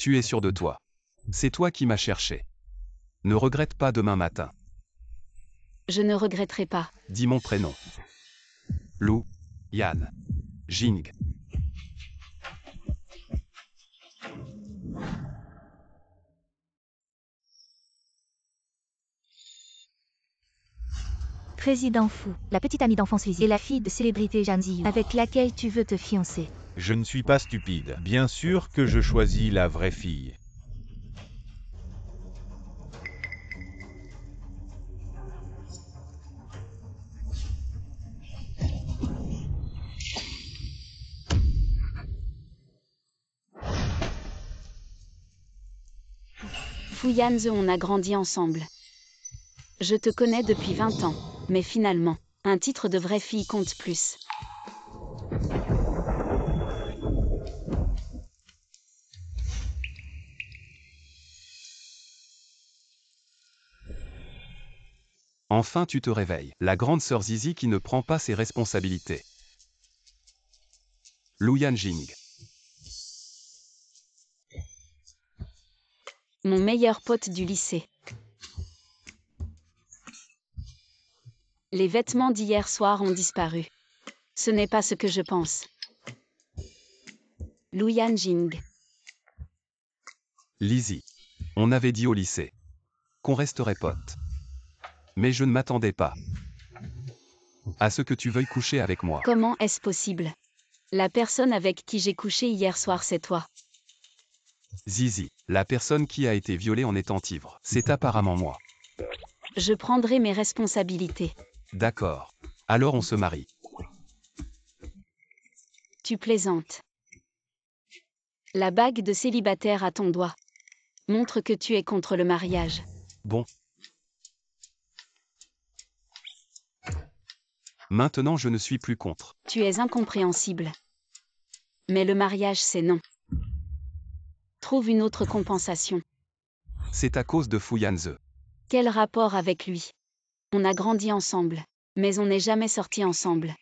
Tu es sûr de toi. C'est toi qui m'as cherché. Ne regrette pas demain matin. Je ne regretterai pas. Dis mon prénom. Lou Yan Jing. Président Fou, la petite amie d'enfance Lizzie, est la fille de célébrité Zhang Ziyu, avec laquelle tu veux te fiancer. Je ne suis pas stupide. Bien sûr que je choisis la vraie fille. Fu Yanze, on a grandi ensemble. Je te connais depuis 20 ans, mais finalement, un titre de vraie fille compte plus. Enfin tu te réveilles. La grande sœur Zizi qui ne prend pas ses responsabilités. Lou Yan Jing. Mon meilleur pote du lycée. Les vêtements d'hier soir ont disparu. Ce n'est pas ce que je pense. Lou Yan Jing. Lizzie. On avait dit au lycée qu'on resterait potes. Mais je ne m'attendais pas à ce que tu veuilles coucher avec moi. Comment est-ce possible? La personne avec qui j'ai couché hier soir, c'est toi. Zizi, la personne qui a été violée en étant ivre, c'est apparemment moi. Je prendrai mes responsabilités. D'accord. Alors on se marie. Tu plaisantes. La bague de célibataire à ton doigt montre que tu es contre le mariage. Bon. Maintenant je ne suis plus contre. Tu es incompréhensible. Mais le mariage, c'est non. Trouve une autre compensation. C'est à cause de Fu Yanze. Quel rapport avec lui? On a grandi ensemble, mais on n'est jamais sortis ensemble.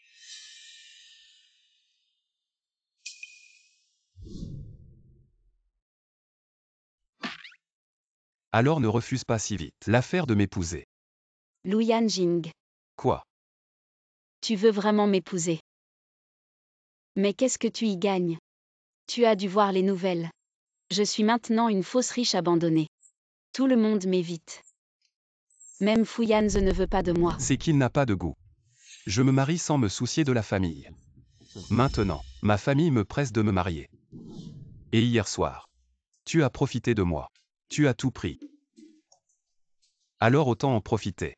Alors ne refuse pas si vite l'affaire de m'épouser. Lou Yan Jing. Quoi? Tu veux vraiment m'épouser? Mais qu'est-ce que tu y gagnes? Tu as dû voir les nouvelles. Je suis maintenant une fausse riche abandonnée. Tout le monde m'évite. Même Fu Yanze ne veut pas de moi. C'est qu'il n'a pas de goût. Je me marie sans me soucier de la famille. Maintenant, ma famille me presse de me marier. Et hier soir, tu as profité de moi. Tu as tout pris. Alors autant en profiter.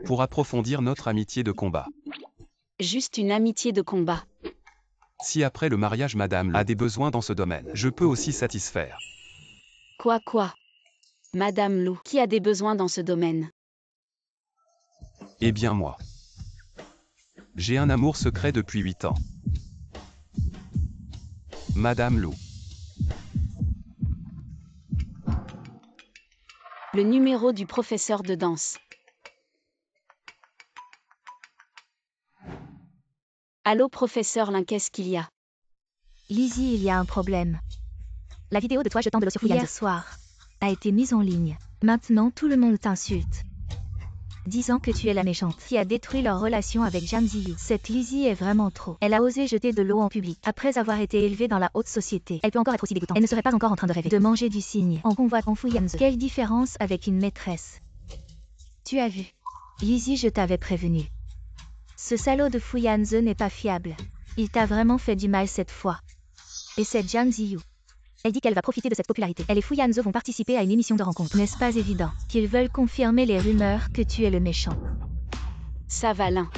Pour approfondir notre amitié de combat. Juste une amitié de combat. Si après le mariage madame a des besoins dans ce domaine, je peux aussi satisfaire. Quoi? Madame Lou, qui a des besoins dans ce domaine? Eh bien moi. J'ai un amour secret depuis 8 ans. Madame Lou. Le numéro du professeur de danse. Allô professeur Lin, qu'est-ce qu'il y a? Lizzie, il y a un problème. La vidéo de toi jetant de l'eau sur Fu Yanze hier soir a été mise en ligne. Maintenant, tout le monde t'insulte, disant que tu es la méchante qui a détruit leur relation avec Zhang Ziyu. Cette Lizzie est vraiment trop. Elle a osé jeter de l'eau en public. Après avoir été élevée dans la haute société, elle peut encore être aussi dégoûtante. Elle ne serait pas encore en train de rêver de manger du cygne en convoitant Fu Yanze. Quelle différence avec une maîtresse? Tu as vu? Lizzie, je t'avais prévenu. Ce salaud de Fu Yanze n'est pas fiable. Il t'a vraiment fait du mal cette fois. Et c'est Zhang Ziyu. Elle dit qu'elle va profiter de cette popularité. Elle et Fu Yanze vont participer à une émission de rencontre. N'est-ce pas évident qu'ils veulent confirmer les rumeurs que tu es le méchant? Ça va Lin.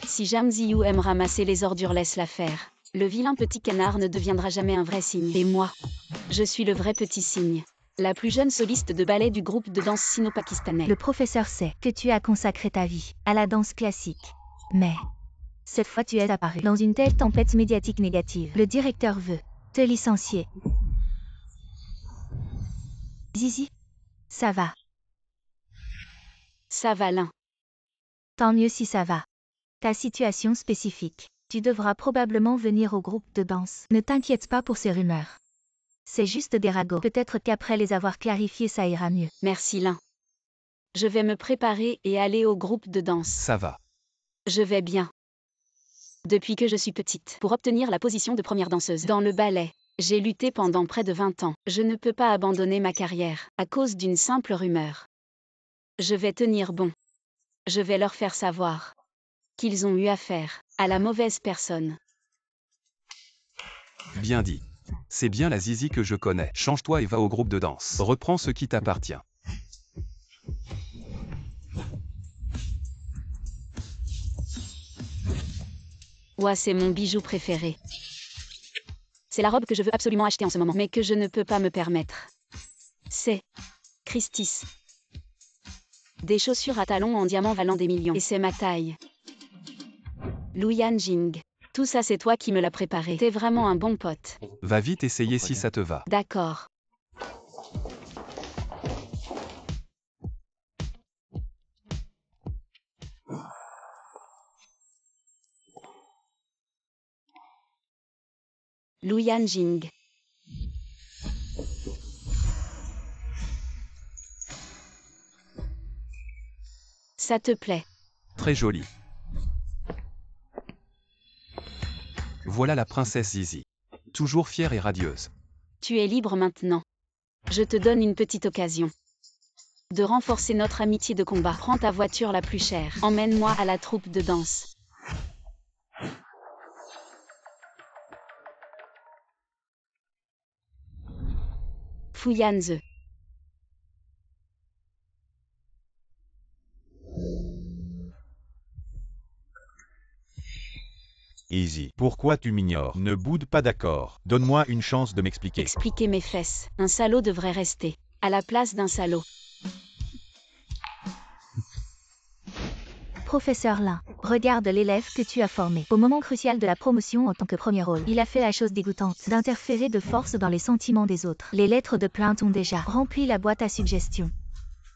Si Zhang Ziyu aime ramasser les ordures, laisse-la faire. Le vilain petit canard ne deviendra jamais un vrai cygne. Et moi, je suis le vrai petit cygne. La plus jeune soliste de ballet du groupe de danse sino-pakistanais. Le professeur sait que tu as consacré ta vie à la danse classique. Mais cette fois tu es apparu dans une telle tempête médiatique négative. Le directeur veut te licencier. Zizi, ça va? Ça va Lin. Tant mieux si ça va. Ta situation spécifique. Tu devras probablement venir au groupe de danse. Ne t'inquiète pas pour ces rumeurs. C'est juste des ragots. Peut-être qu'après les avoir clarifiés, ça ira mieux. Merci Lin. Je vais me préparer et aller au groupe de danse. Ça va. Je vais bien. Depuis que je suis petite, pour obtenir la position de première danseuse dans le ballet, j'ai lutté pendant près de 20 ans. Je ne peux pas abandonner ma carrière à cause d'une simple rumeur. Je vais tenir bon. Je vais leur faire savoir qu'ils ont eu affaire à la mauvaise personne. Bien dit. C'est bien la Zizi que je connais. Change-toi et va au groupe de danse. Reprends ce qui t'appartient. Ouah, c'est mon bijou préféré. C'est la robe que je veux absolument acheter en ce moment, mais que je ne peux pas me permettre. C'est Christie's. Des chaussures à talons en diamant valant des millions. Et c'est ma taille. Luyan Jing. Tout ça c'est toi qui me l'as préparé. T'es vraiment un bon pote. Va vite essayer si ça te va. D'accord. Luyan Jing. Ça te plaît? Très joli. Voilà la princesse Zizi. Toujours fière et radieuse. Tu es libre maintenant. Je te donne une petite occasion de renforcer notre amitié de combat. Prends ta voiture la plus chère. Emmène-moi à la troupe de danse. Fuyanze. Easy. Pourquoi tu m'ignores? Ne boude pas, d'accord. Donne-moi une chance de m'expliquer. Expliquer mes fesses. Un salaud devrait rester à la place d'un salaud. Professeur Lin, regarde l'élève que tu as formé. Au moment crucial de la promotion en tant que premier rôle, il a fait la chose dégoûtante d'interférer de force dans les sentiments des autres. Les lettres de plainte ont déjà rempli la boîte à suggestions.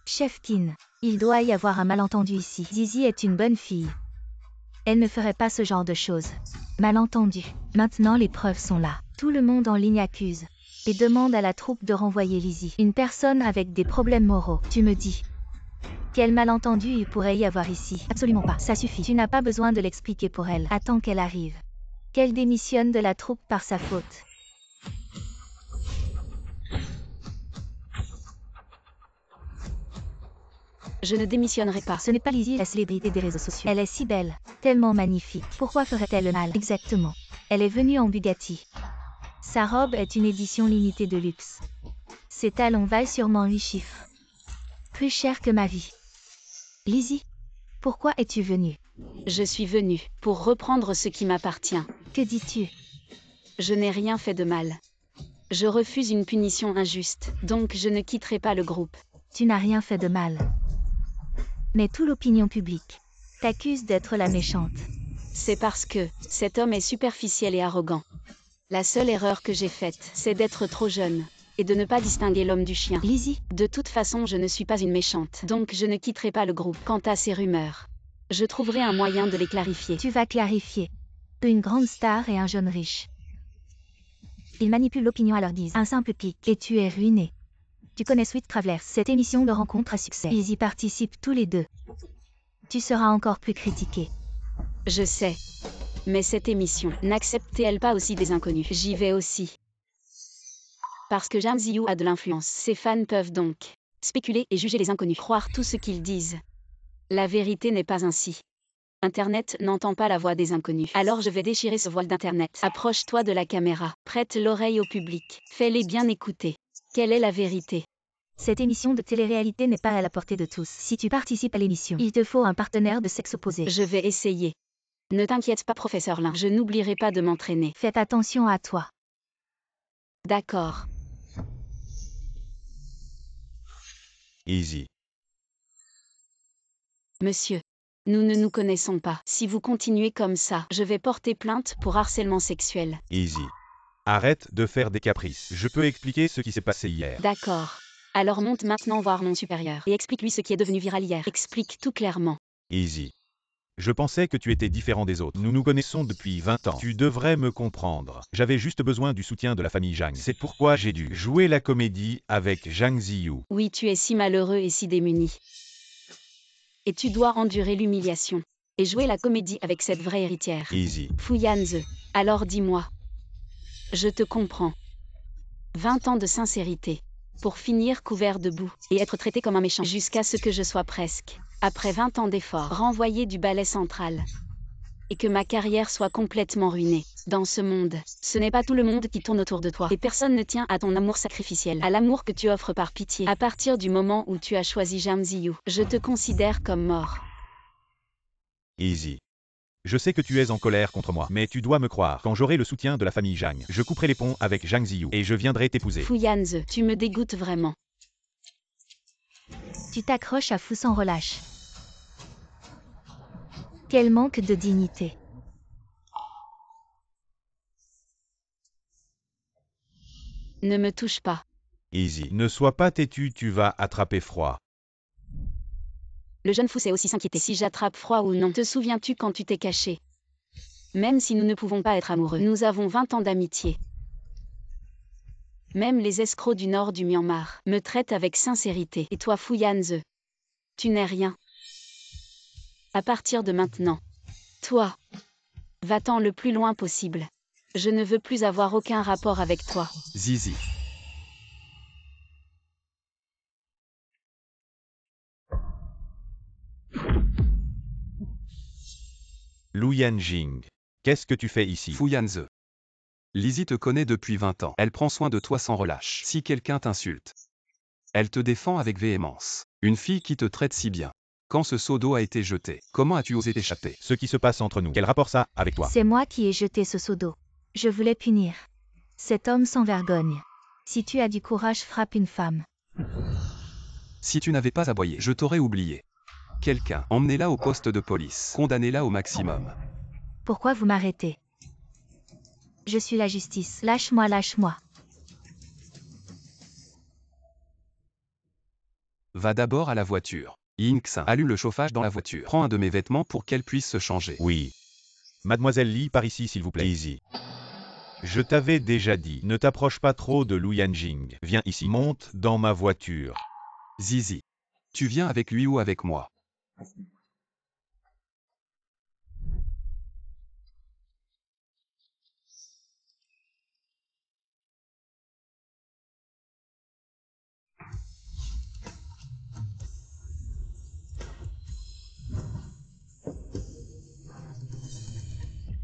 Chef Tin, il doit y avoir un malentendu ici. Zizi est une bonne fille. Elle ne ferait pas ce genre de choses. Malentendu. Maintenant les preuves sont là. Tout le monde en ligne accuse et demande à la troupe de renvoyer Lizzie. Une personne avec des problèmes moraux. Tu me dis. Quel malentendu il pourrait y avoir ici? Absolument pas, ça suffit. Tu n'as pas besoin de l'expliquer pour elle. Attends qu'elle arrive. Qu'elle démissionne de la troupe par sa faute. Je ne démissionnerai pas. Ce n'est pas Lizzie la célébrité des réseaux sociaux. Elle est si belle, tellement magnifique. Pourquoi ferait-elle le mal? Exactement. Elle est venue en Bugatti. Sa robe est une édition limitée de luxe. Ses talons valent sûrement 8 chiffres. Plus cher que ma vie. Lizzie, pourquoi es-tu venue? Je suis venue pour reprendre ce qui m'appartient. Que dis-tu? Je n'ai rien fait de mal. Je refuse une punition injuste, donc je ne quitterai pas le groupe. Tu n'as rien fait de mal. Mais toute l'opinion publique t'accuse d'être la méchante. C'est parce que cet homme est superficiel et arrogant. La seule erreur que j'ai faite, c'est d'être trop jeune et de ne pas distinguer l'homme du chien. Lizzie, De toute façon, je ne suis pas une méchante, donc je ne quitterai pas le groupe. Quant à ces rumeurs, je trouverai un moyen de les clarifier. tu vas clarifier. Une grande star et un jeune riche. Ils manipulent l'opinion à leur guise. Un simple clic et tu es ruiné. Tu connais Sweet Travelers, cette émission de rencontre à succès. Ils y participent tous les deux. Tu seras encore plus critiqué. Je sais. Mais cette émission, n'accepte-t-elle pas aussi des inconnus? J'y vais aussi. Parce que Jang Ziyu a de l'influence. Ses fans peuvent donc spéculer et juger les inconnus, croire tout ce qu'ils disent. La vérité n'est pas ainsi. Internet n'entend pas la voix des inconnus. Alors je vais déchirer ce voile d'Internet. Approche-toi de la caméra. Prête l'oreille au public. Fais-les bien écouter. Quelle est la vérité? Cette émission de télé-réalité n'est pas à la portée de tous. Si tu participes à l'émission, il te faut un partenaire de sexe opposé. Je vais essayer. Ne t'inquiète pas, professeur Lin. Je n'oublierai pas de m'entraîner. Fais attention à toi. D'accord. Easy. Monsieur, nous ne nous connaissons pas. Si vous continuez comme ça, je vais porter plainte pour harcèlement sexuel. Easy. Arrête de faire des caprices. Je peux expliquer ce qui s'est passé hier. D'accord. Alors monte maintenant voir mon supérieur et explique-lui ce qui est devenu viral hier. Explique tout clairement. Easy. Je pensais que tu étais différent des autres. Nous nous connaissons depuis 20 ans. Tu devrais me comprendre. J'avais juste besoin du soutien de la famille Zhang. C'est pourquoi j'ai dû jouer la comédie avec Zhang Ziyu. Oui, tu es si malheureux et si démuni. Et tu dois endurer l'humiliation. Et jouer la comédie avec cette vraie héritière. Easy. Fu Yanze. Alors dis-moi. Je te comprends. 20 ans de sincérité. Pour finir couvert de boue. Et être traité comme un méchant. Jusqu'à ce que je sois presque, après 20 ans d'efforts, renvoyé du ballet central. Et que ma carrière soit complètement ruinée. Dans ce monde, ce n'est pas tout le monde qui tourne autour de toi. Et personne ne tient à ton amour sacrificiel, à l'amour que tu offres par pitié. À partir du moment où tu as choisi Zhang Ziyu, je te considère comme mort. Easy. Je sais que tu es en colère contre moi, mais tu dois me croire. Quand j'aurai le soutien de la famille Zhang, je couperai les ponts avec Zhang Ziyu et je viendrai t'épouser. Fu Yanze, tu me dégoûtes vraiment. Tu t'accroches à Fu sans relâche. Quel manque de dignité. Ne me touche pas. Easy. Ne sois pas têtu, tu vas attraper froid. Le jeune fou sait aussi s'inquiéter si j'attrape froid ou non. Te souviens-tu quand tu t'es caché? Même si nous ne pouvons pas être amoureux, nous avons 20 ans d'amitié. Même les escrocs du nord du Myanmar me traitent avec sincérité. Et toi, Fu Yanze, tu n'es rien. À partir de maintenant, toi, va-t'en le plus loin possible. Je ne veux plus avoir aucun rapport avec toi. Zizi. Lu Yanjing. Qu'est-ce que tu fais ici? Fu Yanze. Lizzie te connaît depuis 20 ans. Elle prend soin de toi sans relâche. Si quelqu'un t'insulte, elle te défend avec véhémence. Une fille qui te traite si bien. Quand ce seau d'eau a été jeté, comment as-tu osé t'échapper? Ce qui se passe entre nous, quel rapport ça avec toi? C'est moi qui ai jeté ce seau d'eau. Je voulais punir cet homme sans vergogne. Si tu as du courage, frappe une femme. Si tu n'avais pas aboyé, je t'aurais oublié. Quelqu'un, emmenez-la au poste de police. Condamnez-la au maximum. Pourquoi vous m'arrêtez? Je suis la justice. Lâche-moi, lâche-moi. Va d'abord à la voiture. Yingxin, allume le chauffage dans la voiture. Prends un de mes vêtements pour qu'elle puisse se changer. Oui. Mademoiselle Li, par ici s'il vous plaît. Easy. Je t'avais déjà dit, ne t'approche pas trop de Lu Yanjing. Viens ici, monte dans ma voiture. Zizi. Tu viens avec lui ou avec moi?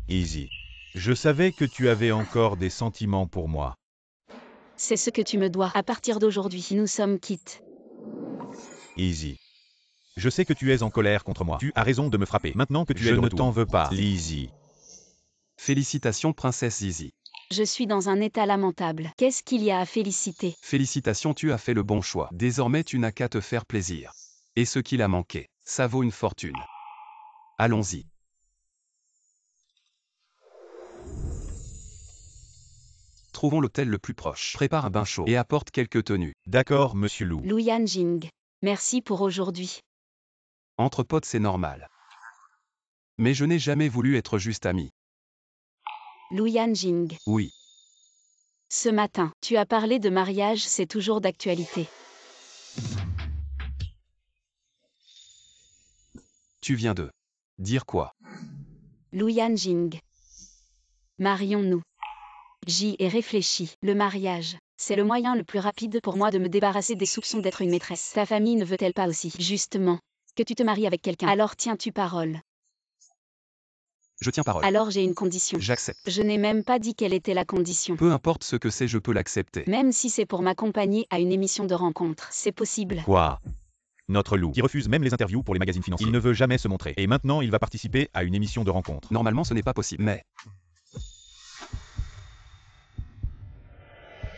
Easy. Je savais que tu avais encore des sentiments pour moi. C'est ce que tu me dois. À partir d'aujourd'hui, nous sommes quittes. Easy. Je sais que tu es en colère contre moi. Tu as raison de me frapper. Maintenant que tu es de retour. Je ne t'en veux pas, Lizzie. Félicitations princesse Zizi. Je suis dans un état lamentable. Qu'est-ce qu'il y a à féliciter? Félicitations, tu as fait le bon choix. Désormais tu n'as qu'à te faire plaisir. Et ce qu'il a manqué, ça vaut une fortune. Allons-y. Trouvons l'hôtel le plus proche. Prépare un bain chaud et apporte quelques tenues. D'accord, monsieur Lu. Lu Yanjing. Merci pour aujourd'hui. Entre potes c'est normal. Mais je n'ai jamais voulu être juste ami. Lu Yanjing. Oui. Ce matin, tu as parlé de mariage, c'est toujours d'actualité. Tu viens de dire quoi? Lu Yanjing. Marions-nous. J'y ai réfléchi. Le mariage, c'est le moyen le plus rapide pour moi de me débarrasser des soupçons d'être une maîtresse. Ta famille ne veut-elle pas aussi, justement, que tu te maries avec quelqu'un? Alors tiens-tu parole? Je tiens parole. Alors j'ai une condition. J'accepte. Je n'ai même pas dit quelle était la condition. Peu importe ce que c'est, je peux l'accepter. Même si c'est pour m'accompagner à une émission de rencontre, c'est possible. Quoi? Notre Lou, qui refuse même les interviews pour les magazines financiers. Il ne veut jamais se montrer. Et maintenant, il va participer à une émission de rencontre. Normalement, ce n'est pas possible, mais...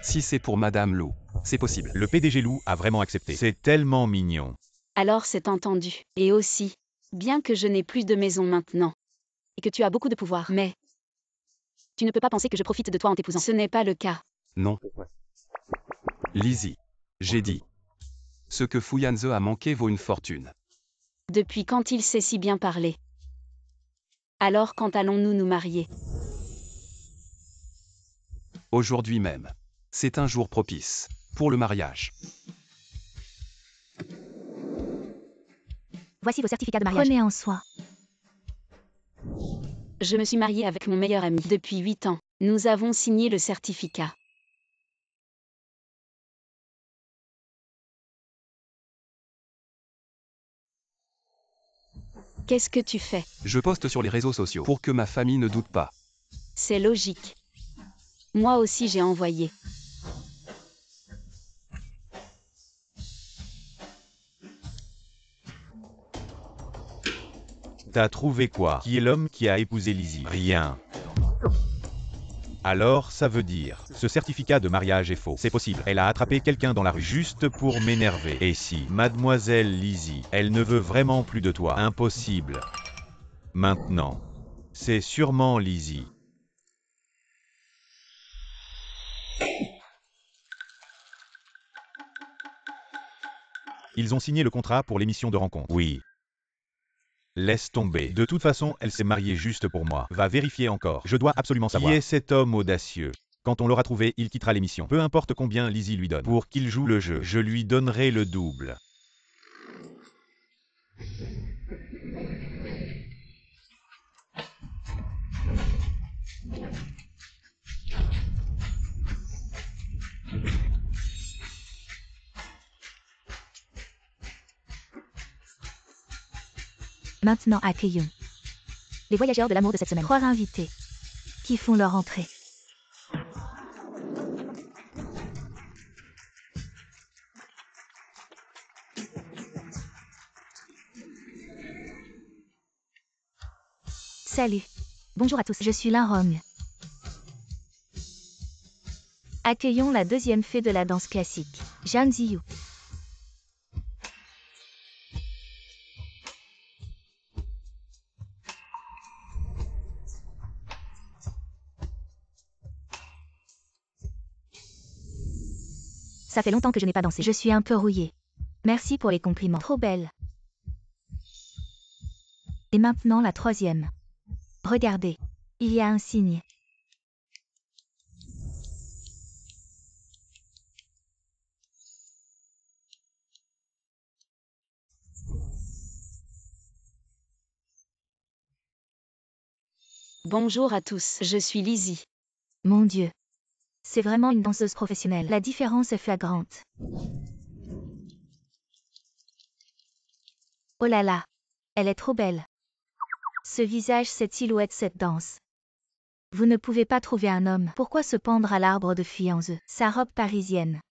Si c'est pour Madame Lou, c'est possible. Le PDG Lou a vraiment accepté. C'est tellement mignon. Alors c'est entendu. Et aussi, bien que je n'ai plus de maison maintenant, et que tu as beaucoup de pouvoir, mais... Tu ne peux pas penser que je profite de toi en t'épousant. Ce n'est pas le cas. Non. Lizzie. J'ai dit. Ce que Fu Yanze a manqué vaut une fortune. Depuis quand il sait si bien parler? Alors quand allons-nous nous marier? Aujourd'hui même. C'est un jour propice pour le mariage. Voici vos certificats de mariage. Prenez en soin. Je me suis mariée avec mon meilleur ami depuis 8 ans. Nous avons signé le certificat. Qu'est-ce que tu fais? Je poste sur les réseaux sociaux pour que ma famille ne doute pas. C'est logique. Moi aussi j'ai envoyé. T'as trouvé quoi? Qui est l'homme qui a épousé Lizzie? Rien. Alors, ça veut dire, ce certificat de mariage est faux. C'est possible. Elle a attrapé quelqu'un dans la rue juste pour m'énerver. Et si, mademoiselle Lizzie, elle ne veut vraiment plus de toi? Impossible. Maintenant. C'est sûrement Lizzie. Ils ont signé le contrat pour l'émission de rencontre. Oui. Laisse tomber. De toute façon, elle s'est mariée juste pour moi. Va vérifier encore. Je dois absolument savoir. Qui est cet homme audacieux? Quand on l'aura trouvé, il quittera l'émission. Peu importe combien Lizzie lui donne. Pour qu'il joue le jeu, je lui donnerai le double. Maintenant accueillons les voyageurs de l'amour de cette semaine. 3 invités qui font leur entrée. Salut. Bonjour à tous, je suis Linrong. Accueillons la deuxième fée de la danse classique, Jeanne Ziyu. Ça fait longtemps que je n'ai pas dansé. Je suis un peu rouillée. Merci pour les compliments. Trop belle. Et maintenant la troisième. Regardez. Il y a un signe. Bonjour à tous, je suis Lizzie. Mon Dieu. C'est vraiment une danseuse professionnelle. La différence est flagrante. Oh là là. Elle est trop belle. Ce visage, cette silhouette, cette danse. Vous ne pouvez pas trouver un homme. Pourquoi se pendre à l'arbre de fiances? Sa robe parisienne.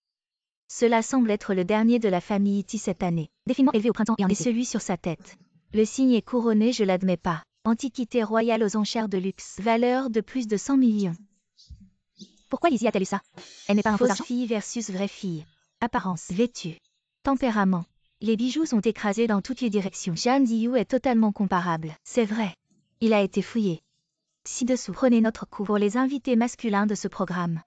Cela semble être le dernier de la famille Iti cette année. Défilement élevé au printemps et celui sur sa tête. Le signe est couronné, je l'admets pas. Antiquité royale aux enchères de luxe. Valeur de plus de 100 millions. Pourquoi Lizzie a-t-elle eu ça? Elle n'est pas un faux argent. Fille versus vraie fille. Apparence. Vêtue. Tempérament. Les bijoux sont écrasés dans toutes les directions. Jeanne Ziyu est totalement comparable. C'est vrai. Il a été fouillé. Ci-dessous, prenez notre coup pour les invités masculins de ce programme.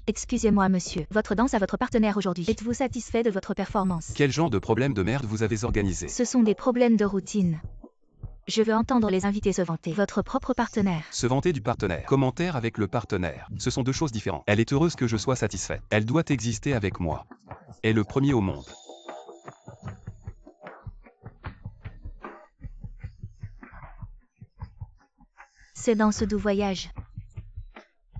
Excusez-moi monsieur, votre danse à votre partenaire aujourd'hui. Êtes-vous satisfait de votre performance? Quel genre de problème de merde vous avez organisé? Ce sont des problèmes de routine. Je veux entendre les invités se vanter. Votre propre partenaire. Se vanter du partenaire. Commentaire avec le partenaire. Ce sont deux choses différentes. Elle est heureuse que je sois satisfaite. Elle doit exister avec moi. Est le premier au monde. C'est dans ce doux voyage.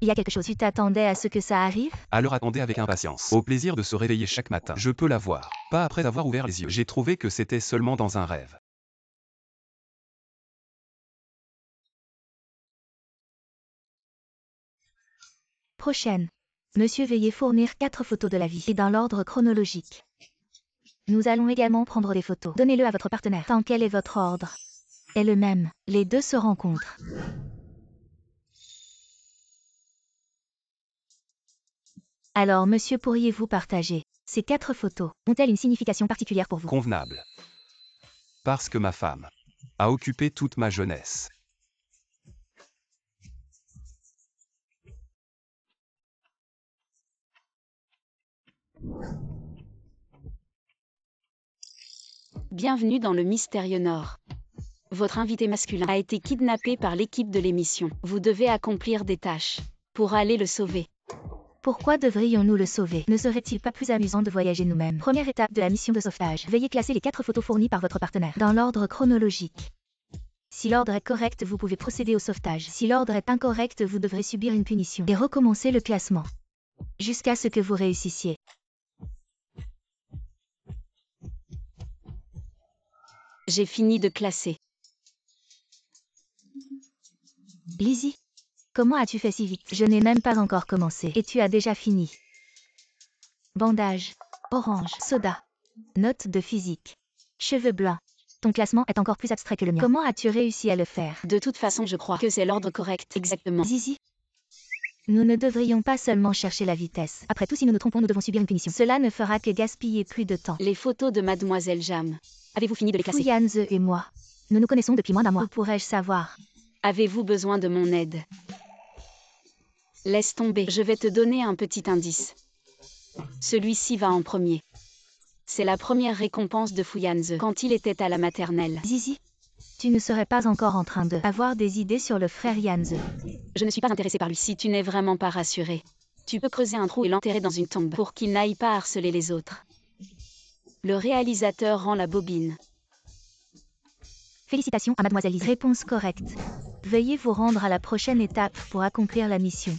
Il y a quelque chose. Tu t'attendais à ce que ça arrive? Alors attendez avec impatience. Au plaisir de se réveiller chaque matin. Je peux la voir. Pas après avoir ouvert les yeux. J'ai trouvé que c'était seulement dans un rêve. Prochaine. Monsieur, veuillez fournir 4 photos de la vie et dans l'ordre chronologique. Nous allons également prendre des photos. Donnez-le à votre partenaire. Tant quel est votre ordre? Est le même. Les deux se rencontrent. Alors, monsieur, pourriez-vous partager ces 4 photos? Ont-elles une signification particulière pour vous? Convenable. Parce que ma femme a occupé toute ma jeunesse. Bienvenue dans le mystérieux Nord. Votre invité masculin a été kidnappé par l'équipe de l'émission. Vous devez accomplir des tâches pour aller le sauver. Pourquoi devrions-nous le sauver? Ne serait-il pas plus amusant de voyager nous-mêmes? Première étape de la mission de sauvetage. Veuillez classer les 4 photos fournies par votre partenaire dans l'ordre chronologique. Si l'ordre est correct, vous pouvez procéder au sauvetage. Si l'ordre est incorrect, vous devrez subir une punition et recommencer le classement jusqu'à ce que vous réussissiez. J'ai fini de classer. Lizzie, comment as-tu fait si vite? Je n'ai même pas encore commencé et tu as déjà fini. Bandage, orange, soda, note de physique, cheveux blancs. Ton classement est encore plus abstrait que le mien. Comment as-tu réussi à le faire? De toute façon, je crois que c'est l'ordre correct, exactement. Zizi, nous ne devrions pas seulement chercher la vitesse. Après tout, si nous nous trompons, nous devons subir une punition. Cela ne fera que gaspiller plus de temps. Les photos de Mademoiselle Jam. Avez-vous fini de les classer? Fouyanze et moi, nous nous connaissons depuis moins d'un mois. Où pourrais-je savoir? Avez-vous besoin de mon aide? Laisse tomber, je vais te donner un petit indice. Celui-ci va en premier. C'est la première récompense de Fouyanze quand il était à la maternelle. Zizi, tu ne serais pas encore en train de avoir des idées sur le frère Yanze. Je ne suis pas intéressée par lui. Si tu n'es vraiment pas rassuré, tu peux creuser un trou et l'enterrer dans une tombe pour qu'il n'aille pas harceler les autres. Le réalisateur rend la bobine. Félicitations à Mademoiselle Lizzie. Réponse correcte. Veuillez vous rendre à la prochaine étape pour accomplir la mission.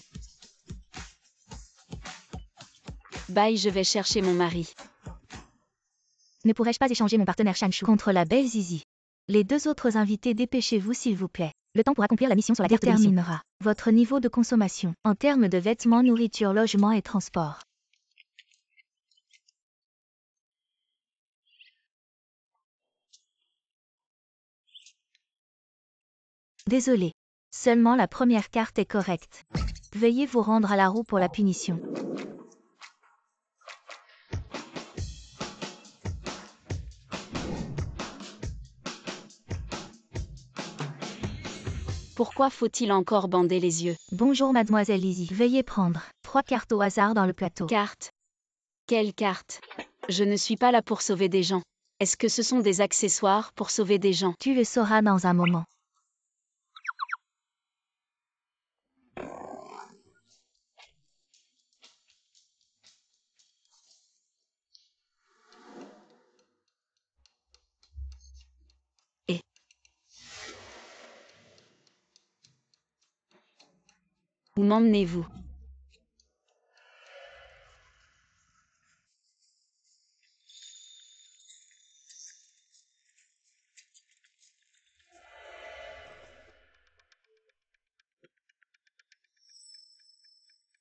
Bye, je vais chercher mon mari. Ne pourrais-je pas échanger mon partenaire Shanshu contre la belle Zizi? Les 2 autres invités, dépêchez-vous s'il vous plaît. Le temps pour accomplir la mission sur la carte déterminera votre niveau de consommation en termes de vêtements, nourriture, logement et transport. Désolé. Seulement la première carte est correcte. Veuillez vous rendre à la roue pour la punition. Pourquoi faut-il encore bander les yeux? Bonjour Mademoiselle Lizzie. Veuillez prendre 3 cartes au hasard dans le plateau. Carte? Quelle carte? Je ne suis pas là pour sauver des gens. Est-ce que ce sont des accessoires pour sauver des gens? Tu le sauras dans un moment. Où m'emmenez-vous?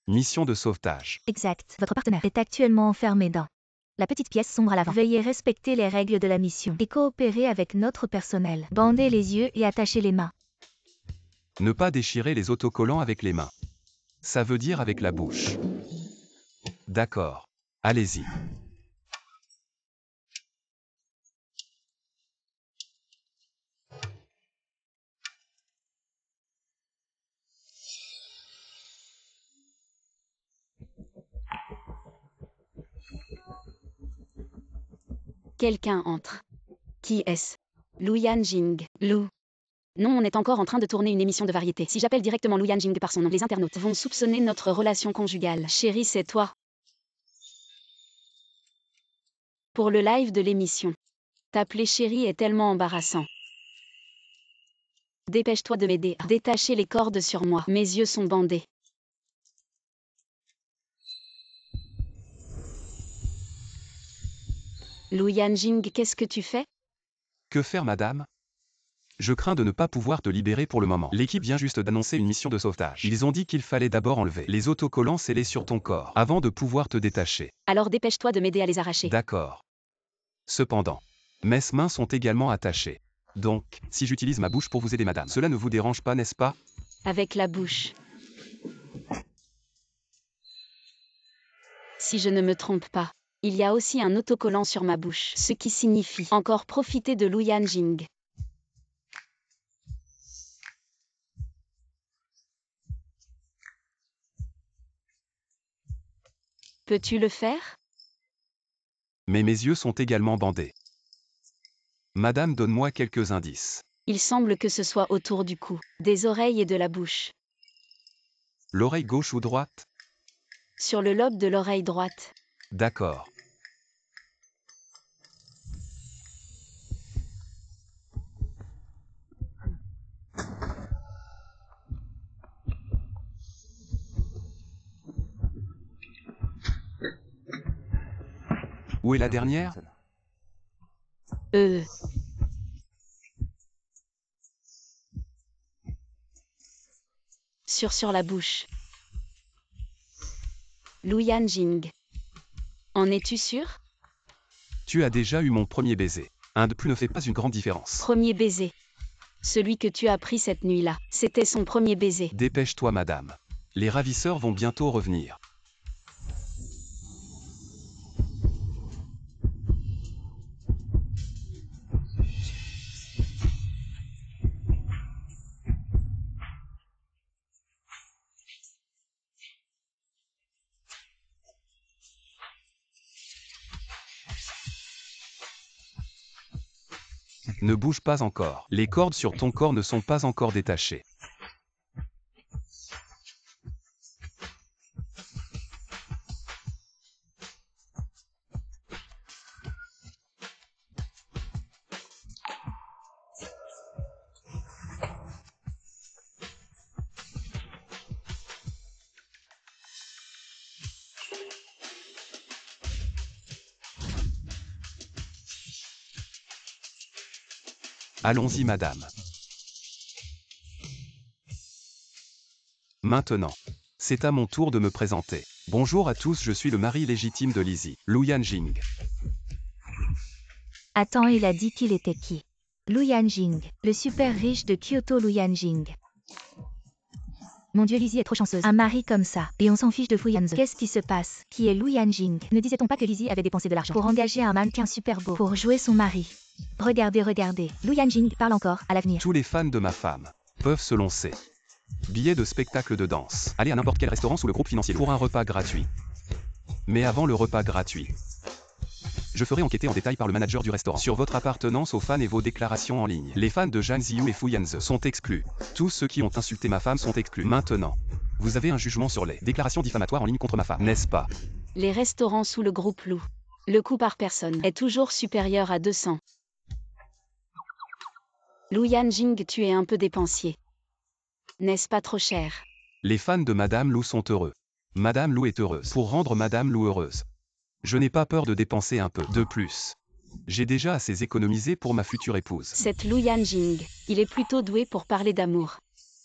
Mission de sauvetage. Exact. Votre partenaire est actuellement enfermé dans la petite pièce sombre à l'avant. Veuillez respecter les règles de la mission et coopérer avec notre personnel. Bandez les yeux et attachez les mains. Ne pas déchirer les autocollants avec les mains. Ça veut dire avec la bouche. D'accord. Allez-y. Quelqu'un entre. Qui est-ce? Lu Yanjing. Lu. Non, on est encore en train de tourner une émission de variété. Si j'appelle directement Lu Yanjing par son nom, les internautes vont soupçonner notre relation conjugale. Chérie, c'est toi. Pour le live de l'émission. T'appeler chérie est tellement embarrassant. Dépêche-toi de m'aider. Détachez les cordes sur moi. Mes yeux sont bandés. Lu Yanjing, qu'est-ce que tu fais? Que faire, madame? Je crains de ne pas pouvoir te libérer pour le moment. L'équipe vient juste d'annoncer une mission de sauvetage. Ils ont dit qu'il fallait d'abord enlever les autocollants scellés sur ton corps avant de pouvoir te détacher. Alors dépêche-toi de m'aider à les arracher. D'accord. Cependant, mes mains sont également attachées. Donc, si j'utilise ma bouche pour vous aider, madame, cela ne vous dérange pas, n'est-ce pas? Avec la bouche. Si je ne me trompe pas, il y a aussi un autocollant sur ma bouche, ce qui signifie encore profiter de Lu Yanjing. Peux-tu le faire? Mais mes yeux sont également bandés. Madame, donne-moi quelques indices. Il semble que ce soit autour du cou, des oreilles et de la bouche. L'oreille gauche ou droite? Sur le lobe de l'oreille droite. D'accord. Où est la dernière? Sur la bouche. Lu Yanjing. En es-tu sûr? Tu as déjà eu mon premier baiser. Un de plus ne fait pas une grande différence. Premier baiser. Celui que tu as pris cette nuit-là, c'était son premier baiser. Dépêche-toi, madame. Les ravisseurs vont bientôt revenir. Ne bouge pas encore. Les cordes sur ton corps ne sont pas encore détachées. Allons-y, madame. Maintenant, c'est à mon tour de me présenter. Bonjour à tous, je suis le mari légitime de Lizzie, Lu Yanjing. Attends, il a dit qu'il était qui? Lu Yanjing, le super riche de Kyoto. Lu Yanjing. Mon Dieu, Lizzie est trop chanceuse. Un mari comme ça. Et on s'en fiche de Fu Yanze. Qu'est-ce qui se passe? Qui est Lu Yanjing? Ne disait-on pas que Lizzie avait dépensé de l'argent pour engager un mannequin super beau pour jouer son mari? Regardez, regardez. Lu Yanjing parle encore, à l'avenir. Tous les fans de ma femme peuvent se lancer. Billets de spectacle de danse. Allez à n'importe quel restaurant sous le groupe financier pour un repas gratuit. Mais avant le repas gratuit, je ferai enquêter en détail par le manager du restaurant sur votre appartenance aux fans et vos déclarations en ligne. Les fans de Zhang Ziyu et Fu Yanze sont exclus. Tous ceux qui ont insulté ma femme sont exclus. Maintenant, vous avez un jugement sur les déclarations diffamatoires en ligne contre ma femme, n'est-ce pas? Les restaurants sous le groupe Lu. Le coût par personne est toujours supérieur à 200. Lu Yanjing, tu es un peu dépensier. N'est-ce pas trop cher? Les fans de Madame Lu sont heureux. Madame Lu est heureuse. Pour rendre Madame Lu heureuse, je n'ai pas peur de dépenser un peu de plus. J'ai déjà assez économisé pour ma future épouse. Cette Lu Yanjing, il est plutôt doué pour parler d'amour.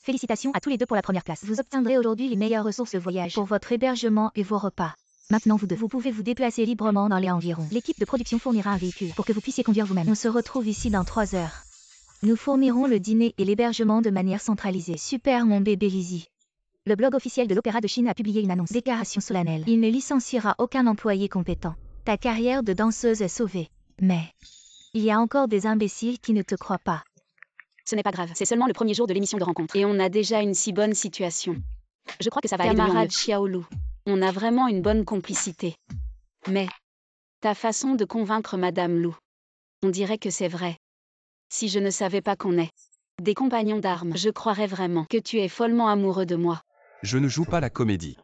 Félicitations à tous les deux pour la première place. Vous obtiendrez aujourd'hui les meilleures ressources de voyage pour votre hébergement et vos repas. Maintenant vous pouvez vous déplacer librement dans les environs. L'équipe de production fournira un véhicule pour que vous puissiez conduire vous-même. On se retrouve ici dans 3 heures. Nous fournirons le dîner et l'hébergement de manière centralisée. Super mon bébé Lizzie. Le blog officiel de l'Opéra de Chine a publié une annonce. Déclaration solennelle. Il ne licenciera aucun employé compétent. Ta carrière de danseuse est sauvée. Mais il y a encore des imbéciles qui ne te croient pas. Ce n'est pas grave, c'est seulement le premier jour de l'émission de rencontre. Et on a déjà une si bonne situation. Je crois que ça va aller de mieux en mieux. Camarade Xiaolu, on a vraiment une bonne complicité. Mais ta façon de convaincre Madame Lu, on dirait que c'est vrai. Si je ne savais pas qu'on est des compagnons d'armes, je croirais vraiment que tu es follement amoureux de moi. Je ne joue pas la comédie.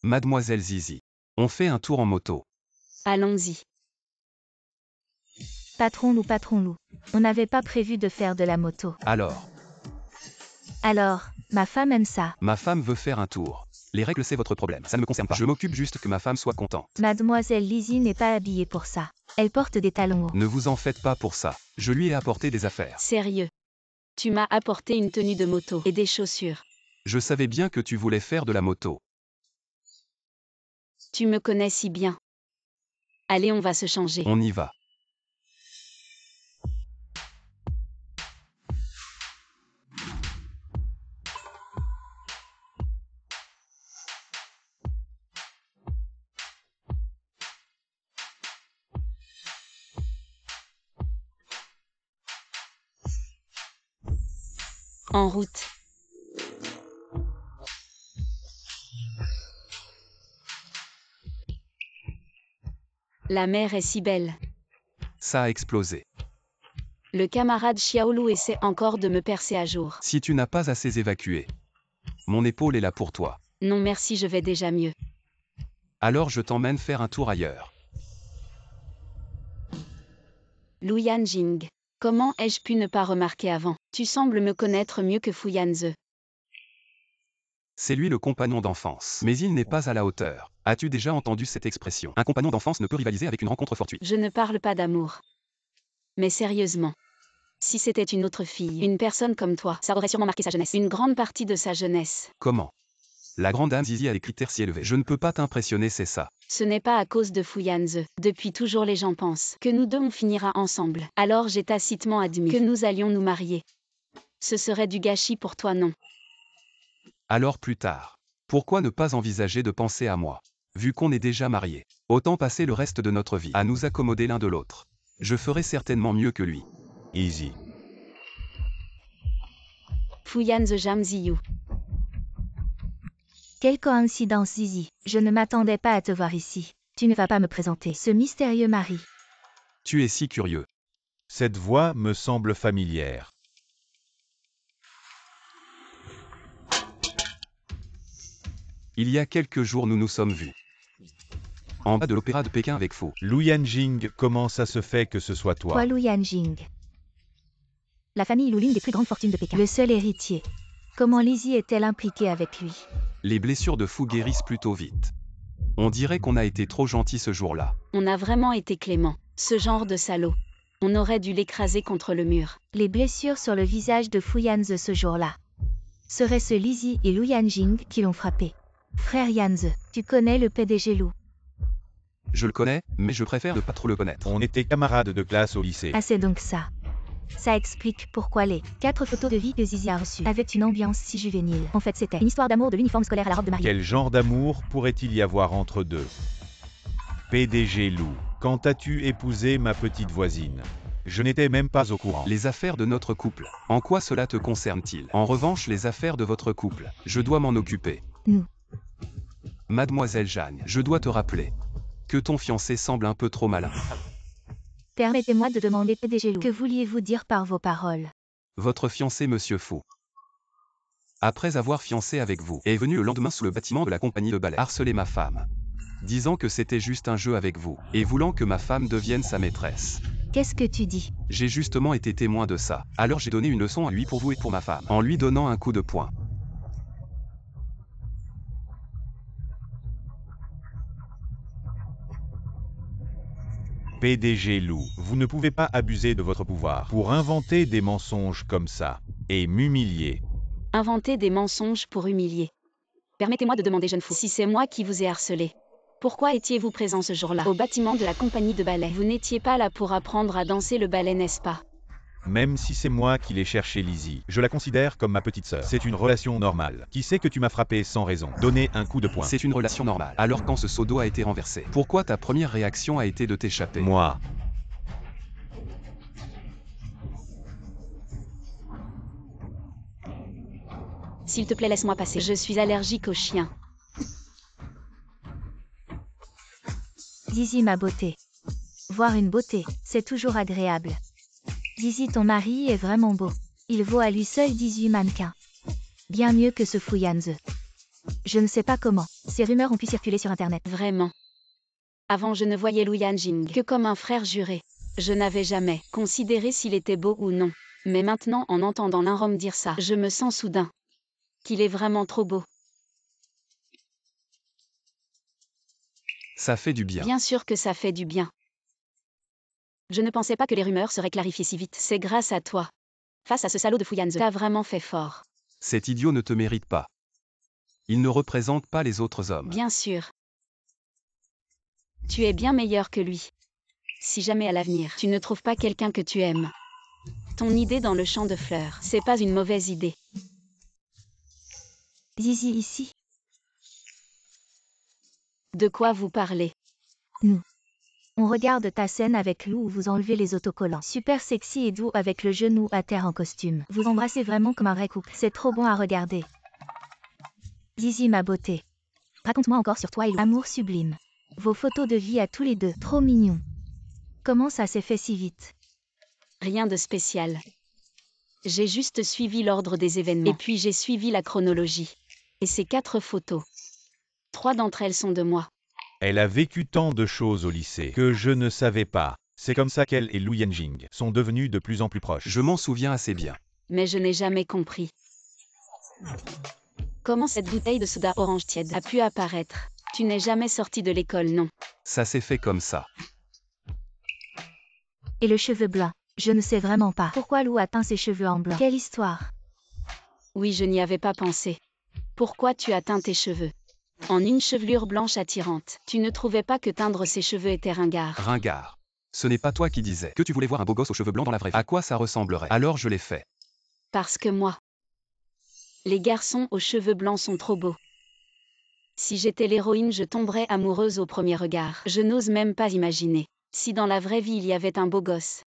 Mademoiselle Zizi, on fait un tour en moto. Allons-y. Patron Lu, on n'avait pas prévu de faire de la moto. Alors, ma femme aime ça. ma femme veut faire un tour. Les règles, c'est votre problème, ça ne me concerne pas. Je m'occupe juste que ma femme soit contente. Mademoiselle Lizzie n'est pas habillée pour ça. Elle porte des talons hauts. Ne vous en faites pas pour ça. Je lui ai apporté des affaires. Sérieux. Tu m'as apporté une tenue de moto et des chaussures. Je savais bien que tu voulais faire de la moto. Tu me connais si bien. Allez, on va se changer. On y va. En route. La mer est si belle. Ça a explosé. Le camarade Xiaolu essaie encore de me percer à jour. Si tu n'as pas assez évacué, mon épaule est là pour toi. Non merci, je vais déjà mieux. Alors je t'emmène faire un tour ailleurs. Lu Yanjing. Comment ai-je pu ne pas remarquer avant? Tu sembles me connaître mieux que Fu Yanze. C'est lui le compagnon d'enfance. Mais il n'est pas à la hauteur. As-tu déjà entendu cette expression? Un compagnon d'enfance ne peut rivaliser avec une rencontre fortuite. Je ne parle pas d'amour. Mais sérieusement. Si c'était une autre fille, une personne comme toi, ça aurait sûrement marqué sa jeunesse. Une grande partie de sa jeunesse. Comment? La grande dame Zizi a des critères si élevés. Je ne peux pas t'impressionner, c'est ça. Ce n'est pas à cause de Fu Yanze. Depuis toujours les gens pensent que nous deux on finira ensemble. Alors j'ai tacitement admis que nous allions nous marier. Ce serait du gâchis pour toi, non? Alors plus tard. Pourquoi ne pas envisager de penser à moi? Vu qu'on est déjà mariés. Autant passer le reste de notre vie à nous accommoder l'un de l'autre. Je ferai certainement mieux que lui. Easy. Fu Yanze Jam Ziyu. Quelle coïncidence, Zizi. Je ne m'attendais pas à te voir ici. Tu ne vas pas me présenter ce mystérieux mari. Tu es si curieux. Cette voix me semble familière. Il y a quelques jours nous nous sommes vus. En bas de l'opéra de Pékin avec Fu. Lu Yanjing, comment ça se fait que ce soit toi? Toi, Lu Yanjing. La famille Lu, l'une des plus grandes fortunes de Pékin. Le seul héritier. Comment Lizzie est-elle impliquée avec lui? Les blessures de Fu guérissent plutôt vite. On dirait qu'on a été trop gentil ce jour-là. On a vraiment été clément. Ce genre de salaud. On aurait dû l'écraser contre le mur. Les blessures sur le visage de Fu Yanze ce jour-là. Serait-ce Lizzie et Lu Yanjing qui l'ont frappé? Frère Yanze, tu connais le PDG Lu? Je le connais, mais je préfère ne pas trop le connaître. On était camarades de classe au lycée. Ah, c'est donc ça. Ça explique pourquoi les 4 photos de vie que Zizi a reçues avaient une ambiance si juvénile. En fait, c'était une histoire d'amour de l'uniforme scolaire à la robe de mariée. Quel genre d'amour pourrait-il y avoir entre deux? PDG Lou, quand as-tu épousé ma petite voisine? Je n'étais même pas au courant. Les affaires de notre couple. En quoi cela te concerne-t-il? En revanche, les affaires de votre couple. Je dois m'en occuper. Nous. Mademoiselle Jeanne, je dois te rappeler que ton fiancé semble un peu trop malin. Permettez-moi de demander PDG Lou. Que vouliez-vous dire par vos paroles? Votre fiancé, Monsieur Fu, après avoir fiancé avec vous, est venu le lendemain sous le bâtiment de la compagnie de ballet harceler ma femme, disant que c'était juste un jeu avec vous, et voulant que ma femme devienne sa maîtresse. Qu'est-ce que tu dis? J'ai justement été témoin de ça, alors j'ai donné une leçon à lui pour vous et pour ma femme, en lui donnant un coup de poing. PDG Lou, vous ne pouvez pas abuser de votre pouvoir pour inventer des mensonges comme ça et m'humilier. Inventer des mensonges pour humilier. Permettez-moi de demander, jeune fou, si c'est moi qui vous ai harcelé. Pourquoi étiez-vous présent ce jour-là, au bâtiment de la compagnie de ballet? Vous n'étiez pas là pour apprendre à danser le ballet, n'est-ce pas? Même si c'est moi qui l'ai cherché Lizzie, je la considère comme ma petite sœur. C'est une relation normale. Qui sait que tu m'as frappé sans raison? Donner un coup de poing. C'est une relation normale. Alors quand ce seau d'eau a été renversé, pourquoi ta première réaction a été de t'échapper? Moi. S'il te plaît, laisse-moi passer. Je suis allergique aux chiens. Zizi, ma beauté. Voir une beauté, c'est toujours agréable. Zizi, ton mari est vraiment beau. Il vaut à lui seul 18 mannequins. Bien mieux que ce Fu Yanze. Je ne sais pas comment. Ces rumeurs ont pu circuler sur Internet. Vraiment. Avant, je ne voyais Lu Yanjing que comme un frère juré. Je n'avais jamais considéré s'il était beau ou non. Mais maintenant, en entendant l'un homme dire ça, je me sens soudain qu'il est vraiment trop beau. Ça fait du bien. Bien sûr que ça fait du bien. Je ne pensais pas que les rumeurs seraient clarifiées si vite. C'est grâce à toi. Face à ce salaud de Fu Yanze, t'as vraiment fait fort. Cet idiot ne te mérite pas. Il ne représente pas les autres hommes. Bien sûr. Tu es bien meilleur que lui. Si jamais à l'avenir, tu ne trouves pas quelqu'un que tu aimes. Ton idée dans le champ de fleurs, c'est pas une mauvaise idée. Zizi ici. De quoi vous parlez? Nous. On regarde ta scène avec Lou où vous enlevez les autocollants. Super sexy et doux avec le genou à terre en costume. Vous embrassez vraiment comme un vrai couple. C'est trop bon à regarder. Zizi, ma beauté. Raconte-moi encore sur toi et Lou. Amour sublime. Vos photos de vie à tous les deux. Trop mignons. Comment ça s'est fait si vite? Rien de spécial. J'ai juste suivi l'ordre des événements. Et puis j'ai suivi la chronologie. Et ces 4 photos. 3 d'entre elles sont de moi. Elle a vécu tant de choses au lycée que je ne savais pas. C'est comme ça qu'elle et Lu Yanjing sont devenus de plus en plus proches. Je m'en souviens assez bien. Mais je n'ai jamais compris. Comment cette bouteille de soda orange tiède a pu apparaître? Tu n'es jamais sorti de l'école, non? Ça s'est fait comme ça. Et le cheveu blanc? Je ne sais vraiment pas. Pourquoi Lou a teint ses cheveux en blanc? Quelle histoire? Oui, je n'y avais pas pensé. Pourquoi tu as teint tes cheveux? En une chevelure blanche attirante. Tu ne trouvais pas que teindre ses cheveux était ringard? Ringard. Ce n'est pas toi qui disais que tu voulais voir un beau gosse aux cheveux blancs dans la vraie vie. À quoi ça ressemblerait? Alors je l'ai fait. Parce que moi. Les garçons aux cheveux blancs sont trop beaux. Si j'étais l'héroïne, je tomberais amoureuse au premier regard. Je n'ose même pas imaginer. Si dans la vraie vie il y avait un beau gosse.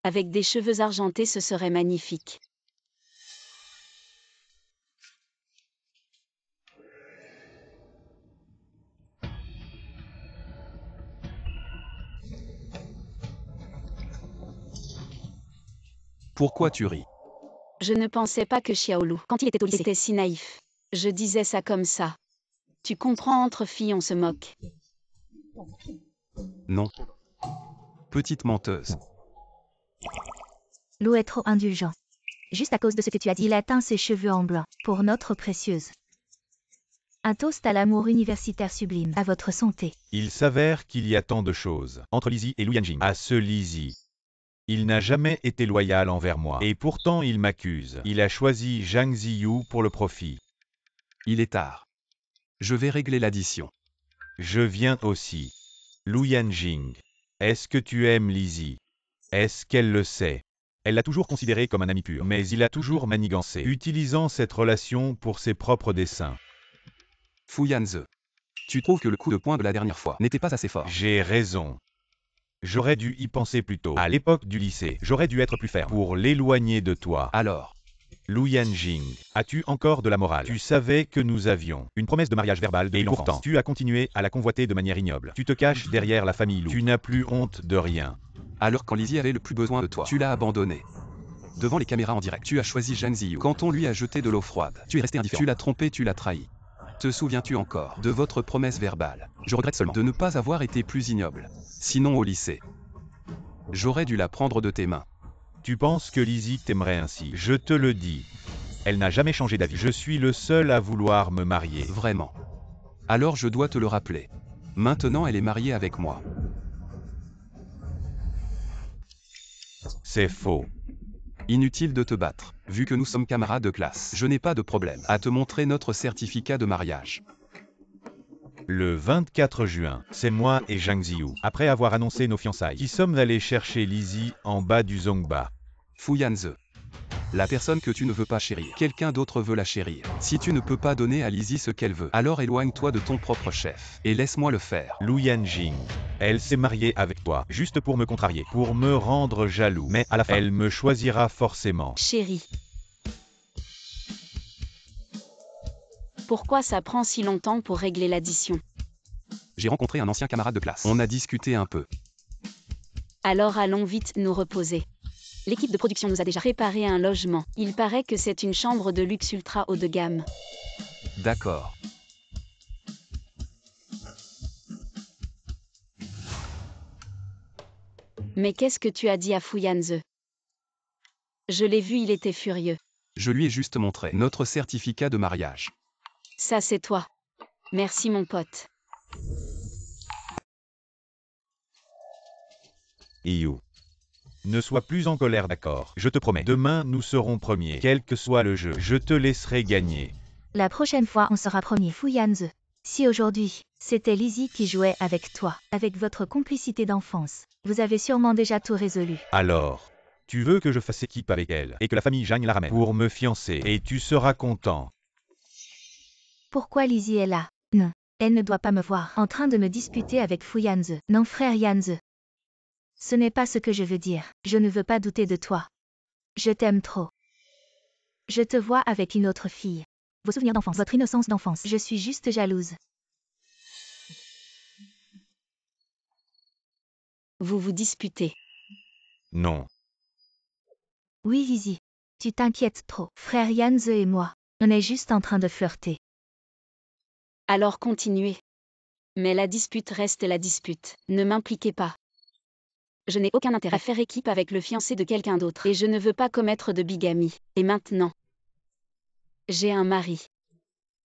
Avec des cheveux argentés, ce serait magnifique. Pourquoi tu ris? Je ne pensais pas que Xiaolu, quand il était au lycée, était si naïf. Je disais ça comme ça. Tu comprends, entre filles on se moque. Non. Petite menteuse. Lou est trop indulgent. Juste à cause de ce que tu as dit, il a teint ses cheveux en blanc. Pour notre précieuse. Un toast à l'amour universitaire sublime. À votre santé. Il s'avère qu'il y a tant de choses entre Lizzie et Lu Yanjing. À ce Lizzie. Il n'a jamais été loyal envers moi. Et pourtant il m'accuse. Il a choisi Zhang Ziyu pour le profit. Il est tard. Je vais régler l'addition. Je viens aussi. Lu Yanjing. Est-ce que tu aimes Lizzie? Est-ce qu'elle le sait? Elle l'a toujours considéré comme un ami pur, mais il a toujours manigancé, utilisant cette relation pour ses propres desseins. Fu Yanze. Tu trouves que le coup de poing de la dernière fois n'était pas assez fort? J'ai raison. J'aurais dû y penser plus tôt. À l'époque du lycée, j'aurais dû être plus ferme pour l'éloigner de toi. Alors, Lu Yanjing, as-tu encore de la morale? Tu savais que nous avions une promesse de mariage verbale depuis l'enfance. Pourtant, tu as continué à la convoiter de manière ignoble. Tu te caches derrière la famille Lu. Tu n'as plus honte de rien. alors quand Lizzie avait le plus besoin de toi, tu l'as abandonné. Devant les caméras en direct, tu as choisi Zhang Ziyu. Quand on lui a jeté de l'eau froide, tu es resté indifférent. Tu l'as trompé, tu l'as trahi. Te souviens-tu encore de votre promesse verbale? Je regrette seulement de ne pas avoir été plus ignoble. Sinon au lycée, j'aurais dû la prendre de tes mains. Tu penses que Lizzie t'aimerait ainsi? Je te le dis. Elle n'a jamais changé d'avis. Je suis le seul à vouloir me marier. Vraiment. Alors je dois te le rappeler. Maintenant elle est mariée avec moi. C'est faux. Inutile de te battre, vu que nous sommes camarades de classe. Je n'ai pas de problème à te montrer notre certificat de mariage. Le 24 juin, c'est moi et Zhang Ziyu, après avoir annoncé nos fiançailles, qui sommes allés chercher Lizzie en bas du Zongba. Fu Yanze. La personne que tu ne veux pas chérir, quelqu'un d'autre veut la chérir. Si tu ne peux pas donner à Lizzie ce qu'elle veut, alors éloigne-toi de ton propre chef, et laisse-moi le faire. Lu Yanjing. Elle s'est mariée avec toi, juste pour me contrarier, pour me rendre jaloux. Mais à la fin, elle me choisira forcément. Chérie. Pourquoi ça prend si longtemps pour régler l'addition? J'ai rencontré un ancien camarade de classe. On a discuté un peu. Alors allons vite nous reposer. L'équipe de production nous a déjà préparé un logement. Il paraît que c'est une chambre de luxe ultra haut de gamme. D'accord. Mais qu'est-ce que tu as dit à Fu Yanze? Je l'ai vu, il était furieux. Je lui ai juste montré notre certificat de mariage. Ça c'est toi. Merci mon pote. Iyu. Ne sois plus en colère, d'accord? Je te promets. Demain, nous serons premiers. Quel que soit le jeu, je te laisserai gagner. La prochaine fois, on sera premier. Fu Yanze. Si aujourd'hui, c'était Lizzie qui jouait avec toi, avec votre complicité d'enfance, vous avez sûrement déjà tout résolu. Alors, tu veux que je fasse équipe avec elle, et que la famille Zhang la ramène pour me fiancer, et tu seras content. Pourquoi Lizzie est là? Non, elle ne doit pas me voir en train de me disputer avec Fu Yanze. Non frère Yanze. Ce n'est pas ce que je veux dire. Je ne veux pas douter de toi. Je t'aime trop. Je te vois avec une autre fille. Vos souvenirs d'enfance, votre innocence d'enfance. Je suis juste jalouse. Vous vous disputez. Non. Oui, Lizzie. Tu t'inquiètes trop. Frère Yanze et moi, on est juste en train de flirter. Alors continuez. Mais la dispute reste la dispute. Ne m'impliquez pas. Je n'ai aucun intérêt à faire équipe avec le fiancé de quelqu'un d'autre. Et je ne veux pas commettre de bigamie. Et maintenant, j'ai un mari.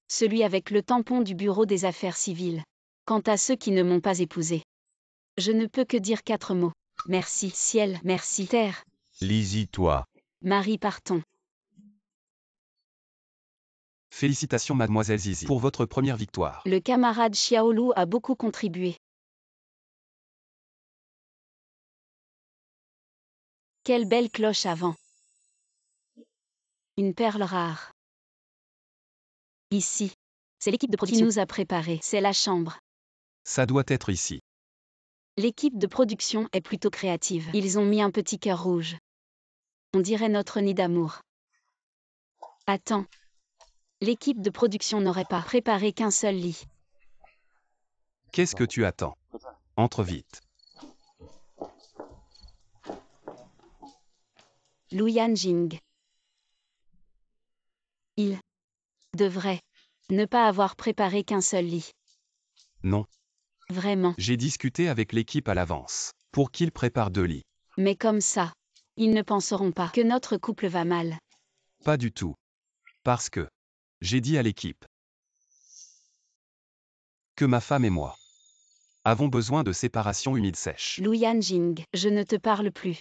Celui avec le tampon du bureau des affaires civiles. Quant à ceux qui ne m'ont pas épousé, je ne peux que dire 4 mots. Merci, ciel, merci, terre. Lizzie, toi. Marie, partons. Félicitations mademoiselle Zizi pour votre première victoire. Le camarade Xiaolu a beaucoup contribué. Quelle belle cloche à vent. Une perle rare. Ici. C'est l'équipe de production qui nous a préparé. C'est la chambre. Ça doit être ici. L'équipe de production est plutôt créative. Ils ont mis un petit cœur rouge. On dirait notre nid d'amour. Attends. L'équipe de production n'aurait pas préparé qu'un seul lit. Qu'est-ce que tu attends? Entre vite. Lu Yanjing. Il devrait ne pas avoir préparé qu'un seul lit. Non. Vraiment. J'ai discuté avec l'équipe à l'avance. Pour qu'ils préparent 2 lits. Mais comme ça, ils ne penseront pas que notre couple va mal. Pas du tout. Parce que j'ai dit à l'équipe que ma femme et moi avons besoin de séparation humide sèche. Lu Yanjing, je ne te parle plus.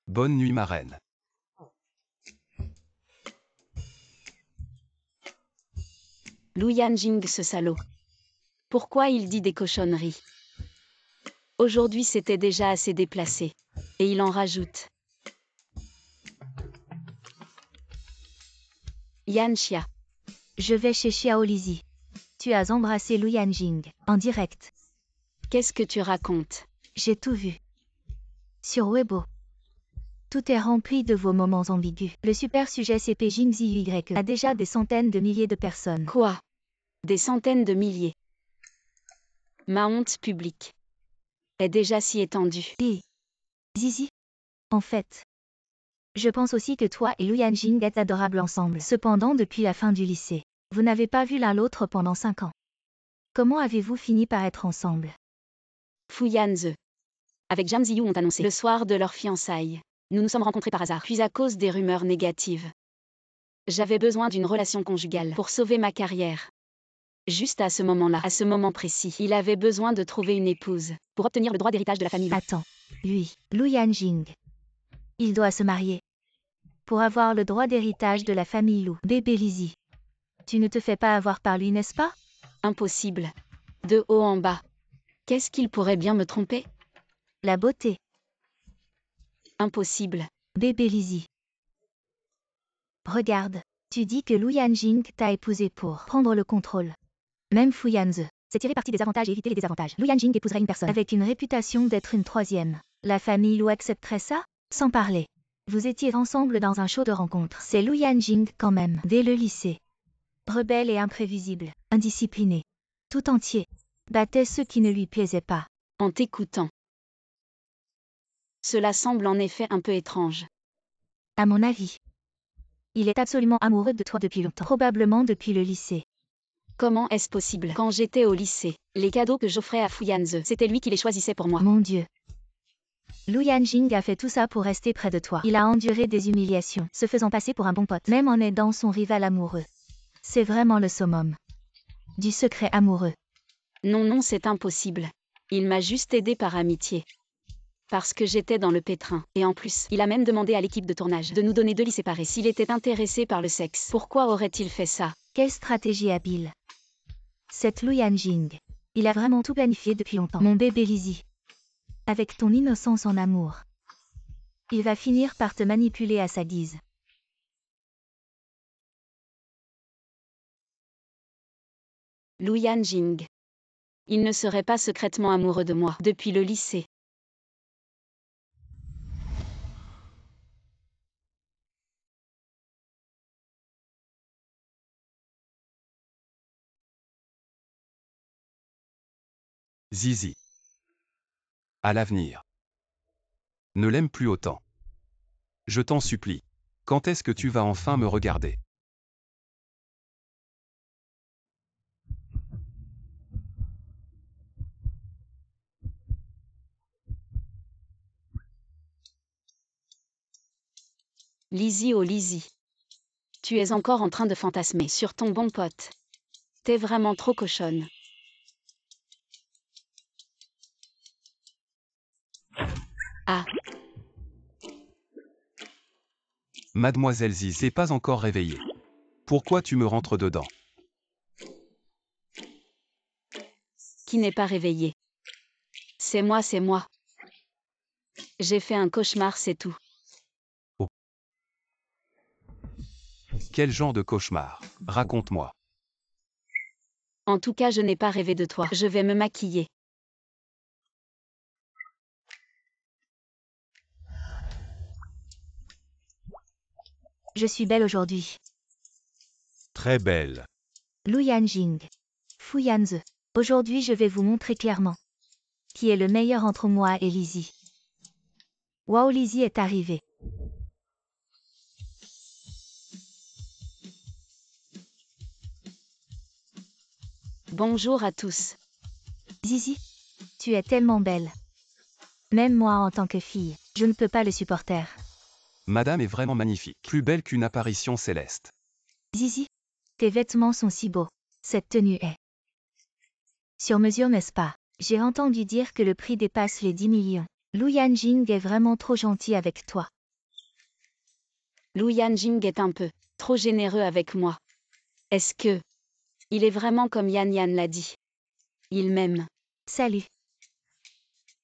Bonne nuit ma reine. Lu Yanjing, ce salaud. Pourquoi il dit des cochonneries? Aujourd'hui c'était déjà assez déplacé. Et il en rajoute. Yan Xia. Je vais chez Xiao Lizzie. Tu as embrassé Lu Yanjing, en direct. Qu'est-ce que tu racontes? J'ai tout vu. Sur Weibo. Tout est rempli de vos moments ambigus. Le super sujet CP Jingzi Y a déjà des centaines de milliers de personnes. Quoi? Des centaines de milliers. Ma honte publique est déjà si étendue. Et Zizi. En fait, je pense aussi que toi et Lu Yanjing êtes adorables ensemble. Cependant, depuis la fin du lycée, vous n'avez pas vu l'un l'autre pendant 5 ans. Comment avez-vous fini par être ensemble? Fu Yanze. Avec Zhang Ziyu ont annoncé le soir de leur fiançailles. Nous nous sommes rencontrés par hasard, puis à cause des rumeurs négatives. J'avais besoin d'une relation conjugale pour sauver ma carrière. Juste à ce moment-là, à ce moment précis, il avait besoin de trouver une épouse pour obtenir le droit d'héritage de la famille. Attends, lui, Lu Yanjing. Il doit se marier. Pour avoir le droit d'héritage de la famille Lu. Bébé Lizzie. Tu ne te fais pas avoir par lui, n'est-ce pas? Impossible. De haut en bas. Qu'est-ce qu'il pourrait bien me tromper? La beauté. Impossible. Bébé Lizzie. Regarde, tu dis que Lu Yanjing t'a épousé pour prendre le contrôle. Même Fu Yanze. C'est tirer parti des avantages et éviter les désavantages. Lu Yanjing épouserait une personne avec une réputation d'être une troisième. La famille Lu accepterait ça? Sans parler. Vous étiez ensemble dans un show de rencontre. C'est Lu Yanjing quand même. Dès le lycée. Rebelle et imprévisible. Indiscipliné. Tout entier. Battait ceux qui ne lui plaisaient pas. En t'écoutant. Cela semble en effet un peu étrange. À mon avis. Il est absolument amoureux de toi depuis longtemps. Probablement depuis le lycée. Comment est-ce possible? Quand j'étais au lycée, les cadeaux que j'offrais à Fu Yanze, c'était lui qui les choisissait pour moi. Mon Dieu. Lu Yanjing a fait tout ça pour rester près de toi. Il a enduré des humiliations, se faisant passer pour un bon pote, même en aidant son rival amoureux. C'est vraiment le summum du secret amoureux. Non, non, c'est impossible. Il m'a juste aidé par amitié. Parce que j'étais dans le pétrin. Et en plus, il a même demandé à l'équipe de tournage de nous donner 2 lits séparés s'il était intéressé par le sexe. Pourquoi aurait-il fait ça? Quelle stratégie habile. Cette Lu Yanjing. Il a vraiment tout planifié depuis longtemps. Mon bébé Lizzie. Avec ton innocence en amour. Il va finir par te manipuler à sa guise. Lu Yanjing. Il ne serait pas secrètement amoureux de moi depuis le lycée. Zizi. À l'avenir. Ne l'aime plus autant. Je t'en supplie. Quand est-ce que tu vas enfin me regarder? Lizzie, oh Lizzie. Tu es encore en train de fantasmer sur ton bon pote. T'es vraiment trop cochonne. Ah, Mademoiselle Zizi, t'es pas encore réveillée. Pourquoi tu me rentres dedans? qui n'est pas réveillé? C'est moi, c'est moi. J'ai fait un cauchemar, c'est tout. Quel genre de cauchemar? Raconte-moi. En tout cas, je n'ai pas rêvé de toi. Je vais me maquiller. Je suis belle aujourd'hui. Très belle. Lu Yanjing. Fu Yanze. Aujourd'hui, je vais vous montrer clairement qui est le meilleur entre moi et Lizzie. Wow, Lizzie est arrivée. Bonjour à tous. Zizi, tu es tellement belle. Même moi en tant que fille, je ne peux pas le supporter. Madame est vraiment magnifique. Plus belle qu'une apparition céleste. Zizi, tes vêtements sont si beaux. Cette tenue est sur mesure, n'est-ce pas? J'ai entendu dire que le prix dépasse les 10 millions. Lu Yanjing est vraiment trop gentil avec toi. Lu Yanjing est un peu trop généreux avec moi. Est-ce que il est vraiment comme Yan Yan l'a dit? Il m'aime. Salut.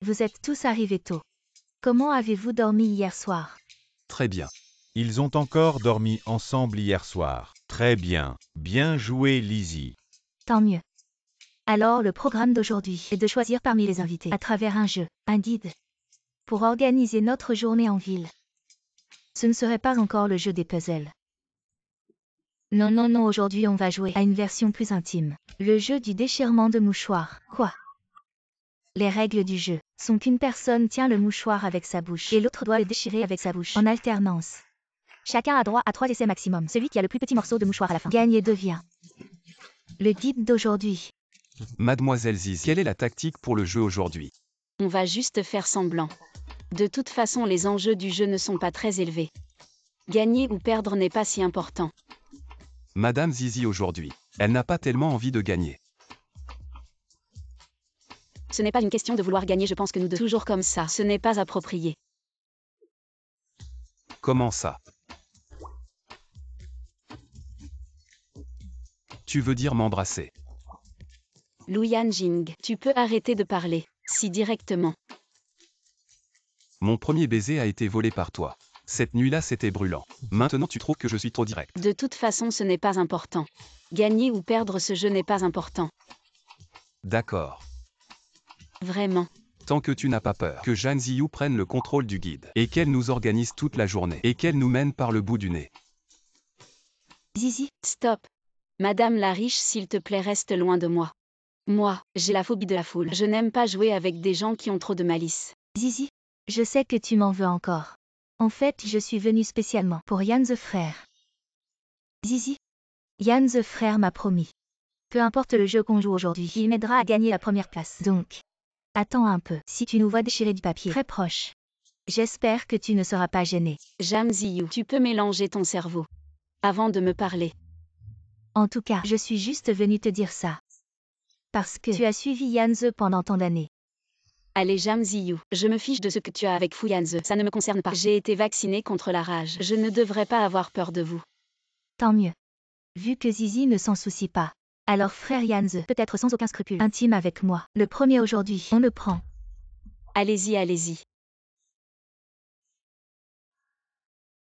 Vous êtes tous arrivés tôt. Comment avez-vous dormi hier soir? Très bien. Ils ont encore dormi ensemble hier soir. Très bien. Bien joué, Lizzie. Tant mieux. Alors le programme d'aujourd'hui est de choisir parmi les invités à travers un jeu, un guide, pour organiser notre journée en ville. Ce ne serait pas encore le jeu des puzzles. Non, non, non, aujourd'hui on va jouer à une version plus intime. Le jeu du déchirement de mouchoir. Quoi? Les règles du jeu sont qu'une personne tient le mouchoir avec sa bouche et l'autre doit le déchirer avec sa bouche, en alternance. Chacun a droit à 3 essais maximum. Celui qui a le plus petit morceau de mouchoir à la fin gagne et devient le guide d'aujourd'hui. Mademoiselle Zizi, quelle est la tactique pour le jeu aujourd'hui? On va juste faire semblant. De toute façon, les enjeux du jeu ne sont pas très élevés. Gagner ou perdre n'est pas si important. Madame Zizi aujourd'hui, elle n'a pas tellement envie de gagner. Ce n'est pas une question de vouloir gagner, je pense que nous deux toujours comme ça, ce n'est pas approprié. Comment ça? Tu veux dire m'embrasser? Lu Yanjing, tu peux arrêter de parler si directement. Mon premier baiser a été volé par toi. Cette nuit-là, c'était brûlant. Maintenant, tu trouves que je suis trop direct. De toute façon, ce n'est pas important. Gagner ou perdre ce jeu n'est pas important. D'accord. Vraiment. Tant que tu n'as pas peur que Zhang Ziyu prenne le contrôle du guide et qu'elle nous organise toute la journée et qu'elle nous mène par le bout du nez. Zizi, Stop. Madame la riche, s'il te plaît, reste loin de moi. Moi, j'ai la phobie de la foule. Je n'aime pas jouer avec des gens qui ont trop de malice. Zizi, je sais que tu m'en veux encore. En fait, je suis venue spécialement pour Yan the frère. Zizi, Yan the frère m'a promis. Peu importe le jeu qu'on joue aujourd'hui, il m'aidera à gagner la première place. Donc, attends un peu. Si tu nous vois déchirer du papier très proche, j'espère que tu ne seras pas gêné. Zhang Ziyu, tu peux mélanger ton cerveau avant de me parler. En tout cas, je suis juste venue te dire ça. Parce que tu as suivi Yanze pendant tant d'années. Allez Zhang Ziyu, je me fiche de ce que tu as avec Fu Yanze, ça ne me concerne pas. J'ai été vaccinée contre la rage. Je ne devrais pas avoir peur de vous. Tant mieux. Vu que Zizi ne s'en soucie pas. Alors frère Yanze, peut-être sans aucun scrupule, intime avec moi. Le premier aujourd'hui, on le prend. Allez-y, allez-y.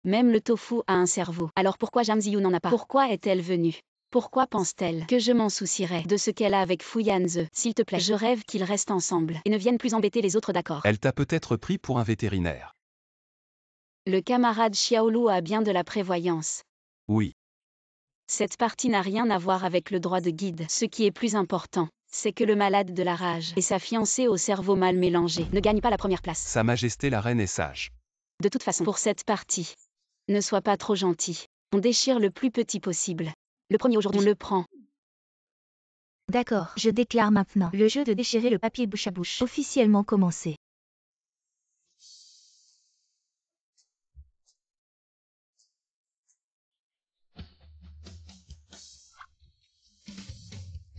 Même le tofu a un cerveau. Alors pourquoi Zhang Ziyu n'en a pas? Pourquoi est-elle venue? Pourquoi pense-t-elle que je m'en soucierais de ce qu'elle a avec Fu Yanze? S'il te plaît, je rêve qu'ils restent ensemble et ne viennent plus embêter les autres, d'accord? Elle t'a peut-être pris pour un vétérinaire. Le camarade Xiaolu a bien de la prévoyance. Oui. Cette partie n'a rien à voir avec le droit de guide. Ce qui est plus important, C'est que le malade de la rage et sa fiancée au cerveau mal mélangé ne gagnent pas la première place. Sa Majesté la Reine est sage. De toute façon, pour cette partie, ne sois pas trop gentil. On déchire le plus petit possible. Le premier aujourd'hui, on le prend. D'accord, je déclare maintenant le jeu de déchirer le papier bouche à bouche officiellement commencé.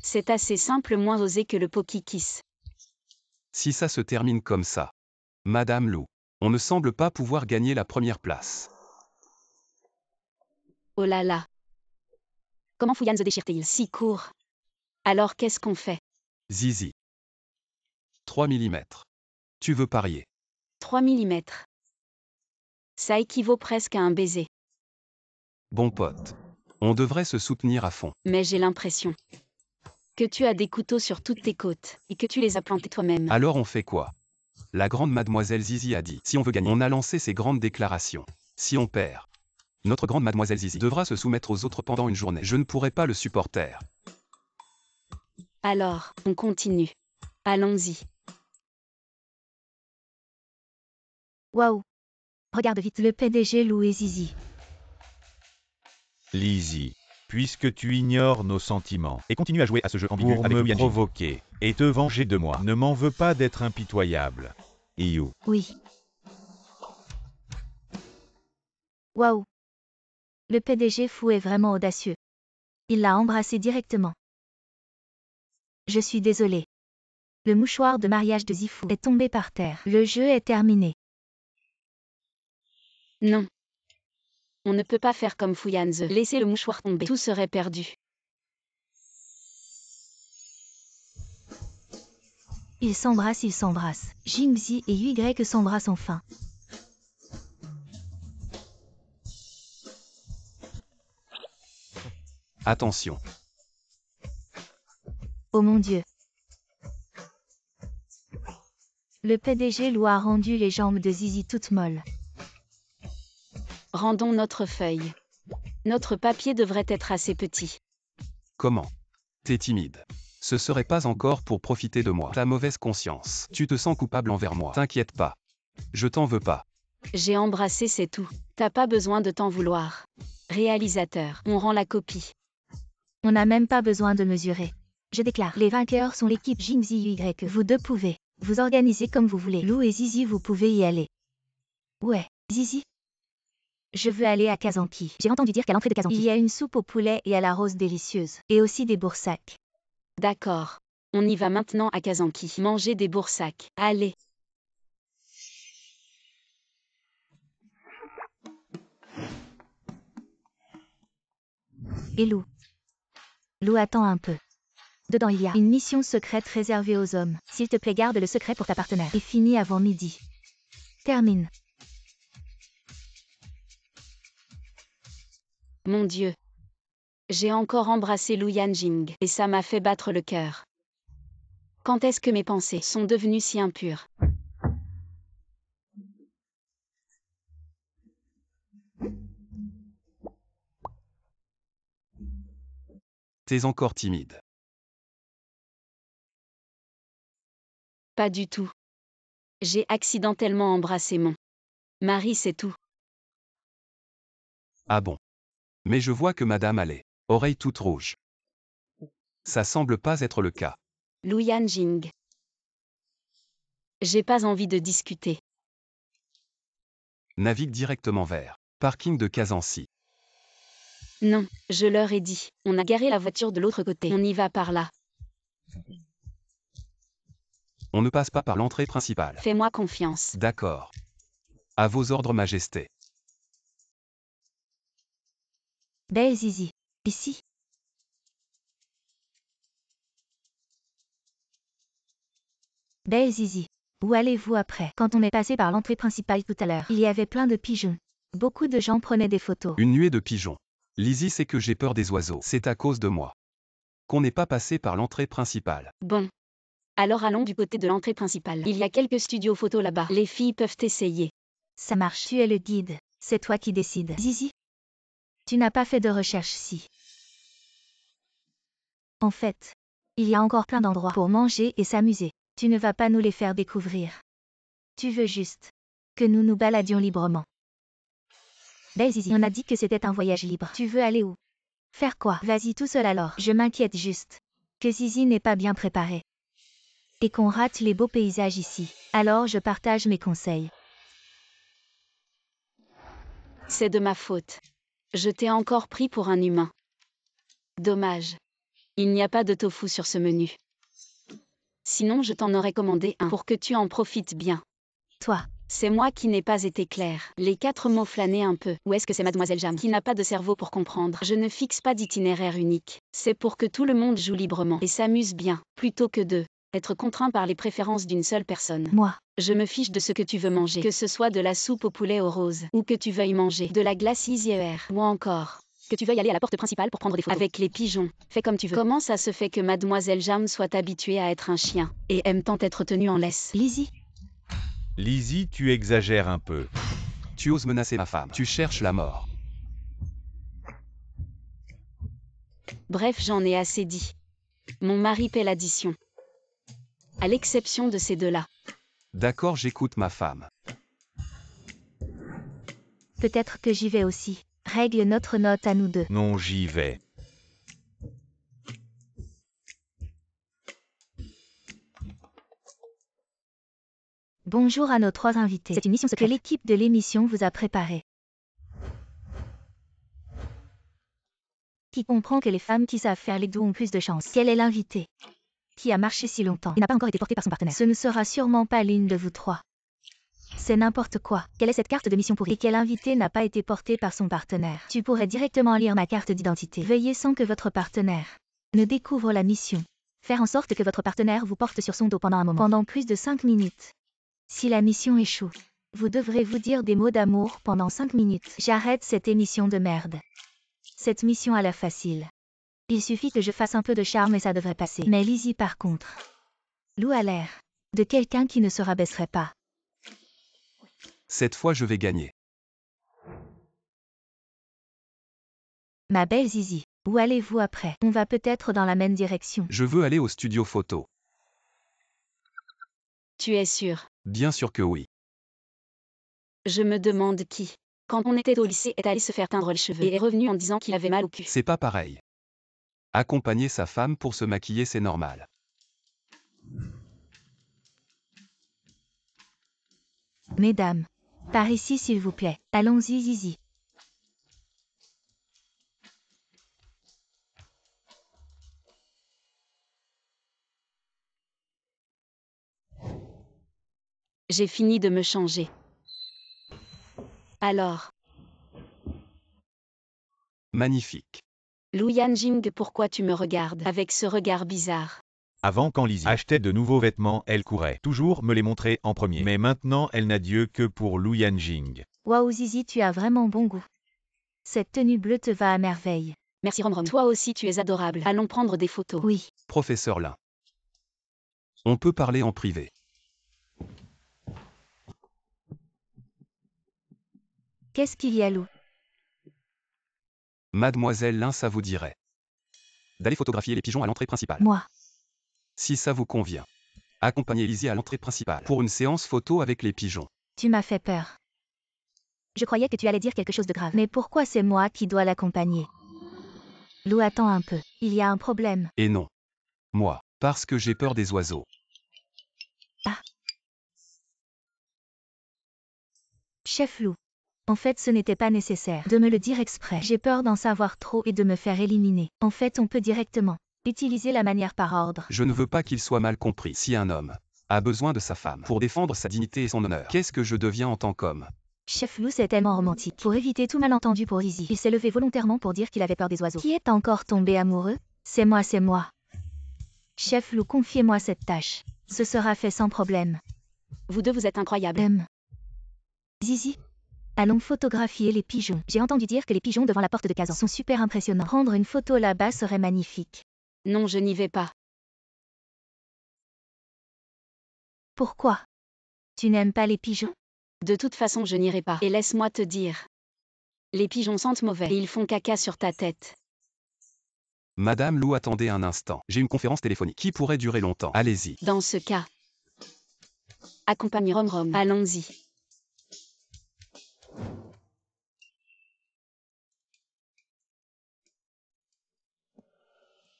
C'est assez simple, moins osé que le Poki Kiss. Si ça se termine comme ça. Madame Lou, on ne semble pas pouvoir gagner la première place. Oh là là. Comment Fuyans déchire-t-il si court? Alors qu'est-ce qu'on fait? Zizi. 3 mm. Tu veux parier? 3 mm. Ça équivaut presque à un baiser. Bon pote. On devrait se soutenir à fond. Mais j'ai l'impression que tu as des couteaux sur toutes tes côtes et que tu les as plantés toi-même. Alors on fait quoi? La grande mademoiselle Zizi a dit, si on veut gagner, on a lancé ses grandes déclarations. Si on perd, notre grande mademoiselle Zizi devra se soumettre aux autres pendant une journée. Je ne pourrai pas le supporter. Alors, on continue. Allons-y. Waouh. Regarde vite le PDG Lou et Zizi. Lizzie, puisque tu ignores nos sentiments et continues à jouer à ce jeu ambigu avec me provoquer et te venger de moi, ne m'en veux pas d'être impitoyable. Iou. Oui. Waouh. Le PDG fou est vraiment audacieux. Il l'a embrassé directement. Je suis désolé. Le mouchoir de mariage de Zifu est tombé par terre. Le jeu est terminé. Non. On ne peut pas faire comme Fuyanze. Laisser le mouchoir tomber. Tout serait perdu. Ils s'embrassent. Jingzi et Y s'embrassent enfin. Attention. Oh mon Dieu. Le PDG Lou a rendu les jambes de Zizi toutes molles. Rendons notre feuille. Notre papier devrait être assez petit. Comment? T'es timide. Ce serait pas encore pour profiter de moi. Ta mauvaise conscience. Tu te sens coupable envers moi. T'inquiète pas. Je t'en veux pas. J'ai embrassé, c'est tout. T'as pas besoin de t'en vouloir. Réalisateur, on rend la copie. On n'a même pas besoin de mesurer. Je déclare, les vainqueurs sont l'équipe Jingzi Y. Vous deux pouvez vous organiser comme vous voulez. Lou et Zizi, vous pouvez y aller. Ouais, Zizi. Je veux aller à Kazanki. J'ai entendu dire qu'à l'entrée de Kazanki, il y a une soupe au poulet et à la rose délicieuse. Et aussi des boursacs. D'accord. On y va maintenant à Kazanki. Manger des boursacs. Allez. Et Lou. Lou, attends un peu. Dedans il y a une mission secrète réservée aux hommes. S'il te plaît, garde le secret pour ta partenaire. Et finis avant midi. Termine. Mon Dieu. J'ai encore embrassé Lou Yanjing et ça m'a fait battre le cœur. Quand est-ce que mes pensées sont devenues si impures? T'es encore timide. Pas du tout. J'ai accidentellement embrassé mon mari, c'est tout. Ah bon. Mais je vois que madame a les oreilles toutes rouges. Ça semble pas être le cas. Lou Yanjing. J'ai pas envie de discuter. Navigue directement vers parking de Kazansi. Non, je leur ai dit. On a garé la voiture de l'autre côté. On y va par là. On ne passe pas par l'entrée principale. Fais-moi confiance. D'accord. À vos ordres, Majesté. Belle Zizi. Ici. Belle Zizi. Où allez-vous après? Quand on est passé par l'entrée principale tout à l'heure, il y avait plein de pigeons. Beaucoup de gens prenaient des photos. Une nuée de pigeons. Lizzie sait que j'ai peur des oiseaux. C'est à cause de moi qu'on n'est pas passé par l'entrée principale. Bon. Alors allons du côté de l'entrée principale. Il y a quelques studios photos là-bas. Les filles peuvent essayer. Ça marche. Tu es le guide. C'est toi qui décides. Zizi. Tu n'as pas fait de recherche si. En fait, Il y a encore plein d'endroits pour manger et s'amuser. Tu ne vas pas nous les faire découvrir. Tu veux juste que nous nous baladions librement. Belle Zizi, on a dit que c'était un voyage libre. Tu veux aller où? Faire quoi? Vas-y tout seul alors. Je m'inquiète juste que Zizi n'est pas bien préparée. Et qu'on rate les beaux paysages ici. Alors je partage mes conseils. C'est de ma faute. Je t'ai encore pris pour un humain. Dommage. Il n'y a pas de tofu sur ce menu. Sinon je t'en aurais commandé un pour que tu en profites bien. Toi, C'est moi qui n'ai pas été claire. Les 4 mots flâner un peu. Ou est-ce que c'est Mademoiselle Jam qui n'a pas de cerveau pour comprendre? Je ne fixe pas d'itinéraire unique. C'est pour que tout le monde joue librement et s'amuse bien, plutôt que de être contraint par les préférences d'une seule personne. moi, Je me fiche de ce que tu veux manger, que ce soit de la soupe au poulet aux roses, ou que tu veuilles manger de la glace IZER, ou encore que tu veuilles aller à la porte principale pour prendre des photos. Avec les pigeons, fais comme tu veux. Comment ça se fait que Mademoiselle Jam soit habituée à être un chien, et aime tant être tenue en laisse? Lizzie, Lizzie, tu exagères un peu. Tu oses menacer ma femme. Tu cherches la mort. Bref, j'en ai assez dit. Mon mari paie l'addition. À l'exception de ces deux-là. D'accord, j'écoute ma femme. peut-être que j'y vais aussi. Règle notre note à nous deux. Non, j'y vais. Bonjour à nos 3 invités. C'est une mission secrète que l'équipe de l'émission vous a préparée. Qui comprend que les femmes qui savent faire les doux ont plus de chance. Quel est l'invité qui a marché si longtemps et n'a pas encore été porté par son partenaire? Ce ne sera sûrement pas l'une de vous 3. C'est n'importe quoi. Quelle est cette carte de mission pourrie? Et quel invité n'a pas été porté par son partenaire? Tu pourrais directement lire ma carte d'identité. Veuillez sans que votre partenaire ne découvre la mission. Faire en sorte que votre partenaire vous porte sur son dos pendant un moment. Pendant plus de 5 minutes. Si la mission échoue, vous devrez vous dire des mots d'amour pendant 5 minutes. J'arrête cette émission de merde. Cette mission a l'air facile. Il suffit que je fasse un peu de charme et ça devrait passer. Mais Lizzie par contre. Lou a l'air de quelqu'un qui ne se rabaisserait pas. Cette fois je vais gagner. Ma belle Zizi, où allez-vous après? On va peut-être dans la même direction. Je veux aller au studio photo. Tu es sûr? Bien sûr que oui. Je me demande qui, quand on était au lycée, est allé se faire teindre les cheveux et est revenu en disant qu'il avait mal au cul. C'est pas pareil. Accompagner sa femme pour se maquiller, c'est normal. Mesdames, par ici s'il vous plaît. Allons-y Zizi. J'ai fini de me changer. Alors, Magnifique. Lou Yanjing, pourquoi tu me regardes avec ce regard bizarre? Avant, quand Lizzie achetait de nouveaux vêtements, elle courait toujours me les montrer en premier. Mais maintenant, elle n'a Dieu que pour Lu Yanjing. Waouh Zizi, tu as vraiment bon goût. Cette tenue bleue te va à merveille. Merci Rom Rom. Toi aussi tu es adorable. Allons prendre des photos. Oui. Professeur Lin. On peut parler en privé. Qu'est-ce qu'il y a Lou? Mademoiselle Lin, ça vous dirait d'aller photographier les pigeons à l'entrée principale. Moi. Si ça vous convient. Accompagnez Lizzie à l'entrée principale pour une séance photo avec les pigeons. Tu m'as fait peur. Je croyais que tu allais dire quelque chose de grave. Mais pourquoi c'est moi qui dois l'accompagner? Lou, attends un peu. Il y a un problème. Et non. Moi. Parce que j'ai peur des oiseaux. Ah. Chef Lou. En fait, ce n'était pas nécessaire de me le dire exprès. J'ai peur d'en savoir trop et de me faire éliminer. En fait, on peut directement utiliser la manière par ordre. Je ne veux pas qu'il soit mal compris. Si un homme a besoin de sa femme pour défendre sa dignité et son honneur, qu'est-ce que je deviens en tant qu'homme? Chef Lou, c'est tellement romantique. Pour éviter tout malentendu pour Lizzie, il s'est levé volontairement pour dire qu'il avait peur des oiseaux. Qui est encore tombé amoureux? C'est moi, c'est moi. Chef Lou, confiez-moi cette tâche. Ce sera fait sans problème. Vous deux, vous êtes incroyables. Zizi, allons photographier les pigeons. J'ai entendu dire que les pigeons devant la porte de Kazan sont super impressionnants. Prendre une photo là-bas serait magnifique. Non, je n'y vais pas. Pourquoi? Tu n'aimes pas les pigeons? De toute façon, je n'irai pas. Et laisse-moi te dire. Les pigeons sentent mauvais et ils font caca sur ta tête. Madame Lou, attendez un instant. J'ai une conférence téléphonique qui pourrait durer longtemps. Allez-y. Dans ce cas, accompagne Rom. Allons-y.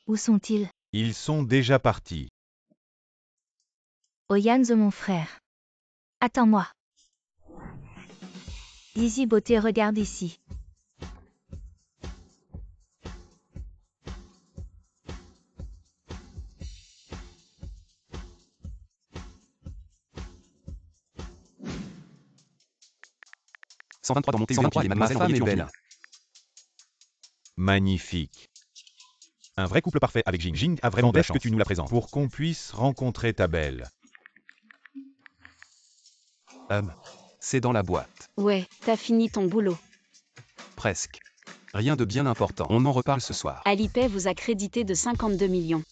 Où sont-ils? Ils sont déjà partis. Oyanzo, mon frère. Attends-moi. Lizzie Beauté, regarde ici. « 123 dans mon T23 et mademoiselle femme est belle. Magnifique. Un vrai couple parfait avec Jing. Jing a vraiment de la chance que tu nous la présentes. Pour qu'on puisse rencontrer ta belle. C'est dans la boîte. Ouais, t'as fini ton boulot. Presque. Rien de bien important. On en reparle ce soir. Alipay vous a crédité de 52 millions.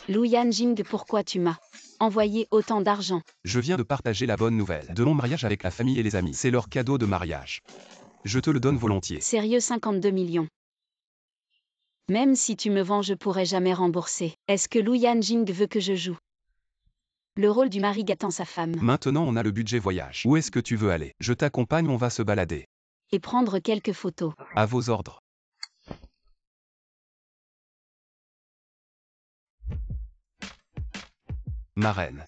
Lu Yanjing, pourquoi tu m'as envoyé autant d'argent? Je viens de partager la bonne nouvelle de mon mariage avec la famille et les amis. C'est leur cadeau de mariage. Je te le donne volontiers. Sérieux, 52 millions. Même si tu me vends, je pourrai jamais rembourser. Est-ce que Lu Yanjing veut que je joue le rôle du mari gâtant sa femme? Maintenant on a le budget voyage. Où est-ce que tu veux aller? Je t'accompagne, on va se balader. Et prendre quelques photos. À vos ordres. Ma reine.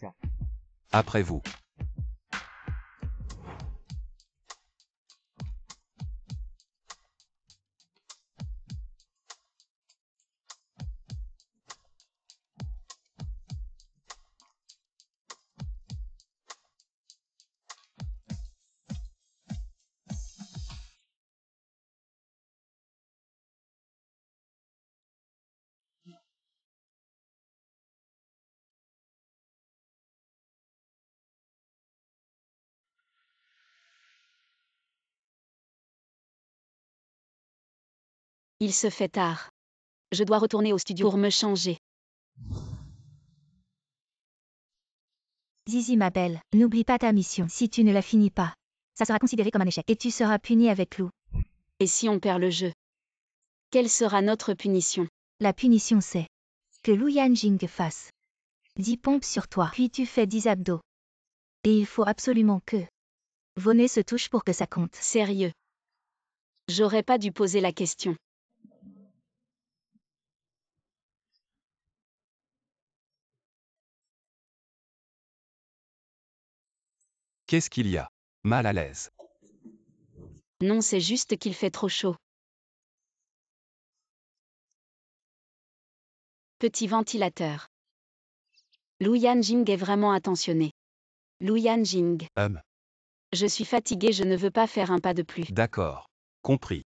Après vous. Il se fait tard. Je dois retourner au studio pour me changer. Zizi, ma belle, n'oublie pas ta mission. Si tu ne la finis pas, ça sera considéré comme un échec et tu seras puni avec Lou. Et si on perd le jeu? Quelle sera notre punition? La punition, c'est que Lu Yanjing fasse 10 pompes sur toi, puis tu fais 10 abdos. Et il faut absolument que vos nez se touchent pour que ça compte. Sérieux? J'aurais pas dû poser la question. Qu'est-ce qu'il y a? Mal à l'aise. Non, c'est juste qu'il fait trop chaud. Petit ventilateur. Lu Yanjing est vraiment attentionné. Lu Yanjing. Je suis fatiguée, je ne veux pas faire un pas de plus. D'accord. Compris.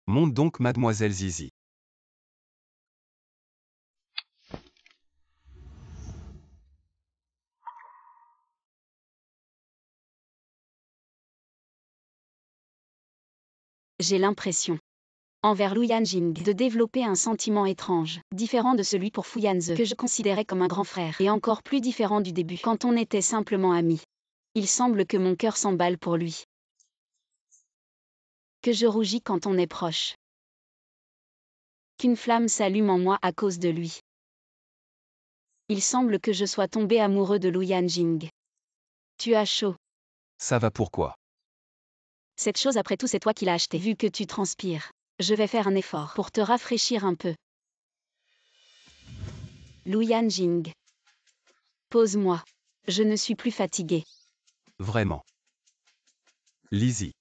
Monte donc, mademoiselle Zizi. J'ai l'impression, envers Lu Yanjing, de développer un sentiment étrange, différent de celui pour Fu Yanze, que je considérais comme un grand frère, et encore plus différent du début, quand on était simplement amis. Il semble que mon cœur s'emballe pour lui. Que je rougis quand on est proche. Qu'une flamme s'allume en moi à cause de lui. Il semble que je sois tombé amoureux de Lu Yanjing. Tu as chaud. Ça va pourquoi? Cette chose, après tout, c'est toi qui l'as acheté. Vu que tu transpires, je vais faire un effort pour te rafraîchir un peu. Lu Yanjing. Pose-moi. Je ne suis plus fatiguée. Vraiment. Lizzie.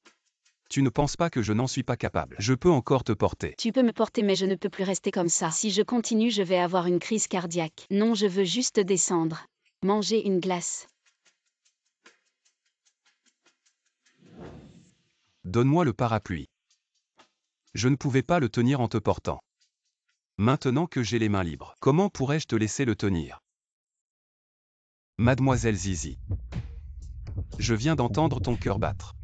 Tu ne penses pas que je n'en suis pas capable? Je peux encore te porter. Tu peux me porter, mais je ne peux plus rester comme ça. Si je continue, je vais avoir une crise cardiaque. Non, je veux juste descendre. Manger une glace. Donne-moi le parapluie. Je ne pouvais pas le tenir en te portant. Maintenant que j'ai les mains libres, comment pourrais-je te laisser le tenir? Mademoiselle Zizi. Je viens d'entendre ton cœur battre.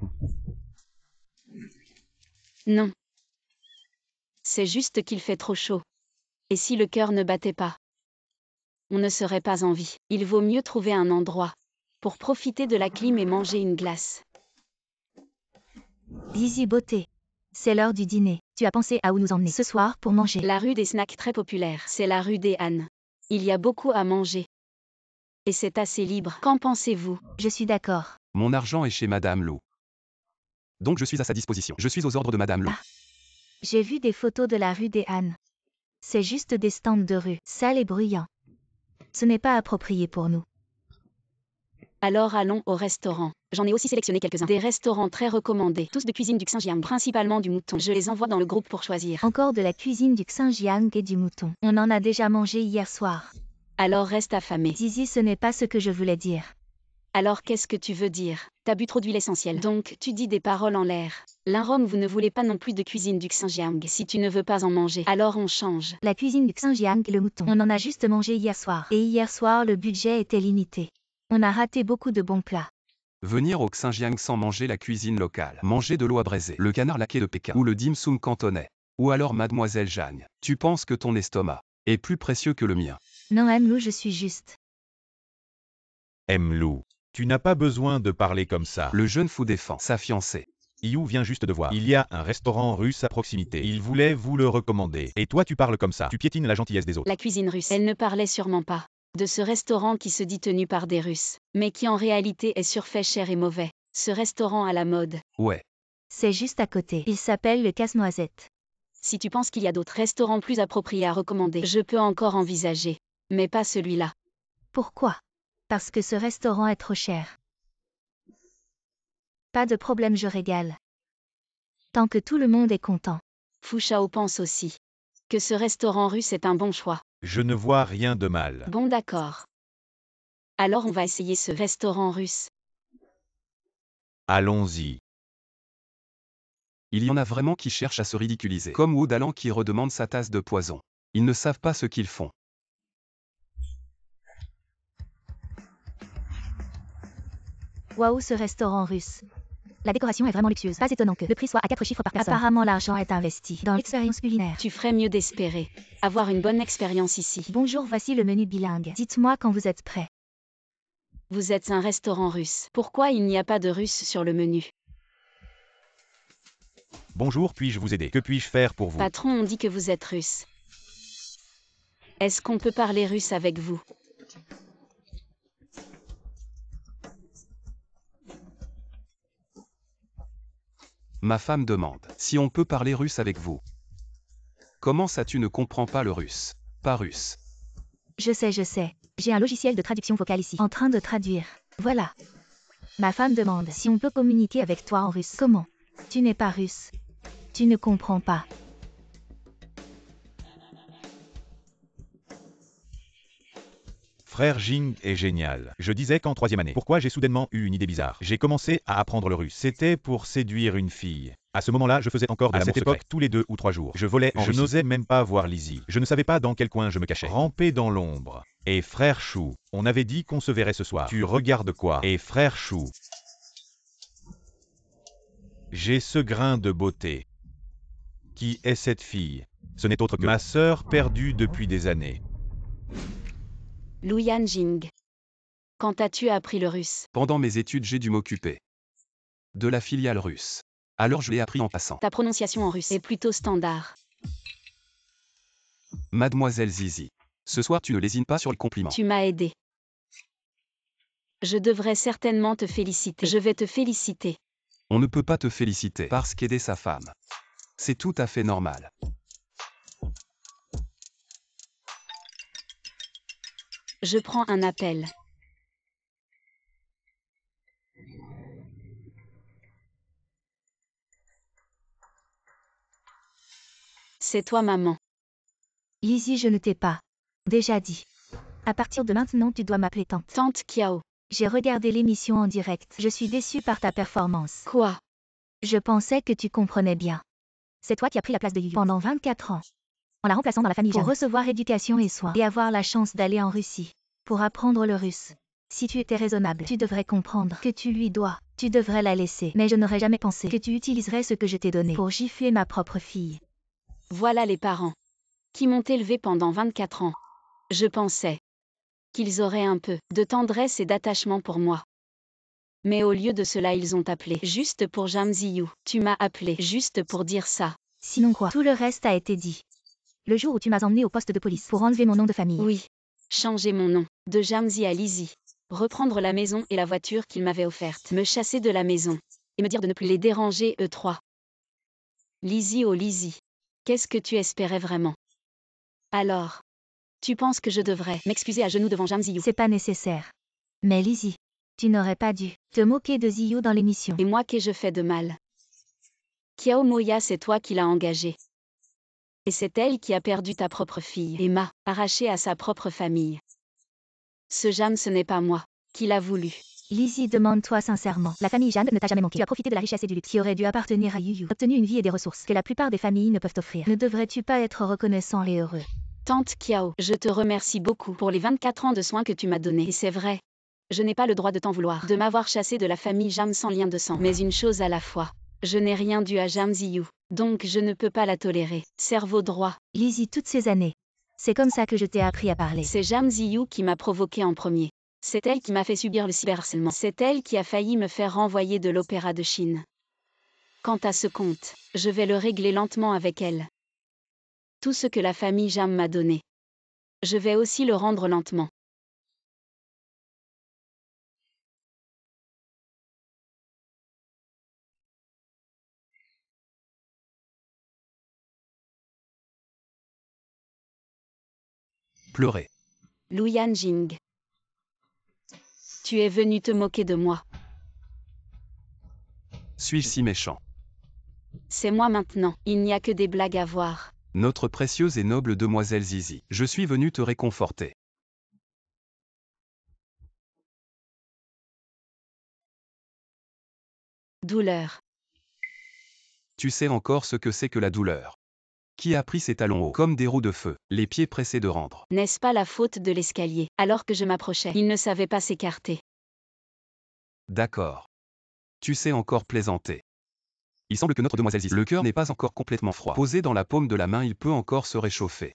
Non. C'est juste qu'il fait trop chaud. Et si le cœur ne battait pas? On ne serait pas en vie. Il vaut mieux trouver un endroit pour profiter de la clim et manger une glace. Lizzie Beauté. C'est l'heure du dîner. Tu as pensé à où nous emmener ce soir pour manger? La rue des snacks très populaire, c'est la rue des Ânes. Il y a beaucoup à manger. Et c'est assez libre. Qu'en pensez-vous? Je suis d'accord. Mon argent est chez Madame Lou. Donc je suis à sa disposition. Je suis aux ordres de Madame Lou. Ah. J'ai vu des photos de la rue des Ânes. C'est juste des stands de rue, sales et bruyants. Ce n'est pas approprié pour nous. Alors allons au restaurant. J'en ai aussi sélectionné quelques-uns. Des restaurants très recommandés, tous de cuisine du Xinjiang, principalement du mouton. Je les envoie dans le groupe pour choisir. Encore de la cuisine du Xinjiang et du mouton. On en a déjà mangé hier soir. Alors reste affamé. Zizi, ce n'est pas ce que je voulais dire. Alors qu'est-ce que tu veux dire? T'as bu trop d'huile essentielle. Donc tu dis des paroles en l'air. L'Inrom, vous ne voulez pas non plus de cuisine du Xinjiang. Si tu ne veux pas en manger, alors on change. La cuisine du Xinjiang et le mouton. On en a juste mangé hier soir. Et hier soir, le budget était limité. On a raté beaucoup de bons plats. Venir au Xinjiang sans manger la cuisine locale. Manger de l'eau à braiser, le canard laqué de Pékin, ou le dim sum cantonais. Ou alors Mademoiselle Jeanne. Tu penses que ton estomac est plus précieux que le mien. Non, Anne-Lou, je suis juste. Lou. Tu n'as pas besoin de parler comme ça. Le jeune fou défend sa fiancée. Iou vient juste de voir. Il y a un restaurant russe à proximité. Il voulait vous le recommander. Et toi tu parles comme ça. Tu piétines la gentillesse des autres. La cuisine russe. Elle ne parlait sûrement pas de ce restaurant qui se dit tenu par des Russes, mais qui en réalité est surfait cher et mauvais. Ce restaurant à la mode. Ouais. C'est juste à côté. Il s'appelle le Casse-Noisette. Si tu penses qu'il y a d'autres restaurants plus appropriés à recommander, je peux encore envisager. Mais pas celui-là. Pourquoi? Parce que ce restaurant est trop cher. Pas de problème, je régale. Tant que tout le monde est content. Fu Shao pense aussi que ce restaurant russe est un bon choix. Je ne vois rien de mal. Bon d'accord. Alors on va essayer ce restaurant russe. Allons-y. Il y en a vraiment qui cherchent à se ridiculiser. Comme Wu Dalan qui redemande sa tasse de poison. Ils ne savent pas ce qu'ils font. Waouh, ce restaurant russe. La décoration est vraiment luxueuse. Pas étonnant que le prix soit à 4 chiffres par personne. Apparemment, l'argent est investi dans l'expérience culinaire. Tu ferais mieux d'espérer avoir une bonne expérience ici. Bonjour, voici le menu bilingue. Dites-moi quand vous êtes prêt. Vous êtes un restaurant russe. Pourquoi il n'y a pas de russe sur le menu? Bonjour, puis-je vous aider? Que puis-je faire pour vous? Patron, on dit que vous êtes russe. Est-ce qu'on peut parler russe avec vous? Ma femme demande si on peut parler russe avec vous. Comment ça tu ne comprends pas le russe? Pas russe. Je sais. J'ai un logiciel de traduction vocale ici. En train de traduire. Voilà. Ma femme demande si on peut communiquer avec toi en russe. Comment? Tu n'es pas russe. Tu ne comprends pas. Frère Jing est génial. Je disais qu'en 3e année, pourquoi j'ai soudainement eu une idée bizarre. J'ai commencé à apprendre le russe. C'était pour séduire une fille. À ce moment-là, je faisais encore de l'amour secret. Tous les 2 ou 3 jours. Je volais en Russie. Je n'osais même pas voir Lizzie. Je ne savais pas dans quel coin je me cachais. Ramper dans l'ombre. Et frère Chou, on avait dit qu'on se verrait ce soir. Tu regardes quoi? Et frère Chou. J'ai ce grain de beauté. Qui est cette fille? Ce n'est autre que ma sœur perdue depuis des années. Lu Yanjing. Quand as-tu appris le russe? Pendant mes études, j'ai dû m'occuper de la filiale russe. Alors je l'ai appris en passant. Ta prononciation en russe est plutôt standard. Mademoiselle Zizi. Ce soir tu ne lésines pas sur le compliment. Tu m'as aidé. Je devrais certainement te féliciter. Je vais te féliciter. On ne peut pas te féliciter parce qu'aider sa femme. C'est tout à fait normal. Je prends un appel. C'est toi, maman. Lizzie, je ne t'ai pas déjà dit. À partir de maintenant, tu dois m'appeler tante. Tante Kiao. J'ai regardé l'émission en direct. Je suis déçue par ta performance. Quoi? Je pensais que tu comprenais bien. C'est toi qui as pris la place de Yu pendant 24 ans. En la remplaçant dans la famille Jeanne. Pour recevoir éducation et soins. Et avoir la chance d'aller en Russie. Pour apprendre le russe. Si tu étais raisonnable, tu devrais comprendre que tu lui dois. Tu devrais la laisser. Mais je n'aurais jamais pensé que tu utiliserais ce que je t'ai donné pour gifler ma propre fille. Voilà les parents qui m'ont élevé pendant 24 ans. Je pensais qu'ils auraient un peu de tendresse et d'attachement pour moi. Mais au lieu de cela ils ont appelé juste pour Jam Ziyu. Tu m'as appelé juste pour dire ça. Sinon quoi? Tout le reste a été dit. Le jour où tu m'as emmené au poste de police pour enlever mon nom de famille. Oui. Changer mon nom. De Jamzi à Lizzie. Reprendre la maison et la voiture qu'il m'avait offerte. Me chasser de la maison. Et me dire de ne plus les déranger eux trois. Lizzie oh Lizzie. Qu'est-ce que tu espérais vraiment? Alors, tu penses que je devrais m'excuser à genoux devant Jam Ziyu? C'est pas nécessaire. Mais Lizzie, tu n'aurais pas dû te moquer de Ziyu dans l'émission. Et moi qu'ai-je fait de mal? Kiao Moya, c'est toi qui l'as engagée. Et c'est elle qui a perdu ta propre fille et m'a arrachée à sa propre famille. Ce Jam, ce n'est pas moi qui l'a voulu. Lizzie, demande-toi sincèrement. La famille Jam ne t'a jamais manqué. Tu as profité de la richesse et du luxe qui aurait dû appartenir à Yuyu. Obtenu une vie et des ressources que la plupart des familles ne peuvent offrir. Ne devrais-tu pas être reconnaissant et heureux? Tante Kiao, je te remercie beaucoup pour les 24 ans de soins que tu m'as donnés. Et c'est vrai, je n'ai pas le droit de t'en vouloir, de m'avoir chassé de la famille Jam sans lien de sang. Mais une chose à la fois, je n'ai rien dû à Jam Ziyu, donc je ne peux pas la tolérer. Cerveau droit. Lizzie, toutes ces années, c'est comme ça que je t'ai appris à parler. C'est Jam Ziyu qui m'a provoqué en premier. C'est elle qui m'a fait subir le cyberharcèlement. C'est elle qui a failli me faire renvoyer de l'opéra de Chine. Quant à ce compte, je vais le régler lentement avec elle. Tout ce que la famille Jam m'a donné, je vais aussi le rendre lentement. Pleurer. Lu Yanjing. Tu es venu te moquer de moi. Suis-je si méchant? C'est moi maintenant, il n'y a que des blagues à voir. Notre précieuse et noble demoiselle Zizi, je suis venu te réconforter. Douleur. Tu sais encore ce que c'est que la douleur. Qui a pris ses talons hauts comme des roues de feu, les pieds pressés de rendre? N'est-ce pas la faute de l'escalier? Alors que je m'approchais, il ne savait pas s'écarter. D'accord. Tu sais encore plaisanter. Il semble que notre demoiselle Zizi, le cœur n'est pas encore complètement froid. Posé dans la paume de la main, il peut encore se réchauffer.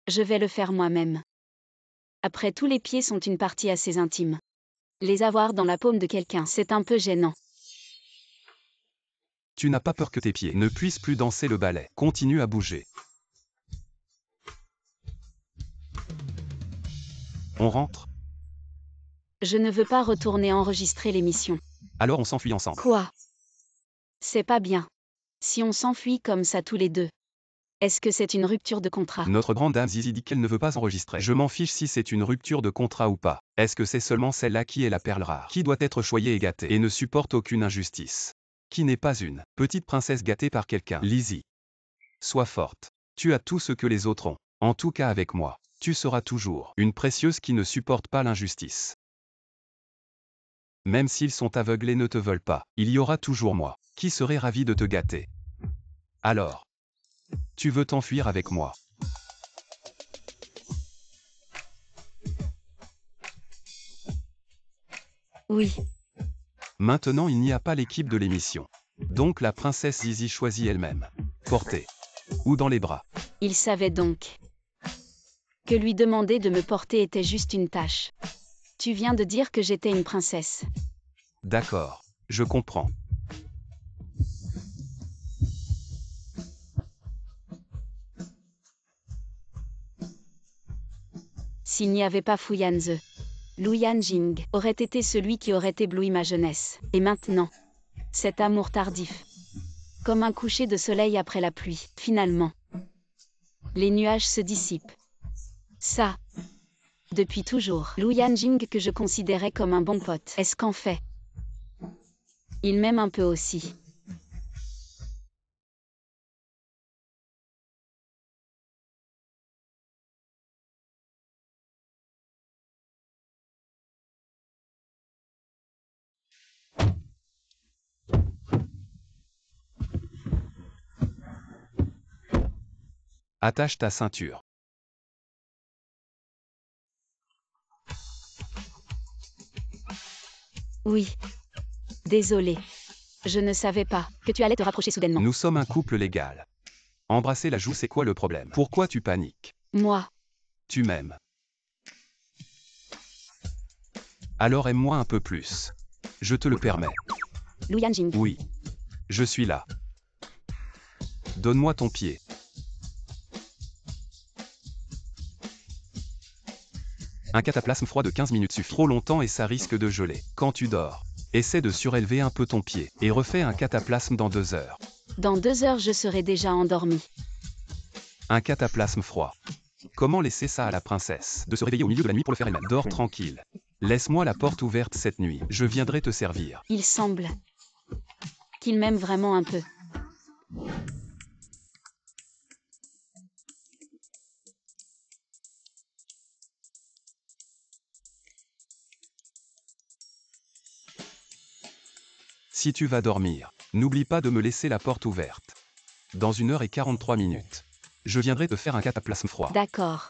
Je vais le faire moi-même. Après tout, les pieds sont une partie assez intime. Les avoir dans la paume de quelqu'un, c'est un peu gênant. Tu n'as pas peur que tes pieds ne puissent plus danser le ballet. Continue à bouger. On rentre? Je ne veux pas retourner enregistrer l'émission. Alors on s'enfuit ensemble. Quoi? C'est pas bien. Si on s'enfuit comme ça tous les deux. Est-ce que c'est une rupture de contrat? Notre grande dame Zizi dit qu'elle ne veut pas enregistrer. Je m'en fiche si c'est une rupture de contrat ou pas. Est-ce que c'est seulement celle-là qui est la perle rare, qui doit être choyée et gâtée, et ne supporte aucune injustice? Qui n'est pas une petite princesse gâtée par quelqu'un? Lizzie. Sois forte. Tu as tout ce que les autres ont. En tout cas avec moi. Tu seras toujours une précieuse qui ne supporte pas l'injustice. Même s'ils sont aveugles et ne te veulent pas, il y aura toujours moi, qui serai ravi de te gâter. Alors, tu veux t'enfuir avec moi? Oui. Maintenant il n'y a pas l'équipe de l'émission. Donc la princesse Zizi choisit elle-même. Porter. Ou dans les bras. Il savait donc que lui demander de me porter était juste une tâche. Tu viens de dire que j'étais une princesse. D'accord. Je comprends. S'il n'y avait pas Fu Yanze, Lu Yanjing aurait été celui qui aurait ébloui ma jeunesse. Et maintenant, cet amour tardif. Comme un coucher de soleil après la pluie, finalement. Les nuages se dissipent. Ça. Depuis toujours. Lu Yanjing que je considérais comme un bon pote. Est-ce qu'en fait, il m'aime un peu aussi? Attache ta ceinture. Oui. Désolé. Je ne savais pas que tu allais te rapprocher soudainement. Nous sommes un couple légal. Embrasser la joue, c'est quoi le problème? Pourquoi tu paniques? Moi. Tu m'aimes. Alors aime-moi un peu plus. Je te le permets. Lu Yanjing. Oui. Je suis là. Donne-moi ton pied. Un cataplasme froid de 15 minutes suffit. Trop longtemps et ça risque de geler. Quand tu dors, essaie de surélever un peu ton pied et refais un cataplasme dans 2 heures. Dans 2 heures, je serai déjà endormi. Un cataplasme froid. Comment laisser ça à la princesse? De se réveiller au milieu de la nuit pour le faire elle-même. Dors tranquille. Laisse-moi la porte ouverte cette nuit. Je viendrai te servir. Il semble qu'il m'aime vraiment un peu. Si tu vas dormir, n'oublie pas de me laisser la porte ouverte. Dans 1h43. Je viendrai te faire un cataplasme froid. D'accord.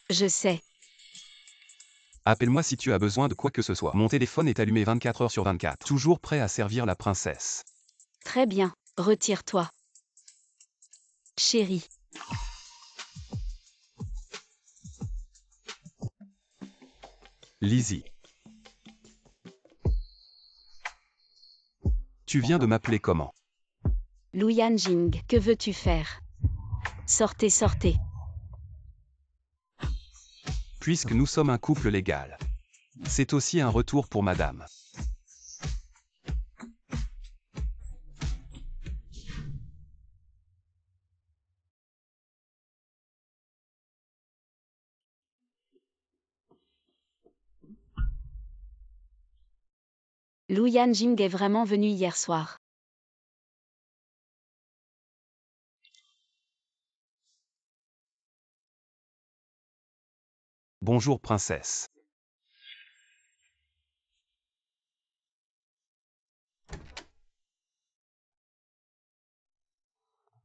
Je sais. Appelle-moi si tu as besoin de quoi que ce soit. Mon téléphone est allumé 24 heures sur 24. Toujours prêt à servir la princesse. Très bien. Retire-toi. Chérie. Lizzie. Tu viens de m'appeler comment? Lu Yanjing, que veux-tu faire? Sortez, sortez. Puisque nous sommes un couple légal. C'est aussi un retour pour madame. Lu Yanjing est vraiment venu hier soir. Bonjour princesse.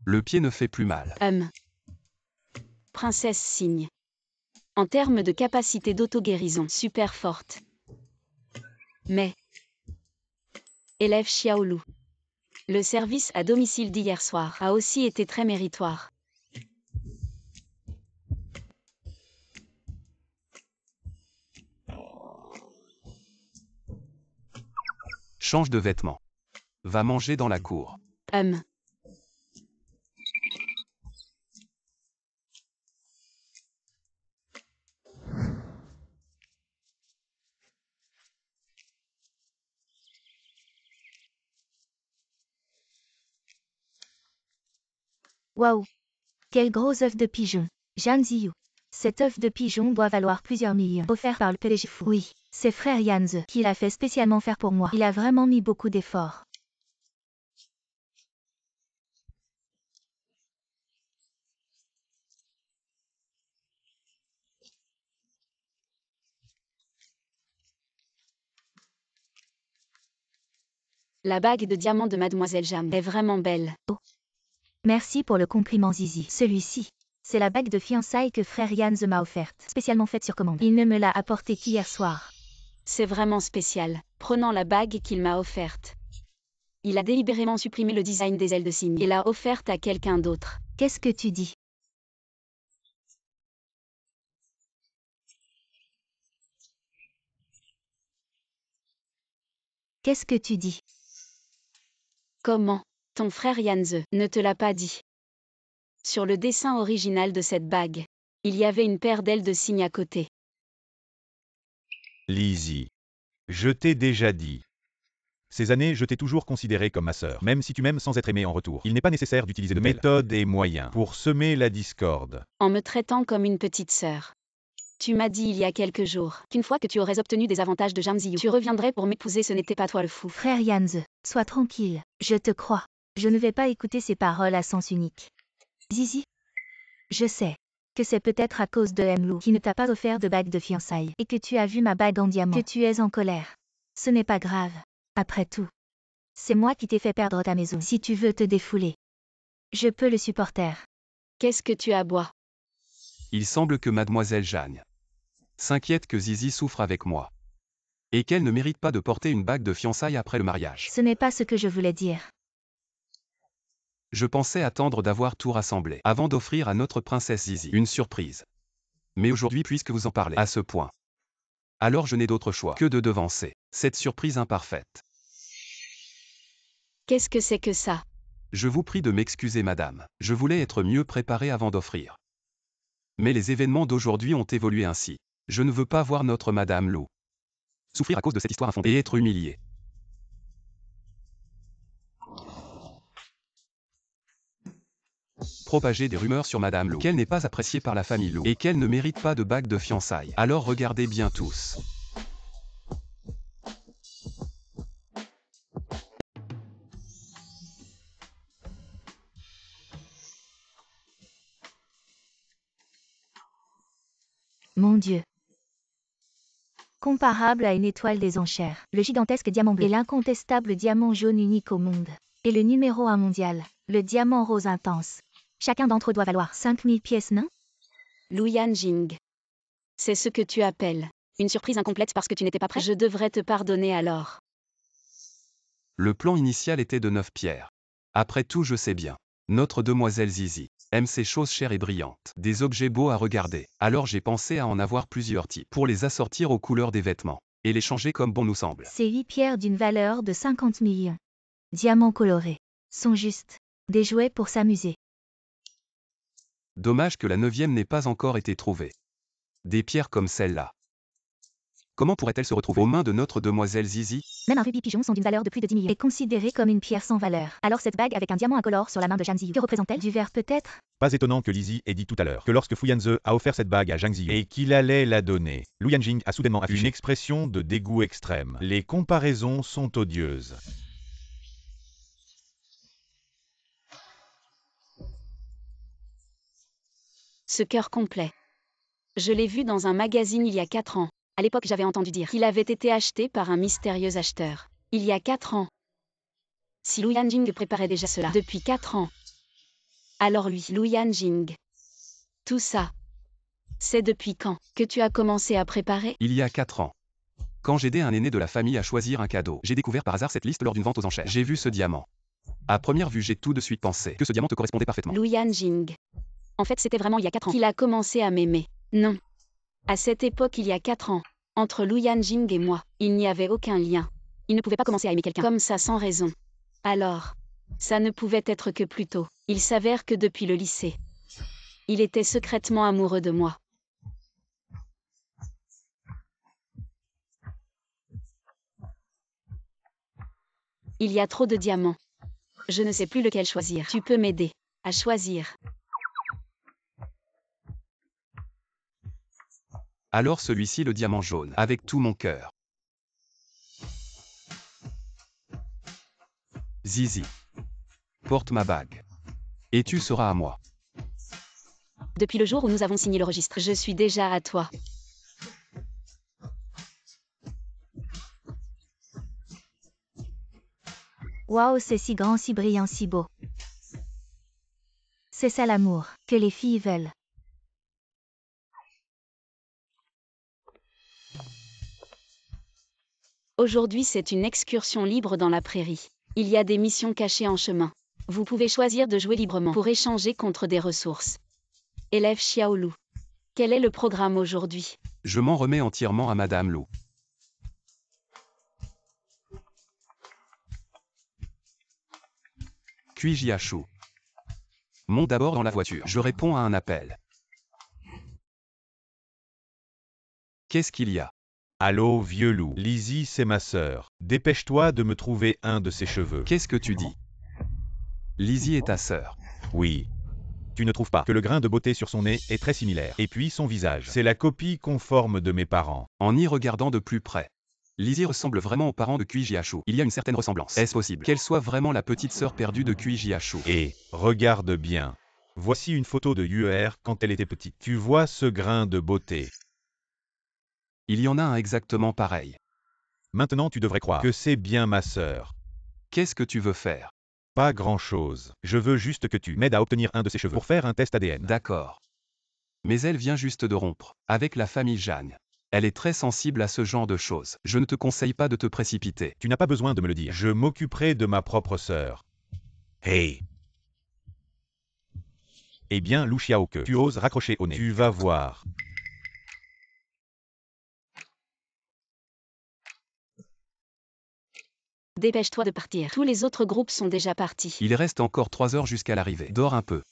Le pied ne fait plus mal. Princesse signe. En termes de capacité d'auto-guérison, super forte. Mais élève Xiaolu. Le service à domicile d'hier soir a aussi été très méritoire. Change de vêtements. Va manger dans la cour. Waouh! Quel gros œuf de pigeon. Zhang Ziyu. Cet œuf de pigeon doit valoir plusieurs millions. Offert par le PDG Fu. Oui, c'est frère Yanze qui l'a fait spécialement faire pour moi. Il a vraiment mis beaucoup d'efforts. La bague de diamant de Mademoiselle Jam est vraiment belle. Merci pour le compliment Zizi. Celui-ci, c'est la bague de fiançailles que frère Yanze m'a offerte, spécialement faite sur commande. Il ne me l'a apportée qu'hier soir. C'est vraiment spécial, prenant la bague qu'il m'a offerte. Il a délibérément supprimé le design des ailes de cygne et l'a offerte à quelqu'un d'autre. Qu'est-ce que tu dis? Qu'est-ce que tu dis? Comment? Ton frère Yanze ne te l'a pas dit. Sur le dessin original de cette bague, il y avait une paire d'ailes de cygne à côté. Lizzie. Je t'ai déjà dit. Ces années, je t'ai toujours considéré comme ma sœur, même si tu m'aimes sans être aimé en retour. Il n'est pas nécessaire d'utiliser de méthodes et moyens pour semer la discorde. En me traitant comme une petite sœur. Tu m'as dit il y a quelques jours qu'une fois que tu aurais obtenu des avantages de Zhang Ziyu, tu reviendrais pour m'épouser. Ce n'était pas toi le fou. Frère Yanze, sois tranquille. Je te crois. Je ne vais pas écouter ces paroles à sens unique. Zizi, je sais que c'est peut-être à cause de Mlu qui ne t'a pas offert de bague de fiançailles et que tu as vu ma bague en diamant que tu es en colère. Ce n'est pas grave. Après tout, c'est moi qui t'ai fait perdre ta maison. Si tu veux te défouler, je peux le supporter. Qu'est-ce que tu aboies? Il semble que mademoiselle Jeanne s'inquiète que Zizi souffre avec moi. Et qu'elle ne mérite pas de porter une bague de fiançailles après le mariage. Ce n'est pas ce que je voulais dire. Je pensais attendre d'avoir tout rassemblé avant d'offrir à notre princesse Zizi une surprise. Mais aujourd'hui, puisque vous en parlez à ce point, alors je n'ai d'autre choix que de devancer cette surprise imparfaite. Qu'est-ce que c'est que ça? Je vous prie de m'excuser, madame. Je voulais être mieux préparé avant d'offrir. Mais les événements d'aujourd'hui ont évolué ainsi. Je ne veux pas voir notre madame Lou souffrir à cause de cette histoire infondée et être humiliée. Propager des rumeurs sur madame Lou, qu'elle n'est pas appréciée par la famille Lou et qu'elle ne mérite pas de bague de fiançailles. Alors regardez bien tous. Mon Dieu. Comparable à une étoile des enchères, le gigantesque diamant bleu et l'incontestable diamant jaune unique au monde. Et le numéro 1 mondial, le diamant rose intense. Chacun d'entre eux doit valoir 5000 pièces, non? Lu Yanjing. C'est ce que tu appelles une surprise incomplète parce que tu n'étais pas prêt? Je devrais te pardonner alors. Le plan initial était de 9 pierres. Après tout, je sais bien. Notre demoiselle Zizi aime ces choses chères et brillantes, des objets beaux à regarder. Alors j'ai pensé à en avoir plusieurs types pour les assortir aux couleurs des vêtements et les changer comme bon nous semble. Ces 8 pierres d'une valeur de 50 millions. Diamants colorés. Sont juste des jouets pour s'amuser. Dommage que la 9e n'ait pas encore été trouvée. Des pierres comme celle-là. Comment pourrait-elle se retrouver aux mains de notre demoiselle Zizi? Même un rubis pigeon sont d'une valeur de plus de 10 millions. Est considéré comme une pierre sans valeur. Alors cette bague avec un diamant incolore sur la main de Zhang Ziyu, que représente-t-elle? Du verre peut-être? Pas étonnant que Lizzie ait dit tout à l'heure que lorsque Fu Yanze a offert cette bague à Zhang Ziyu et qu'il allait la donner, Lu Yanjing a soudainement affiché une expression de dégoût extrême. Les comparaisons sont odieuses. Ce cœur complet. Je l'ai vu dans un magazine il y a 4 ans. À l'époque, j'avais entendu dire qu'il avait été acheté par un mystérieux acheteur. Il y a 4 ans. Si Lu Yanjing préparait déjà cela depuis 4 ans. Alors lui, Lu Yanjing. Tout ça. C'est depuis quand que tu as commencé à préparer? Il y a 4 ans. Quand j'aidais un aîné de la famille à choisir un cadeau, j'ai découvert par hasard cette liste lors d'une vente aux enchères. J'ai vu ce diamant. À première vue, j'ai tout de suite pensé que ce diamant te correspondait parfaitement. Lu Yanjing. En fait, c'était vraiment il y a 4 ans qu'il a commencé à m'aimer. Non. À cette époque, il y a 4 ans, entre Lu Yanjing et moi, il n'y avait aucun lien. Il ne pouvait pas commencer à aimer quelqu'un comme ça sans raison. Alors, ça ne pouvait être que plus tôt. Il s'avère que depuis le lycée, il était secrètement amoureux de moi. Il y a trop de diamants. Je ne sais plus lequel choisir. Tu peux m'aider à choisir. Alors celui-ci, le diamant jaune, avec tout mon cœur. Zizi. Porte ma bague. Et tu seras à moi. Depuis le jour où nous avons signé le registre, je suis déjà à toi. Waouh, c'est si grand, si brillant, si beau. C'est ça l'amour que les filles veulent. Aujourd'hui, c'est une excursion libre dans la prairie. Il y a des missions cachées en chemin. Vous pouvez choisir de jouer librement pour échanger contre des ressources. Élève Xiaolu. Quel est le programme aujourd'hui? Je m'en remets entièrement à Madame Lou. Kuijiachu. Monte d'abord dans la voiture. Je réponds à un appel. Qu'est-ce qu'il y a? Allô, vieux loup. Lizzie, c'est ma sœur. Dépêche-toi de me trouver un de ses cheveux. Qu'est-ce que tu dis? Lizzie est ta sœur. Oui. Tu ne trouves pas que le grain de beauté sur son nez est très similaire? Et puis son visage. C'est la copie conforme de mes parents. En y regardant de plus près, Lizzie ressemble vraiment aux parents de Kuijiachu. Il y a une certaine ressemblance. Est-ce possible qu'elle soit vraiment la petite sœur perdue de Kuijiachu? Et, regarde bien. Voici une photo de Yuer quand elle était petite. Tu vois ce grain de beauté? Il y en a un exactement pareil. Maintenant tu devrais croire que c'est bien ma sœur. Qu'est-ce que tu veux faire? Pas grand-chose. Je veux juste que tu m'aides à obtenir un de ses cheveux pour faire un test ADN. D'accord. Mais elle vient juste de rompre avec la famille Jeanne. Elle est très sensible à ce genre de choses. Je ne te conseille pas de te précipiter. Tu n'as pas besoin de me le dire. Je m'occuperai de ma propre sœur. Hey! Eh bien, Lu Xiaoke, tu oses raccrocher au nez. Tu vas voir. Dépêche-toi de partir. Tous les autres groupes sont déjà partis. Il reste encore 3 heures jusqu'à l'arrivée. Dors un peu.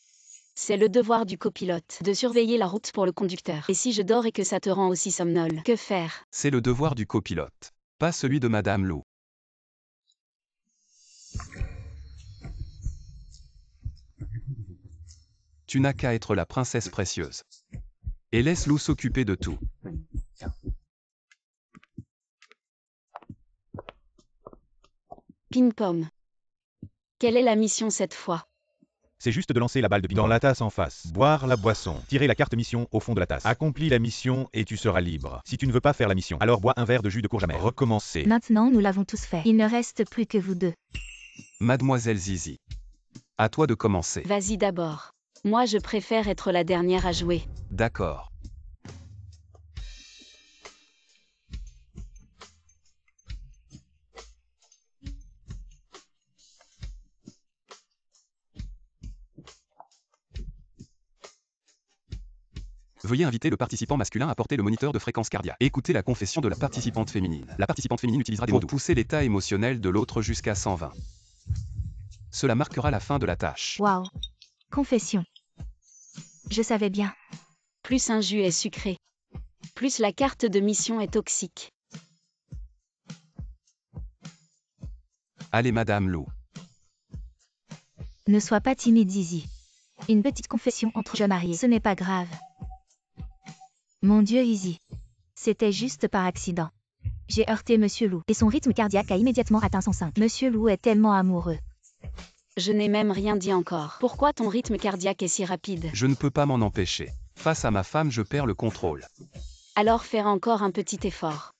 C'est le devoir du copilote de surveiller la route pour le conducteur. Et si je dors et que ça te rend aussi somnole, que faire? C'est le devoir du copilote. Pas celui de Madame Lou. Tu n'as qu'à être la princesse précieuse. Et laisse Lou s'occuper de tout. Ping-pong. Quelle est la mission cette fois? C'est juste de lancer la balle de ping dans la tasse en face. Boire la boisson. Tirer la carte mission au fond de la tasse. Accomplis la mission et tu seras libre. Si tu ne veux pas faire la mission, alors bois un verre de jus de courge amère. Recommencer. Maintenant, nous l'avons tous fait. Il ne reste plus que vous deux. Mademoiselle Zizi. À toi de commencer. Vas-y d'abord. Moi je préfère être la dernière à jouer. D'accord. Veuillez inviter le participant masculin à porter le moniteur de fréquence cardiaque. Écoutez la confession de la participante féminine. La participante féminine utilisera des mots doux pour pousser l'état émotionnel de l'autre jusqu'à 120. Cela marquera la fin de la tâche. Waouh. Confession. Je savais bien. Plus un jus est sucré, plus la carte de mission est toxique. Allez Madame Lou. Ne sois pas timide, Zizi. Une petite confession entre jeunes mariés, ce n'est pas grave. Mon Dieu, Izzy. C'était juste par accident. J'ai heurté Monsieur Lou, et son rythme cardiaque a immédiatement atteint 105. Monsieur Lou est tellement amoureux. Je n'ai même rien dit encore. Pourquoi ton rythme cardiaque est si rapide? Je ne peux pas m'en empêcher. Face à ma femme, je perds le contrôle. Alors faire encore un petit effort.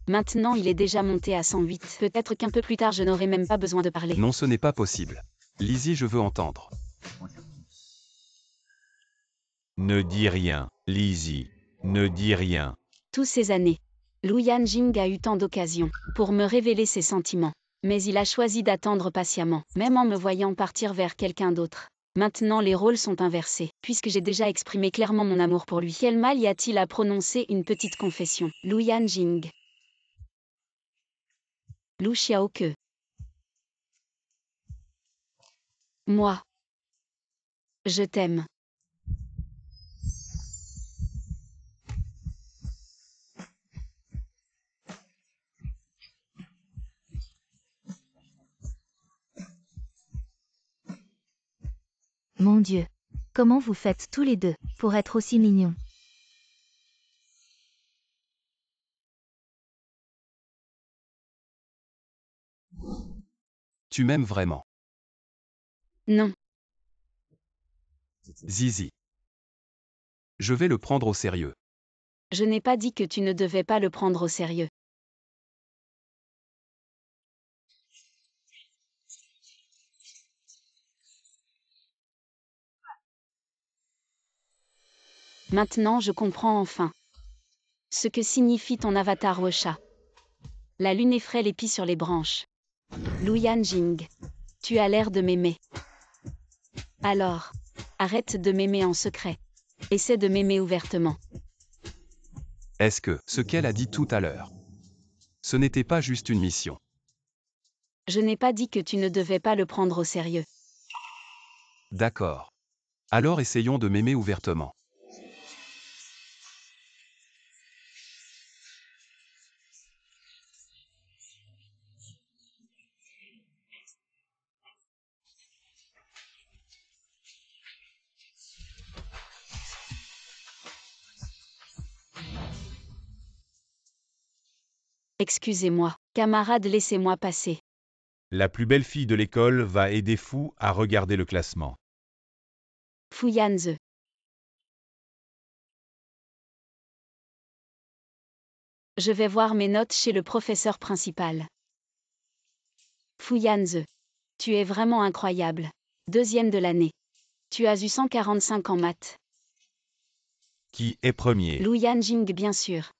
Maintenant il est déjà monté à 108. Peut-être qu'un peu plus tard je n'aurai même pas besoin de parler. Non, ce n'est pas possible. Lizzie, je veux entendre. Ne dis rien, Lizzie. Ne dis rien. Tous ces années, Lu Yanjing a eu tant d'occasions pour me révéler ses sentiments. Mais il a choisi d'attendre patiemment, même en me voyant partir vers quelqu'un d'autre. Maintenant les rôles sont inversés, puisque j'ai déjà exprimé clairement mon amour pour lui. Quel mal y a-t-il à prononcer une petite confession? Lu Yanjing. Lu Xiaoke. Moi. Je t'aime. Mon Dieu. Comment vous faites tous les deux pour être aussi mignons? Tu m'aimes vraiment. Non. Zizi. Je vais le prendre au sérieux. Je n'ai pas dit que tu ne devais pas le prendre au sérieux. Maintenant je comprends enfin ce que signifie ton avatar Wosha. La lune effraie l'épi sur les branches. Lu Yanjing. Tu as l'air de m'aimer. Alors, arrête de m'aimer en secret. Essaie de m'aimer ouvertement. Est-ce que ce qu'elle a dit tout à l'heure, ce n'était pas juste une mission? Je n'ai pas dit que tu ne devais pas le prendre au sérieux. D'accord. Alors essayons de m'aimer ouvertement. Excusez-moi, camarade, laissez-moi passer. La plus belle fille de l'école va aider Fu à regarder le classement. Fu Yanze. Je vais voir mes notes chez le professeur principal. Fu Yanze. Tu es vraiment incroyable. Deuxième de l'année. Tu as eu 145 en maths. Qui est premier? Lu Yanjing bien sûr.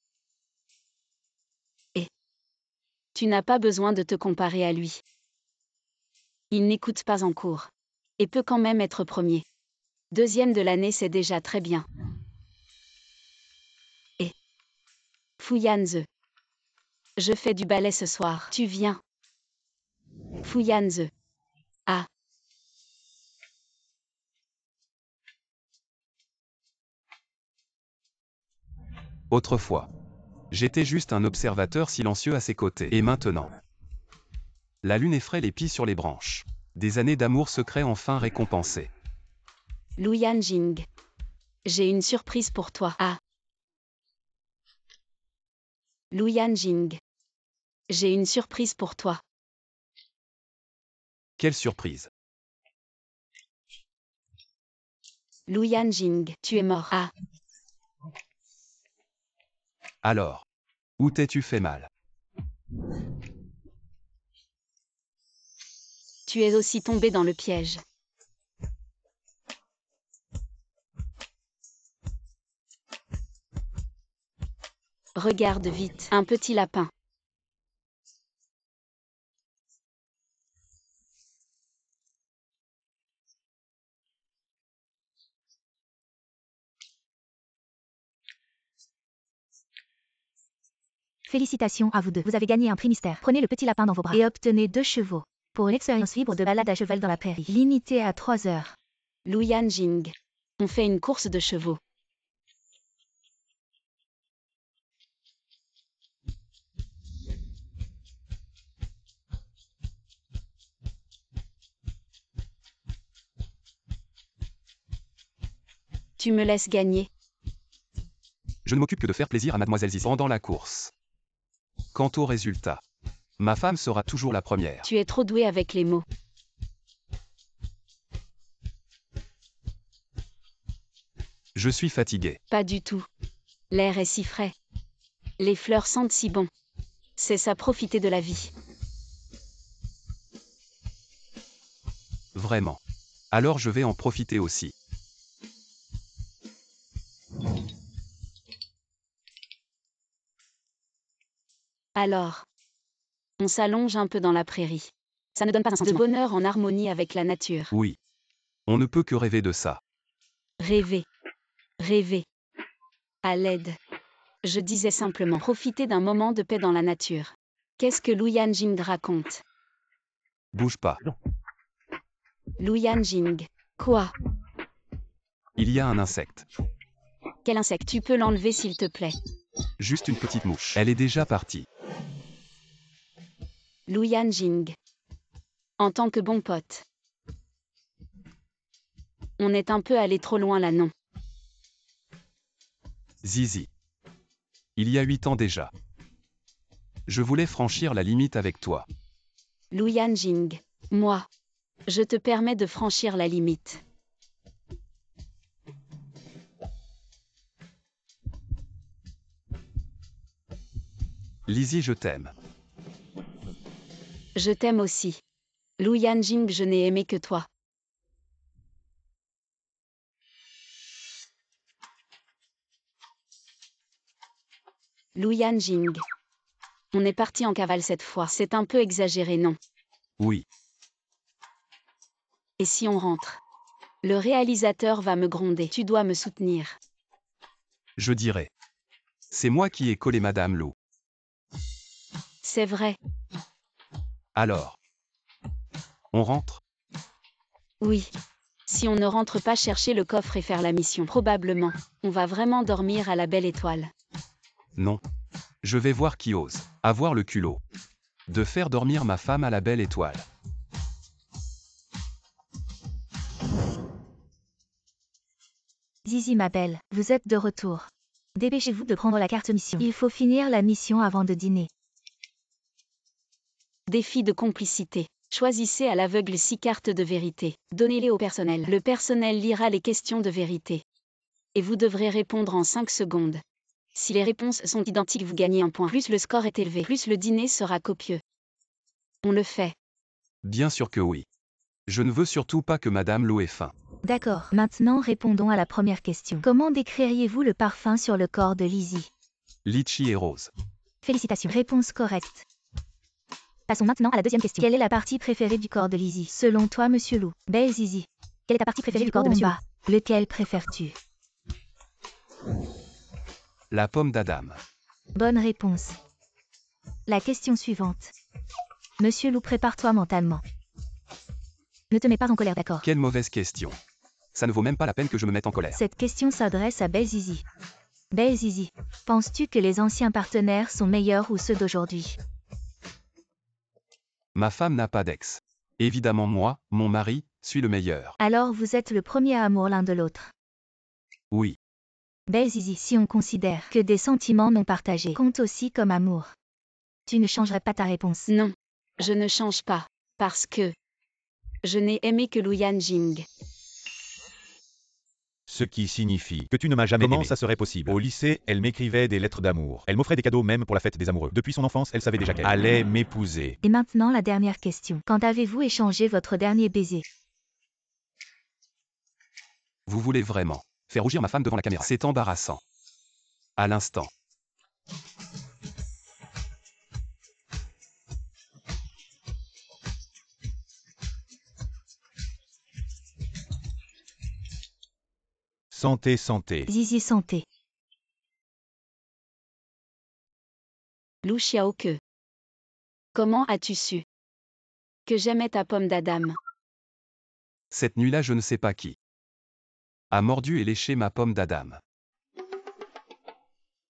Et tu n'as pas besoin de te comparer à lui. Il n'écoute pas en cours. Et peut quand même être premier. Deuxième de l'année, c'est déjà très bien. Et Fuyanze. Je fais du ballet ce soir. Tu viens? Fuyanze. Ah. Autrefois. J'étais juste un observateur silencieux à ses côtés. Et maintenant. La lune effraie les pies sur les branches. Des années d'amour secret enfin récompensées. Lu Yanjing. J'ai une surprise pour toi. Ah. Lu Yanjing. J'ai une surprise pour toi. Quelle surprise. Lu Yanjing. Tu es mort. Ah. Alors. Où t'es-tu fait mal? Tu es aussi tombé dans le piège. Regarde vite, un petit lapin. Félicitations à vous deux. Vous avez gagné un prix mystère. Prenez le petit lapin dans vos bras et obtenez 2 chevaux. Pour l'expérience libre de balade à cheval dans la prairie. Limitée à 3 heures. Lu Yanjing. On fait une course de chevaux. Tu me laisses gagner. Je ne m'occupe que de faire plaisir à Mademoiselle Zizi pendant la course. Quant au résultat, ma femme sera toujours la première. Tu es trop doué avec les mots. Je suis fatigué. Pas du tout. L'air est si frais. Les fleurs sentent si bon. C'est ça, profiter de la vie. Vraiment. Alors je vais en profiter aussi. Alors, on s'allonge un peu dans la prairie. Ça ne donne pas un sentiment de bonheur en harmonie avec la nature. Oui. On ne peut que rêver de ça. Rêver. Rêver. À l'aide. Je disais simplement profiter d'un moment de paix dans la nature. Qu'est-ce que Lu Yanjing raconte? Bouge pas. Lu Yanjing. Quoi? Il y a un insecte. Quel insecte? Tu peux l'enlever s'il te plaît? Juste une petite mouche. Elle est déjà partie. Lu Yanjing. En tant que bon pote. On est un peu allé trop loin là, non? Zizi. Il y a 8 ans déjà. Je voulais franchir la limite avec toi. Lu Yanjing. Moi. Je te permets de franchir la limite. Lizzie, je t'aime. Je t'aime aussi. Lu Yanjing, je n'ai aimé que toi. Lu Yanjing. On est parti en cavale cette fois. C'est un peu exagéré, non? Oui. Et si on rentre? Le réalisateur va me gronder. Tu dois me soutenir. Je dirais. C'est moi qui ai collé Madame Lou. C'est vrai. Alors. On rentre? Oui. Si on ne rentre pas chercher le coffre et faire la mission, probablement, on va vraiment dormir à la belle étoile. Non. Je vais voir qui ose avoir le culot de faire dormir ma femme à la belle étoile. Zizi ma belle, vous êtes de retour. Dépêchez-vous de prendre la carte mission. Il faut finir la mission avant de dîner. Défi de complicité. Choisissez à l'aveugle 6 cartes de vérité. Donnez-les au personnel. Le personnel lira les questions de vérité. Et vous devrez répondre en 5 secondes. Si les réponses sont identiques, vous gagnez un point. Plus le score est élevé, plus le dîner sera copieux. On le fait. Bien sûr que oui. Je ne veux surtout pas que Madame Lou ait faim. D'accord, maintenant répondons à la première question. Comment décririez-vous le parfum sur le corps de Lizzie? Litchi et rose. Félicitations. Réponse correcte. Passons maintenant à la deuxième question. Quelle est la partie préférée du corps de Lizzie? Selon toi, Monsieur Lou. Belle Zizi. Quelle est ta partie préférée du corps de Monsieur Lou? Lequel préfères-tu? La pomme d'Adam. Bonne réponse. La question suivante. Monsieur Loup, prépare-toi mentalement. Ne te mets pas en colère, d'accord? Quelle mauvaise question. Ça ne vaut même pas la peine que je me mette en colère. Cette question s'adresse à Belle Zizi. Belle Zizi, penses-tu que les anciens partenaires sont meilleurs ou ceux d'aujourd'hui? Ma femme n'a pas d'ex. Évidemment moi, mon mari, suis le meilleur. Alors vous êtes le premier amour l'un de l'autre. Oui. Belle Zizi, si on considère que des sentiments non partagés comptent aussi comme amour, tu ne changerais pas ta réponse? Non, je ne change pas, parce que je n'ai aimé que Lu Yanjing. Ce qui signifie que tu ne m'as jamais aimé. Comment ça serait possible? Au lycée, elle m'écrivait des lettres d'amour. Elle m'offrait des cadeaux même pour la fête des amoureux. Depuis son enfance, elle savait déjà qu'elle allait m'épouser. Et maintenant la dernière question. Quand avez-vous échangé votre dernier baiser? Vous voulez vraiment faire rougir ma femme devant la caméra? C'est embarrassant. À l'instant. Santé, santé. Zizi, santé. Lu Xiaoke. Comment as-tu su que j'aimais ta pomme d'Adam? Cette nuit-là, je ne sais pas qui a mordu et léché ma pomme d'Adam.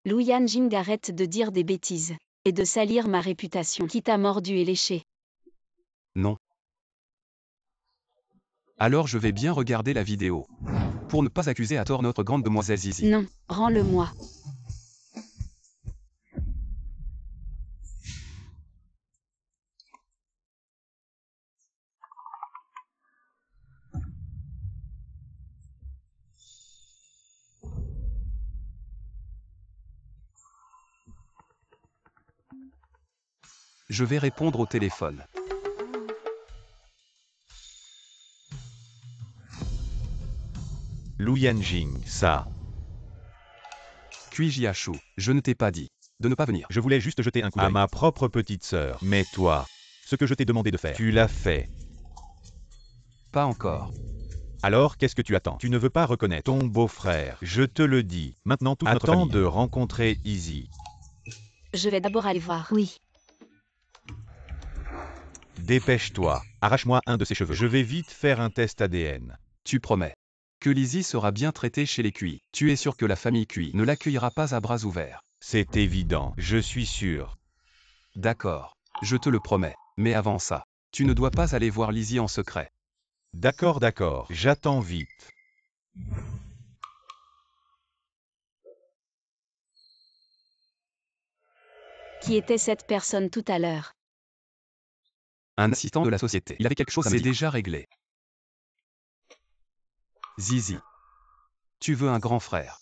Lu Yanjing, arrête de dire des bêtises et de salir ma réputation. Qui t'a mordu et léché? Non. Alors je vais bien regarder la vidéo. Pour ne pas accuser à tort notre grande demoiselle Zizi. Non, rends-le-moi. Je vais répondre au téléphone. Lu Yanjing, ça. Kui Jiachu, je ne t'ai pas dit de ne pas venir. Je voulais juste jeter un coup d'œil à ma propre petite sœur. Mais toi, ce que je t'ai demandé de faire, tu l'as fait. Pas encore. Alors qu'est-ce que tu attends? Tu ne veux pas reconnaître ton beau-frère. Je te le dis. Maintenant toute notre famille. Attends de rencontrer Izzy. Je vais d'abord aller voir. Oui. Dépêche-toi. Arrache-moi un de ses cheveux. Je vais vite faire un test ADN. Tu promets que Lizzie sera bien traitée chez les Cui. Tu es sûr que la famille Cui ne l'accueillera pas à bras ouverts? C'est évident, je suis sûr. D'accord, je te le promets. Mais avant ça, tu ne dois pas aller voir Lizzie en secret. D'accord, d'accord, j'attends vite. Qui était cette personne tout à l'heure? Un assistant de la société. Il avait quelque chose à me dire. C'est déjà réglé. Zizi. Tu veux un grand frère?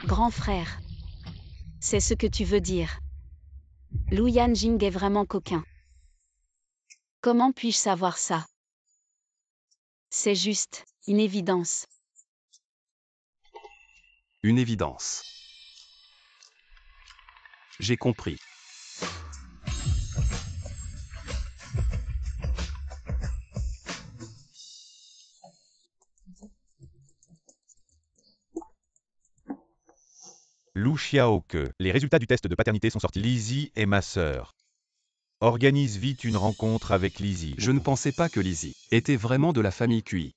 Grand frère. C'est ce que tu veux dire. Lu Yanjing est vraiment coquin. Comment puis-je savoir ça? C'est juste une évidence. Une évidence. J'ai compris. Lu Xiaoke, les résultats du test de paternité sont sortis. Lizzie est ma sœur. Organise vite une rencontre avec Lizzie. Je ne pensais pas que Lizzie était vraiment de la famille Cui.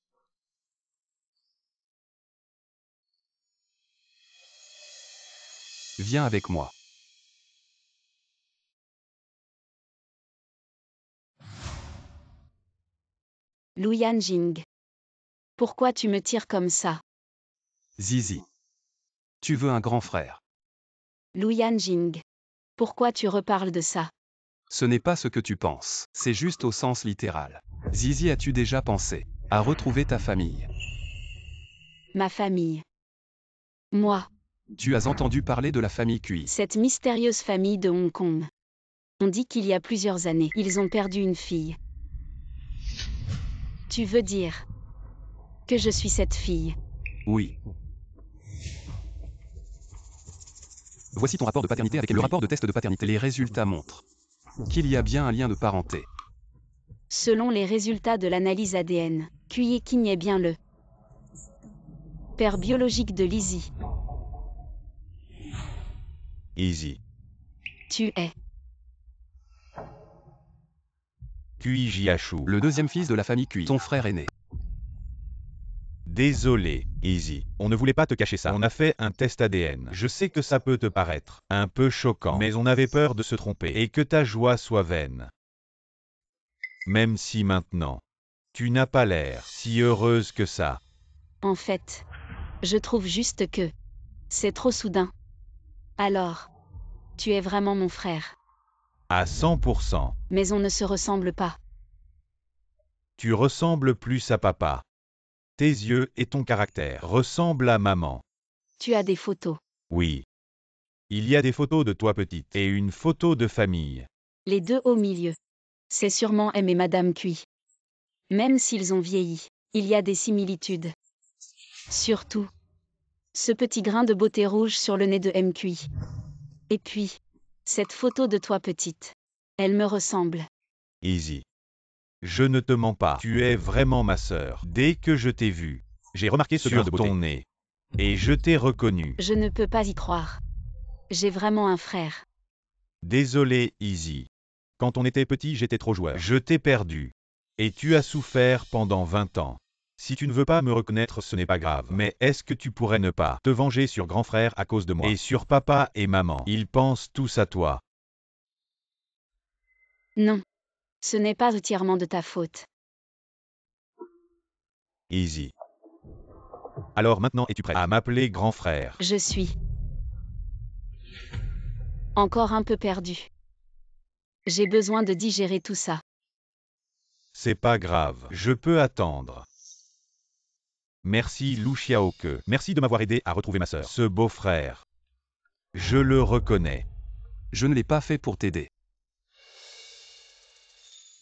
Viens avec moi. Lu Yanjing. Pourquoi tu me tires comme ça? Zizi. Tu veux un grand frère? Lu Yanjing. Pourquoi tu reparles de ça? Ce n'est pas ce que tu penses, c'est juste au sens littéral. Zizi, as-tu déjà pensé à retrouver ta famille? Ma famille. Moi. Tu as entendu parler de la famille Cui? Cette mystérieuse famille de Hong Kong. On dit qu'il y a plusieurs années, ils ont perdu une fille. Tu veux dire que je suis cette fille? Oui. Voici ton rapport de paternité avec le rapport de test de paternité. Les résultats montrent qu'il y a bien un lien de parenté. Selon les résultats de l'analyse ADN, Kui King est bien le père biologique de Lizzie. Easy. Tu es. QIJHU. Le deuxième fils de la famille Cui, ton frère aîné. Désolé, Easy. On ne voulait pas te cacher ça. On a fait un test ADN. Je sais que ça peut te paraître un peu choquant, mais on avait peur de se tromper et que ta joie soit vaine. Même si maintenant, tu n'as pas l'air si heureuse que ça. En fait, je trouve juste que c'est trop soudain. Alors, tu es vraiment mon frère. À 100%. Mais on ne se ressemble pas. Tu ressembles plus à papa. Tes yeux et ton caractère ressemblent à maman. Tu as des photos. Oui. Il y a des photos de toi petite et une photo de famille. Les deux au milieu. C'est sûrement M et Madame Cui. Même s'ils ont vieilli, il y a des similitudes. Surtout, ce petit grain de beauté rouge sur le nez de M. Cui. Et puis, cette photo de toi petite. Elle me ressemble. Easy. Je ne te mens pas. Tu es vraiment ma sœur. Dès que je t'ai vue, j'ai remarqué ce grain de beauté. Ton nez. Et je t'ai reconnu. Je ne peux pas y croire. J'ai vraiment un frère. Désolé, Easy. Quand on était petit, j'étais trop joueur. Je t'ai perdu. Et tu as souffert pendant 20 ans. Si tu ne veux pas me reconnaître, ce n'est pas grave. Mais est-ce que tu pourrais ne pas te venger sur grand frère à cause de moi? Et sur papa et maman. Ils pensent tous à toi. Non. Ce n'est pas entièrement de ta faute. Easy. Alors maintenant, es-tu prêt à m'appeler grand frère? Je suis encore un peu perdue. J'ai besoin de digérer tout ça. C'est pas grave, je peux attendre. Merci Lu Xiaoke. Merci de m'avoir aidé à retrouver ma sœur. Ce beau-frère. Je le reconnais. Je ne l'ai pas fait pour t'aider.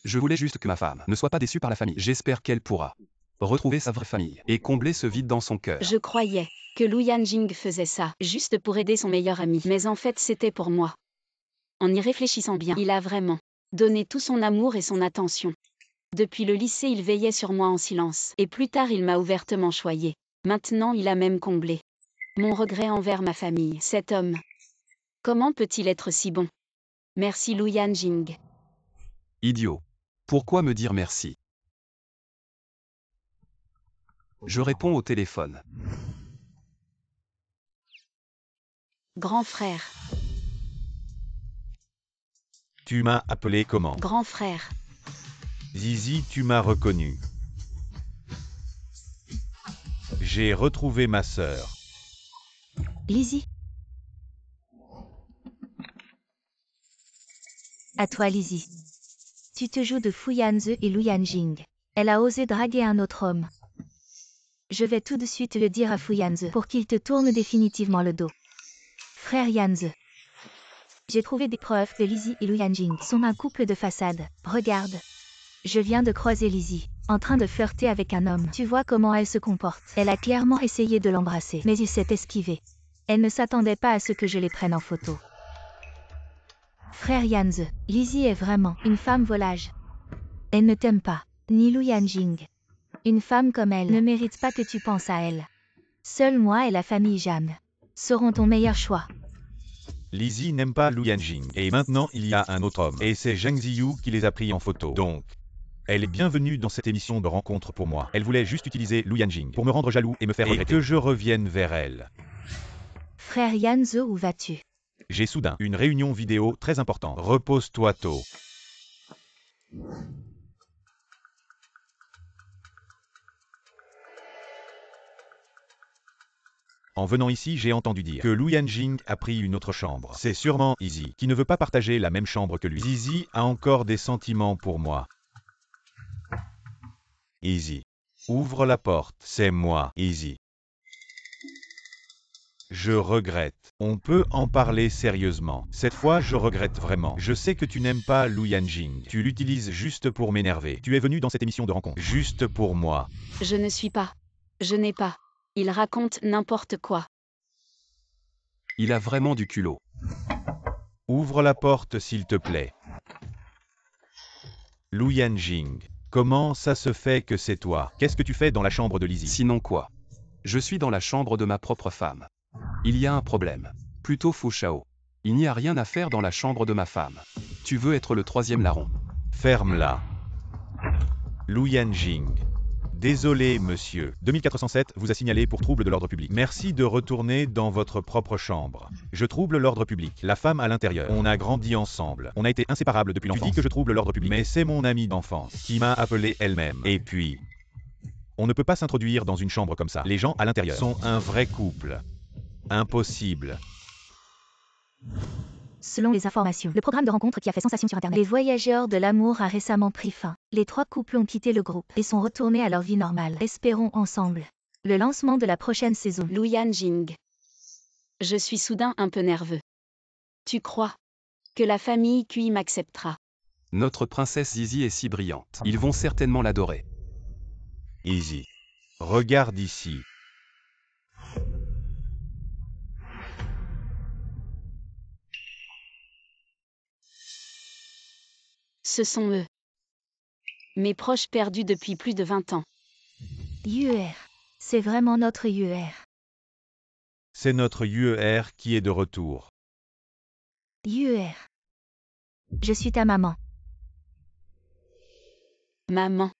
Je voulais juste que ma femme ne soit pas déçue par la famille. J'espère qu'elle pourra retrouver sa vraie famille et combler ce vide dans son cœur. Je croyais que Lu Yanjing faisait ça juste pour aider son meilleur ami. Mais en fait, c'était pour moi. En y réfléchissant bien, il a vraiment donné tout son amour et son attention. Depuis le lycée, il veillait sur moi en silence. Et plus tard, il m'a ouvertement choyé. Maintenant, il a même comblé mon regret envers ma famille. Cet homme. Comment peut-il être si bon? Merci Lu Yanjing. Idiot. Pourquoi me dire merci? Je réponds au téléphone. Grand frère. Tu m'as appelé comment? Grand frère. Zizi, tu m'as reconnu. J'ai retrouvé ma sœur. Lizzie. À toi, Lizzie. Tu te joues de Fu Yanze et Lu Yanjing. Elle a osé draguer un autre homme. Je vais tout de suite le dire à Fu Yanze pour qu'il te tourne définitivement le dos. Frère Yanze. J'ai trouvé des preuves que Lizzie et Lu Yanjing sont un couple de façade. Regarde. Je viens de croiser Lizzie, en train de flirter avec un homme. Tu vois comment elle se comporte. Elle a clairement essayé de l'embrasser, mais il s'est esquivé. Elle ne s'attendait pas à ce que je les prenne en photo. Frère Yanze, Lizzie est vraiment une femme volage. Elle ne t'aime pas, ni Lu Yanjing. Une femme comme elle ne mérite pas que tu penses à elle. Seul moi et la famille Jam seront ton meilleur choix. Lizzie n'aime pas Lu Yanjing. Et maintenant, il y a un autre homme. Et c'est Zheng Ziyu qui les a pris en photo. Donc, elle est bienvenue dans cette émission de rencontre pour moi. Elle voulait juste utiliser Lu Yanjing pour me rendre jaloux et me faire regretter. Et que je revienne vers elle. Frère Yanze, où vas-tu? J'ai soudain une réunion vidéo très importante. Repose-toi tôt. En venant ici, j'ai entendu dire que Lu Yanjing a pris une autre chambre. C'est sûrement Easy, qui ne veut pas partager la même chambre que lui. Easy a encore des sentiments pour moi. Easy. Ouvre la porte. C'est moi, Easy. Je regrette. On peut en parler sérieusement. Cette fois, je regrette vraiment. Je sais que tu n'aimes pas Lu Yanjing. Tu l'utilises juste pour m'énerver. Tu es venu dans cette émission de rencontre. Juste pour moi. Je ne suis pas. Je n'ai pas. Il raconte n'importe quoi. Il a vraiment du culot. Ouvre la porte s'il te plaît. Lu Yanjing. Comment ça se fait que c'est toi? Qu'est-ce que tu fais dans la chambre de Lizzie? Sinon quoi? Je suis dans la chambre de ma propre femme. Il y a un problème. Plutôt Fu Shao. Il n'y a rien à faire dans la chambre de ma femme. Tu veux être le troisième larron. Ferme-la. Lu Yanjing. Désolé, monsieur. 2407 vous a signalé pour trouble de l'ordre public. Merci de retourner dans votre propre chambre. Je trouble l'ordre public. La femme à l'intérieur. On a grandi ensemble. On a été inséparables depuis l'enfance. Tu dis que je trouble l'ordre public. Mais c'est mon amie d'enfance qui m'a appelé elle-même. Et puis... on ne peut pas s'introduire dans une chambre comme ça. Les gens à l'intérieur sont un vrai couple. Impossible. Selon les informations, le programme de rencontre qui a fait sensation sur Internet, les voyageurs de l'amour a récemment pris fin. Les 3 couples ont quitté le groupe et sont retournés à leur vie normale. Espérons ensemble le lancement de la prochaine saison. Lu Yanjing. Je suis soudain un peu nerveux. Tu crois que la famille QI m'acceptera? Notre princesse Zizi est si brillante. Ils vont certainement l'adorer. Easy. Regarde ici. Ce sont eux. Mes proches perdus depuis plus de 20 ans. UR. C'est vraiment notre UR. C'est notre UER qui est de retour. UR. Je suis ta maman. Maman,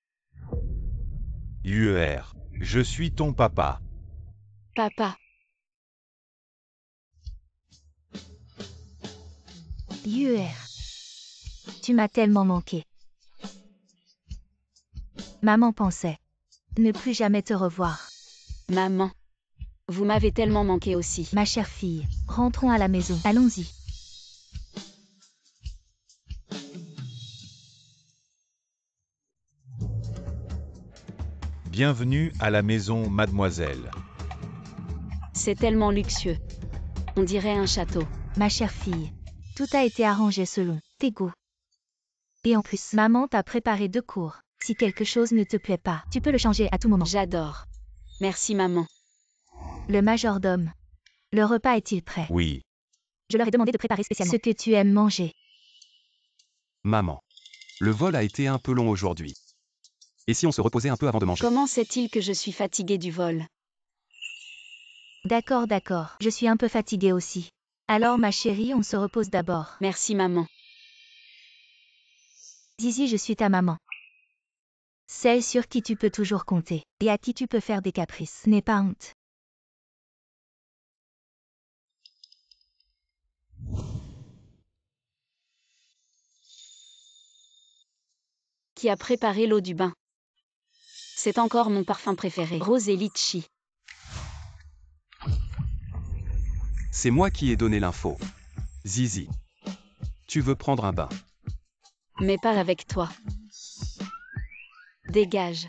UER. Je suis ton papa. papa, UR. Tu m'as tellement manqué. Maman pensait ne plus jamais te revoir. maman. Vous m'avez tellement manqué aussi. Ma chère fille, rentrons à la maison. Allons-y. Bienvenue à la maison, mademoiselle. C'est tellement luxueux. On dirait un château. Ma chère fille, tout a été arrangé selon tes goûts. Et en plus, maman t'a préparé 2 cours. Si quelque chose ne te plaît pas, tu peux le changer à tout moment. J'adore. Merci maman. Le majordome. Le repas est-il prêt? Oui. Je leur ai demandé de préparer spécialement ce que tu aimes manger. Maman. Le vol a été un peu long aujourd'hui. Et si on se reposait un peu avant de manger? Comment sait-il que je suis fatiguée du vol? D'accord, d'accord. Je suis un peu fatiguée aussi. Alors ma chérie, on se repose d'abord. Merci maman. Zizi, je suis ta maman. Celle sur qui tu peux toujours compter. Et à qui tu peux faire des caprices. N'aie pas honte. Qui a préparé l'eau du bain? C'est encore mon parfum préféré. Rose et litchi. C'est moi qui ai donné l'info. Zizi. Tu veux prendre un bain? Mais pas avec toi. Dégage.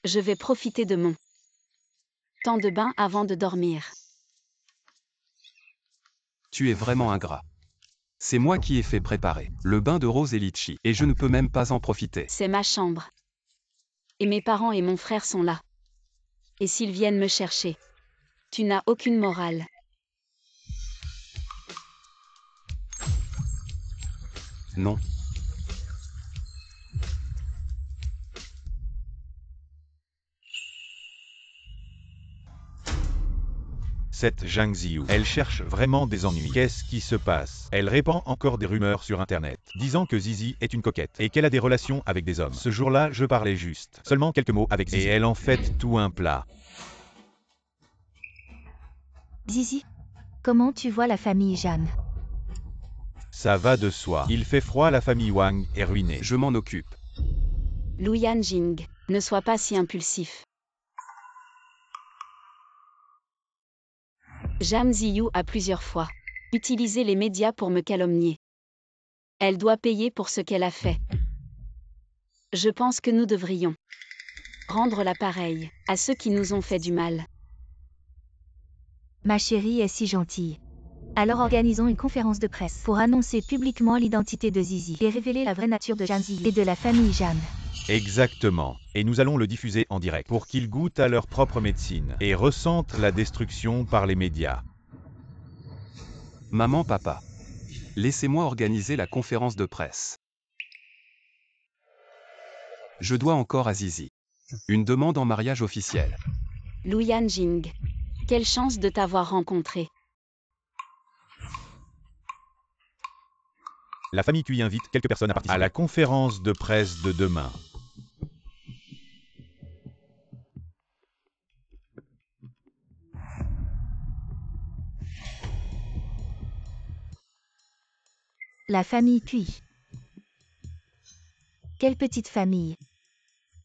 Je vais profiter de mon temps de bain avant de dormir. Tu es vraiment ingrat. C'est moi qui ai fait préparer le bain de Rose et litchi, et je ne peux même pas en profiter. C'est ma chambre. Et mes parents et mon frère sont là. Et s'ils viennent me chercher? Tu n'as aucune morale. Non. Cette Zhang Ziyu, elle cherche vraiment des ennuis. Qu'est-ce qui se passe? Elle répand encore des rumeurs sur Internet, disant que Zizi est une coquette et qu'elle a des relations avec des hommes. Ce jour-là, je parlais juste. Seulement quelques mots avec Zizi. Et elle en fait tout un plat. Zizi, comment tu vois la famille Jeanne? Ça va de soi. Il fait froid, la famille Wang est ruinée. Je m'en occupe. Lu Yanjing, ne sois pas si impulsif. Zhang Ziyu a plusieurs fois utilisé les médias pour me calomnier. Elle doit payer pour ce qu'elle a fait. Je pense que nous devrions rendre l'appareil à ceux qui nous ont fait du mal. Ma chérie est si gentille. Alors organisons une conférence de presse pour annoncer publiquement l'identité de Zizi et révéler la vraie nature de Zhang Ziyu et de la famille Jeanne. Exactement. Et nous allons le diffuser en direct pour qu'ils goûtent à leur propre médecine et ressentent la destruction par les médias. Maman, papa. Laissez-moi organiser la conférence de presse. Je dois encore à Zizi une demande en mariage officielle. Lu Yanjing. Quelle chance de t'avoir rencontré. La famille Cui invite quelques personnes à participer à la conférence de presse de demain. La famille Cui. Quelle petite famille.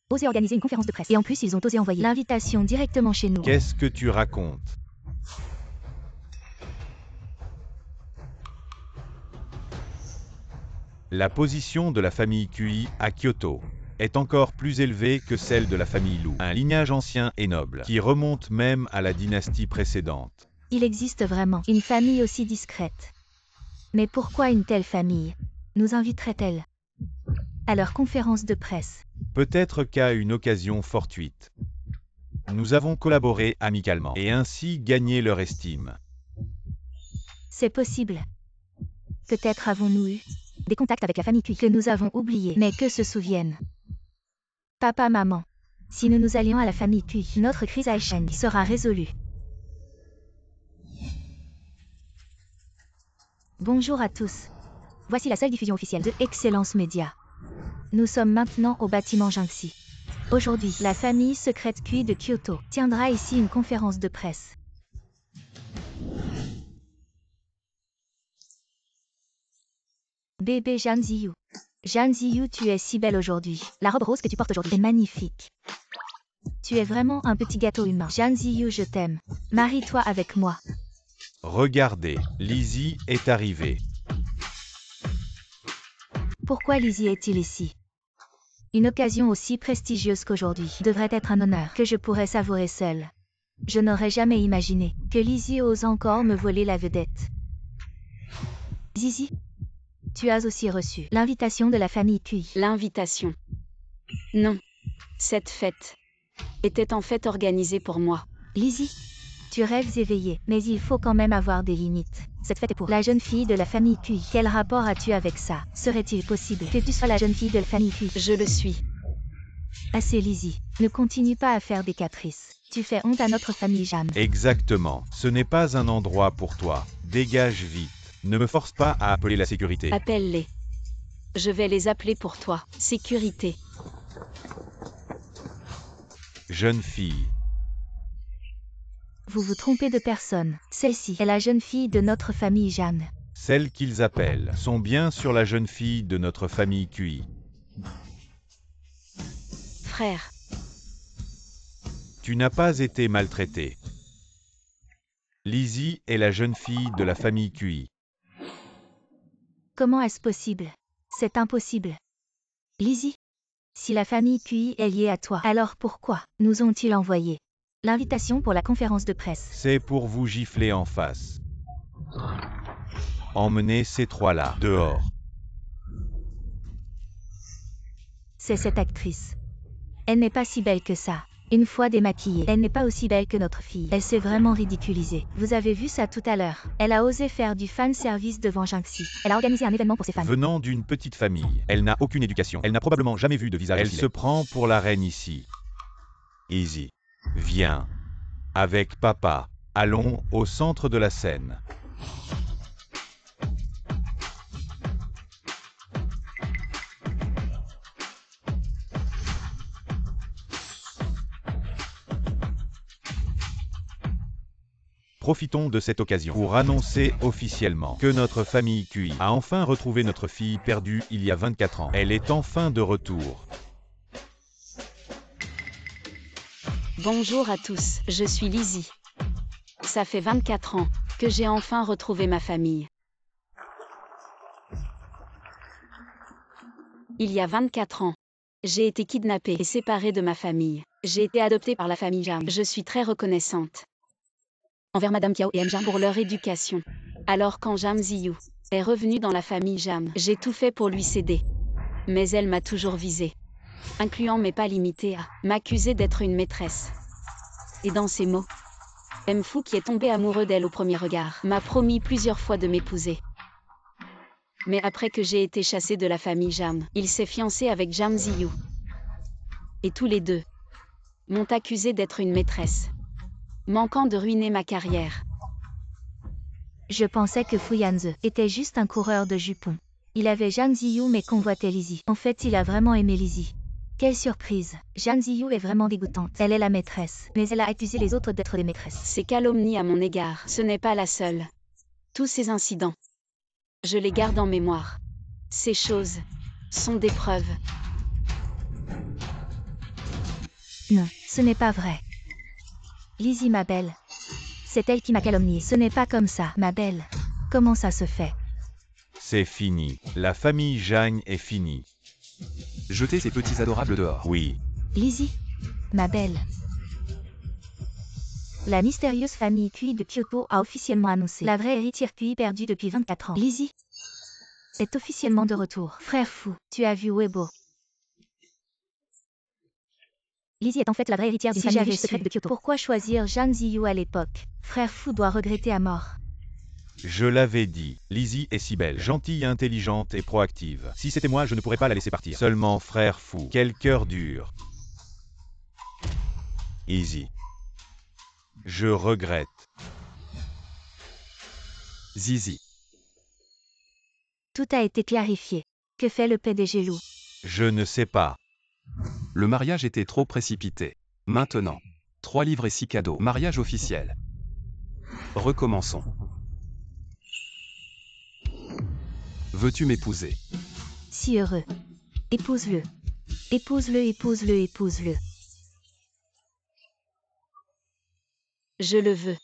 Osé organiser une conférence de presse. Et en plus, ils ont osé envoyer l'invitation directement chez nous. Qu'est-ce que tu racontes? La position de la famille Cui à Kyoto est encore plus élevée que celle de la famille Lu, un lignage ancien et noble, qui remonte même à la dynastie précédente. Il existe vraiment une famille aussi discrète. Mais pourquoi une telle famille nous inviterait-elle à leur conférence de presse? Peut-être qu'à une occasion fortuite. Nous avons collaboré amicalement et ainsi gagné leur estime. C'est possible. Peut-être avons-nous eu des contacts avec la famille Cui que nous avons oubliés, mais que se souviennent. Papa, maman, si nous nous allions à la famille Cui, notre crise à Aisheng sera résolue. Bonjour à tous. Voici la seule diffusion officielle de Excellence Média. Nous sommes maintenant au bâtiment Jingxi. Aujourd'hui, la famille secrète Cui de Kyoto tiendra ici une conférence de presse. Bébé Zhang Ziyu. Zhang Ziyu, tu es si belle aujourd'hui. La robe rose que tu portes aujourd'hui est magnifique. Tu es vraiment un petit gâteau humain. Zhang Ziyu, je t'aime. Marie-toi avec moi. Regardez, Lizzie est arrivée. Pourquoi Lizzie est-il ici? Une occasion aussi prestigieuse qu'aujourd'hui devrait être un honneur que je pourrais savourer seule. Je n'aurais jamais imaginé que Lizzie ose encore me voler la vedette. Zizi, tu as aussi reçu l'invitation de la famille Cui. L'invitation. Non. Cette fête était en fait organisée pour moi. Lizzie, tu rêves éveillée, mais il faut quand même avoir des limites. Cette fête est pour la jeune fille de la famille Cui. Quel rapport as-tu avec ça? Serait-il possible que tu sois la jeune fille de la famille Cui? Je le suis. Assez Lizzie, ne continue pas à faire des caprices. Tu fais honte à notre famille Jam. Exactement. Ce n'est pas un endroit pour toi. Dégage vite. Ne me force pas à appeler la sécurité. Appelle-les. Je vais les appeler pour toi. Sécurité. Jeune fille. Vous vous trompez de personne. Celle-ci est la jeune fille de notre famille Jam. Celles qu'ils appellent sont bien sur la jeune fille de notre famille Cui. Frère. Tu n'as pas été maltraité. Lizzie est la jeune fille de la famille Cui. Comment est-ce possible? C'est impossible. Lizzie, si la famille Cui est liée à toi, alors pourquoi nous ont-ils envoyé l'invitation pour la conférence de presse? C'est pour vous gifler en face. Emmenez ces trois-là dehors. C'est cette actrice. Elle n'est pas si belle que ça. Une fois démaquillée, elle n'est pas aussi belle que notre fille. Elle s'est vraiment ridiculisée. Vous avez vu ça tout à l'heure. Elle a osé faire du fan service devant Jingxi. Elle a organisé un événement pour ses fans. Venant d'une petite famille, elle n'a aucune éducation. Elle n'a probablement jamais vu de visage. Elle se prend pour la reine ici. Easy. Viens. Avec papa. Allons au centre de la scène. Profitons de cette occasion pour annoncer officiellement que notre famille Cui a enfin retrouvé notre fille perdue il y a 24 ans. Elle est enfin de retour. Bonjour à tous, je suis Lizzie. Ça fait 24 ans que j'ai enfin retrouvé ma famille. Il y a 24 ans, j'ai été kidnappée et séparée de ma famille. J'ai été adoptée par la famille Jam. Je suis très reconnaissante envers Madame Kiao et M. Jam pour leur éducation. Alors quand Zhang Ziyu est revenue dans la famille Jam, j'ai tout fait pour lui céder. Mais elle m'a toujours visée, incluant mais pas limitée à m'accuser d'être une maîtresse. Et dans ces mots, M. Fu, qui est tombé amoureux d'elle au premier regard, m'a promis plusieurs fois de m'épouser. Mais après que j'ai été chassée de la famille Jam, il s'est fiancé avec Zhang Ziyu. Et tous les deux m'ont accusée d'être une maîtresse. manquant de ruiner ma carrière. Je pensais que Fu Yanze était juste un coureur de jupons. Il avait Zhang Ziyu mais convoitait Lizzie. En fait, il a vraiment aimé Lizzie. Quelle surprise. Zhang Ziyu est vraiment dégoûtante. Elle est la maîtresse, mais elle a accusé les autres d'être des maîtresses. Ces calomnies à mon égard, ce n'est pas la seule. Tous ces incidents, je les garde en mémoire. Ces choses sont des preuves. Non, ce n'est pas vrai. Lizzie, ma belle. C'est elle qui m'a calomnié. Ce n'est pas comme ça, ma belle. Comment ça se fait? C'est fini. La famille Zhang est finie. Jetez ces petits adorables dehors. Oui. Lizzie, ma belle. La mystérieuse famille Kui de Kyoto a officiellement annoncé la vraie héritière Kui perdue depuis 24 ans. Lizzie est officiellement de retour. Frère Fu, tu as vu Weibo. Lizzie est en fait la vraie héritière d'une famille riche secrète de Kyoto. Pourquoi choisir Zhang Ziyu à l'époque? Frère Fu doit regretter à mort. Je l'avais dit, Lizzie est si belle, gentille, intelligente et proactive. Si c'était moi, je ne pourrais pas la laisser partir. Seulement frère Fu, quel cœur dur. Easy. Je regrette. Zizi. Tout a été clarifié. Que fait le PDG Lou? Je ne sais pas. Le mariage était trop précipité. Maintenant. 3 livres et 6 cadeaux. Mariage officiel. Recommençons. Veux-tu m'épouser? Si heureux. Épouse-le. Épouse-le, épouse-le, épouse-le. Je le veux.